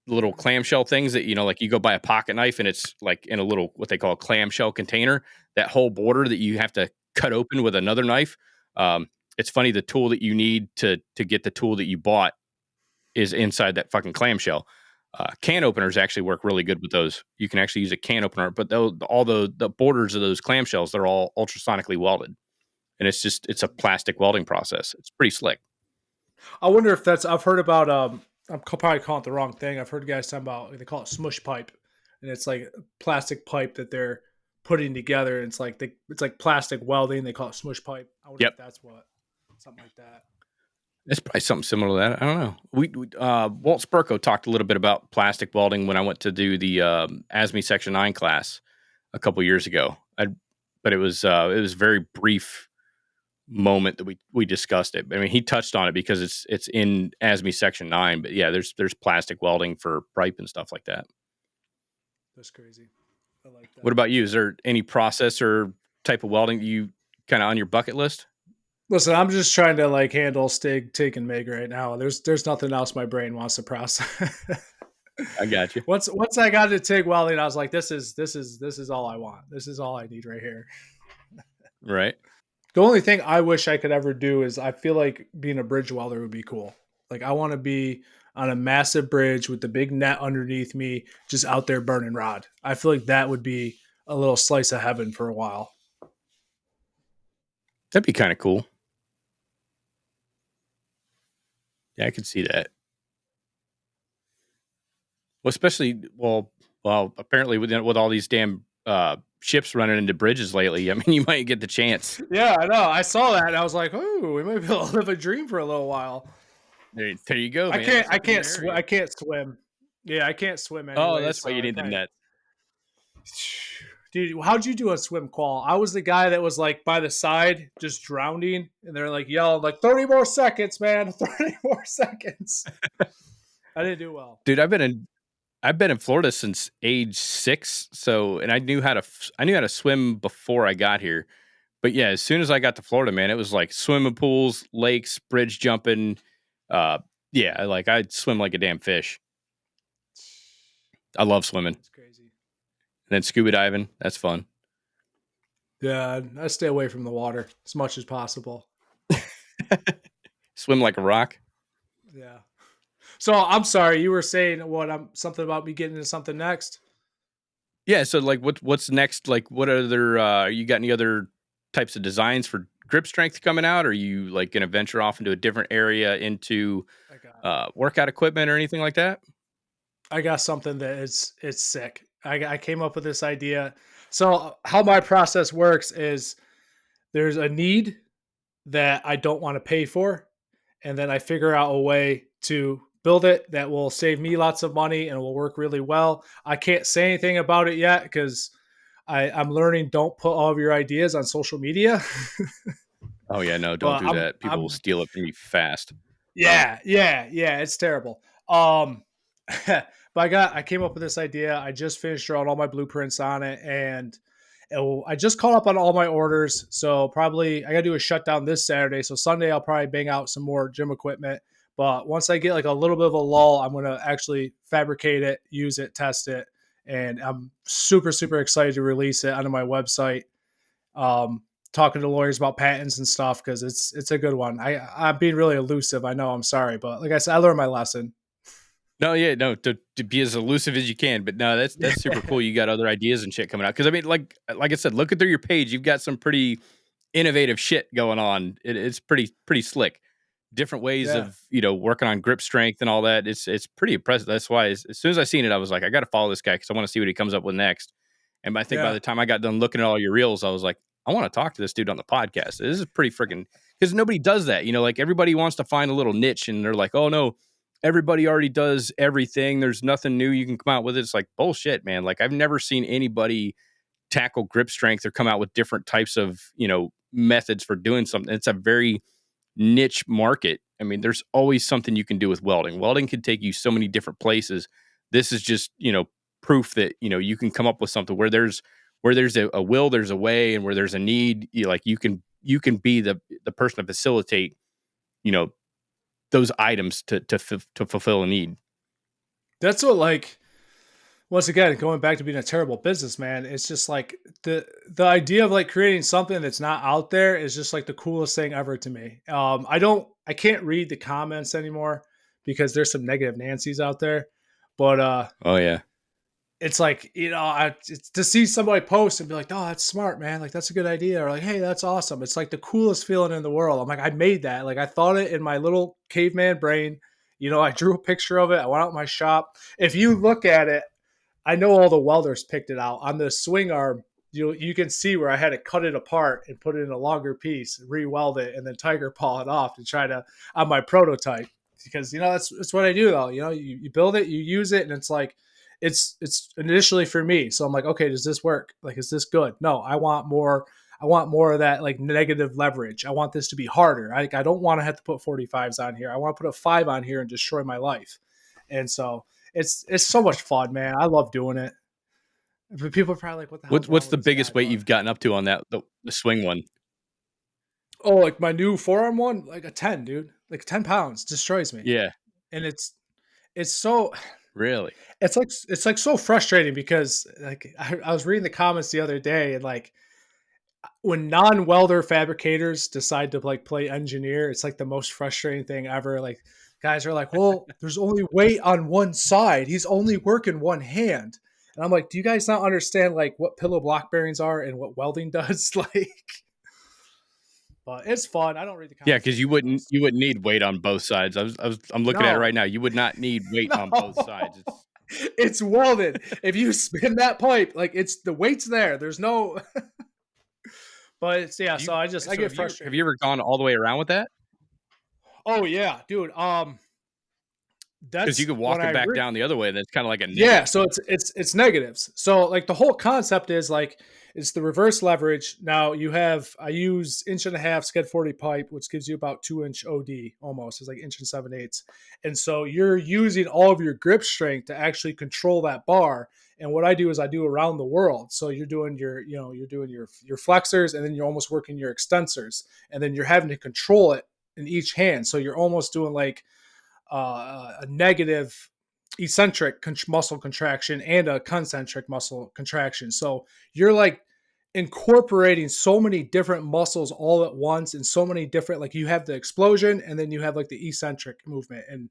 the little clamshell things that, like you go buy a pocket knife and it's like in a little, what they call a clamshell container, that whole border that you have to cut open with another knife. It's funny, the tool that you need to get the tool that you bought is inside that fucking clamshell. Can openers actually work really good with those. You can actually use a can opener, but all the borders of those clamshells, they're all ultrasonically welded. And it's a plastic welding process. It's pretty slick. I wonder if I've heard about, I'm probably calling it the wrong thing. I've heard guys talking about, they call it smush pipe. And it's like a plastic pipe that they're putting together. And it's like plastic welding. They call it smush pipe. I wonder if that's something like that. It's probably something similar to that. I don't know. We Walt Spurko talked a little bit about plastic welding when I went to do the ASME Section 9 class a couple years ago. But it was a very brief moment that we discussed it. I mean, he touched on it because it's in ASME Section 9. But yeah, there's plastic welding for pipe and stuff like that. That's crazy. I like that. What about you? Is there any process or type of welding you kind of on your bucket list? Listen, I'm just trying to like handle Stig, TIG, and MIG right now. There's nothing else my brain wants to process. I got you. Once I got to TIG welding, I was like, this is all I want. This is all I need right here. Right. The only thing I wish I could ever do is I feel like being a bridge welder would be cool. Like I want to be on a massive bridge with the big net underneath me, just out there burning rod. I feel like that would be a little slice of heaven for a while. That'd be kind of cool. Yeah, I could see that. Well, especially, apparently with all these damn ships running into bridges lately, I mean, you might get the chance. Yeah, I know. I saw that and I was like, "Oh, we might be able to live a dream for a little while." There you go, man. I can't swim. Yeah, I can't swim anyway. Oh, that's why you need the net. Dude, how'd you do a swim qual? I was the guy that was like by the side, just drowning, and they're like yelling like 30 more seconds, man, 30 more seconds. I didn't do well. Dude, I've been in Florida since age 6, and I knew how to swim before I got here. But yeah, as soon as I got to Florida, man, it was like swimming pools, lakes, bridge jumping. Yeah, like I'd swim like a damn fish. I love swimming. It's crazy. And then scuba diving, that's fun. Yeah, I stay away from the water as much as possible. Swim like a rock. Yeah. So I'm sorry, you were saying something about me getting into something next? Yeah, so like what's next? Like what other you got any other types of designs for grip strength coming out? Or are you like gonna venture off into a different area into workout equipment or anything like that? I got something that it's sick. I came up with this idea. So how my process works is there's a need that I don't want to pay for, and then I figure out a way to build it that will save me lots of money and will work really well. I can't say anything about it yet because I'm learning don't put all of your ideas on social media. Oh yeah, no, don't do that. People will steal it from you fast. Yeah, it's terrible. But I came up with this idea. I just finished drawing all my blueprints on it, and I just caught up on all my orders. So probably I got to do a shutdown this Saturday. So Sunday I'll probably bang out some more gym equipment. But once I get like a little bit of a lull, I'm going to actually fabricate it, use it, test it. And I'm super, super excited to release it onto my website. Talking to lawyers about patents and stuff because it's a good one. I'm being really elusive. I know, I'm sorry. But like I said, I learned my lesson. No, yeah, no, to be as elusive as you can, but no, that's super cool. You got other ideas and shit coming out. Because I mean, like I said, looking through your page, you've got some pretty innovative shit going on. It's pretty slick. Different ways of, working on grip strength and all that. It's pretty impressive. That's why as soon as I seen it, I was like, I got to follow this guy because I want to see what he comes up with next. And I think by the time I got done looking at all your reels, I was like, I want to talk to this dude on the podcast. This is pretty freaking, because nobody does that. Like everybody wants to find a little niche and they're like, oh no, everybody already does everything. There's nothing new you can come out with. It's like bullshit, man. Like I've never seen anybody tackle grip strength or come out with different types of, methods for doing something. It's a very niche market. I mean, there's always something you can do with welding. Welding can take you so many different places. This is just, proof that, you can come up with something where there's a will, there's a way, and where there's a need, you can be the person to facilitate, those items to fulfill a need. That's what, once again, going back to being a terrible businessman, it's just like the idea of creating something that's not out there is just the coolest thing ever to me. I can't read the comments anymore because there's some negative Nancy's out there, but oh yeah, it's it's to see somebody post and be like, oh, that's smart, man. That's a good idea. Or hey, that's awesome. It's the coolest feeling in the world. I'm like, I made that. I thought it in my little caveman brain. I drew a picture of it. I went out in my shop. If you look at it, I know all the welders picked it out. On the swing arm, you can see where I had to cut it apart and put it in a longer piece, re-weld it, and then tiger paw it off to try to on my prototype. Because that's what I do though. You build it, you use it, and it's it's initially for me. So I'm like, okay, does this work? Is this good? No, I want more. I want more of that negative leverage. I want this to be harder. I don't want to have to put 45s on here. I want to put a 5 on here and destroy my life. And so it's so much fun, man. I love doing it. But people are probably like, what the hell? What's the biggest weight you've gotten up to on that, the swing one? Oh, my new forearm one, a 10, dude. 10 pounds destroys me. Yeah. And it's so really, it's so frustrating because I was reading the comments the other day and when non-welder fabricators decide to play engineer, it's the most frustrating thing ever. Guys are like, well, there's only weight on one side. He's only working one hand. And I'm like, do you guys not understand what pillow block bearings are and what welding does? But it's fun. I don't read the comments. Yeah, because you wouldn't need weight on both sides. I'm looking at it right now. You would not need weight on both sides. It's welded. If you spin that pipe, it's the weight's there. There's no. But it's so I get frustrated. Have you ever gone all the way around with that? Oh yeah, dude. That's because you could walk it back down the other way. That's kind of like a negative. Yeah. So it's negatives. So the whole concept is it's the reverse leverage. Now I use 1.5 Sked 40 pipe, which gives you about 2-inch OD almost. It's 1.7/8. And so you're using all of your grip strength to actually control that bar. And what I do is I do around the world. So you're doing your flexors, and then you're almost working your extensors, and then you're having to control it in each hand. So you're almost doing a negative eccentric muscle contraction and a concentric muscle contraction. So you're incorporating so many different muscles all at once, and so many different, you have the explosion, and then you have the eccentric movement, and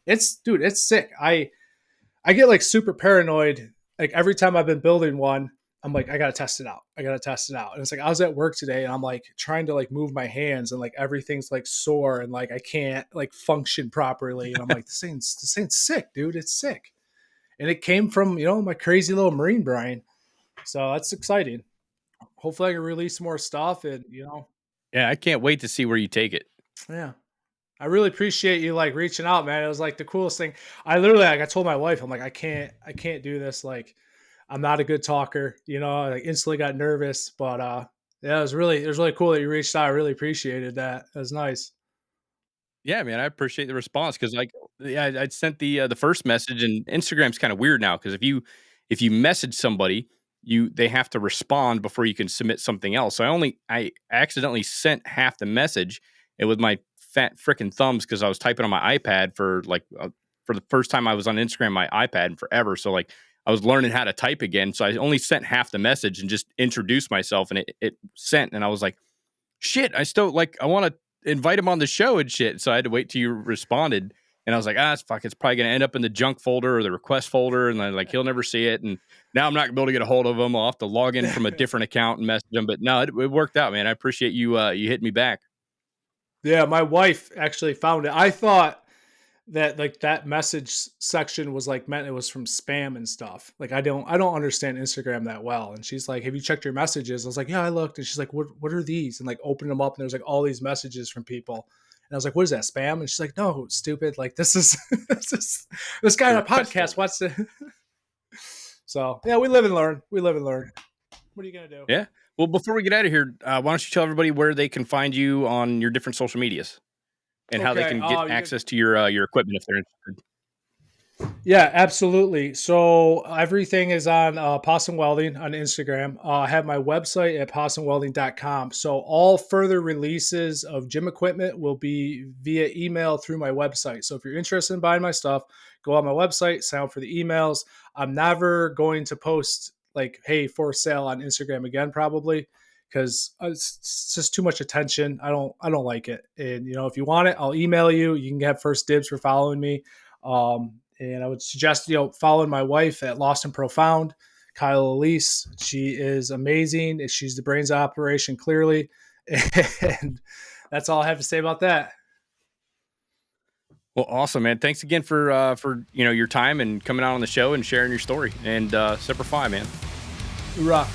it's sick. I get super paranoid. Every time I've been building one, I'm like, I got to test it out. And it's I was at work today and I'm trying to move my hands, and everything's sore, and I can't function properly. And I'm like, this ain't sick, dude. It's sick. And it came from, my crazy little Marine brain. So that's exciting. Hopefully I can release more stuff and, Yeah, I can't wait to see where you take it. Yeah. I really appreciate you reaching out, man. It was the coolest thing. I literally, I told my wife, I'm like, I can't do this. I'm not a good talker, I instantly got nervous, but yeah, it was really cool that you reached out. I really appreciated that. It was nice. Yeah, man, I appreciate the response because I sent the first message, and Instagram's kind of weird now because if you message somebody, they have to respond before you can submit something else. So I accidentally sent half the message, and with my fat freaking thumbs, because I was typing on my iPad for the first time I was on Instagram, my iPad forever. So I was learning how to type again. So I only sent half the message and just introduced myself, and it sent. And I was like, shit, I still I want to invite him on the show and shit. So I had to wait till you responded. And I was like, fuck, it's probably going to end up in the junk folder or the request folder. And then like, he'll never see it. And now I'm not going to be able to get a hold of him. I'll have to log in from a different account and message him. But no, it worked out, man. I appreciate you, you hitting me back. Yeah. My wife actually found it. I thought that like that message section was like meant it was from spam and stuff. Like I don't understand Instagram that well. And she's like, have you checked your messages? I was like, yeah, I looked. And she's like, what are these? And like opened them up and there's like all these messages from people. And I was like, what is that, spam? And she's like, no, stupid. Like this is this guy on a podcast wants to. So yeah, we live and learn. What are you gonna do? Yeah. Well, before we get out of here, why don't you tell everybody where they can find you on your different social medias? And how they can get access to your equipment if they're interested. Yeah, absolutely. So everything is on Posson Welding on Instagram. I have my website at possonwelding.com. So all further releases of gym equipment will be via email through my website. So if you're interested in buying my stuff, go on my website, sign up for the emails. I'm never going to post like, hey, for sale on Instagram again, probably. Because it's just too much attention. I don't like it. And if you want it, I'll email you. You can have first dibs for following me. And I would suggest following my wife at Lost and Profound, Kyle Elise. She is amazing. She's the brains of Operation Clearly, and that's all I have to say about that. Well, awesome, man. Thanks again for your time and coming out on the show and sharing your story. And Semper Fi, man. Hoorah.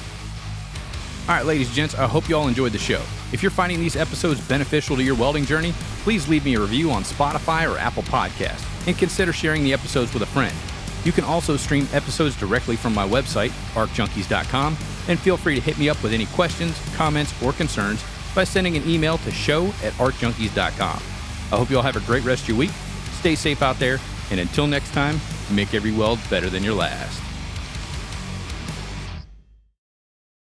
All right, ladies and gents, I hope you all enjoyed the show. If you're finding these episodes beneficial to your welding journey, please leave me a review on Spotify or Apple Podcasts, and consider sharing the episodes with a friend. You can also stream episodes directly from my website, arcjunkies.com, and feel free to hit me up with any questions, comments, or concerns by sending an email to show@arcjunkies.com. I hope you all have a great rest of your week. Stay safe out there, and until next time, make every weld better than your last.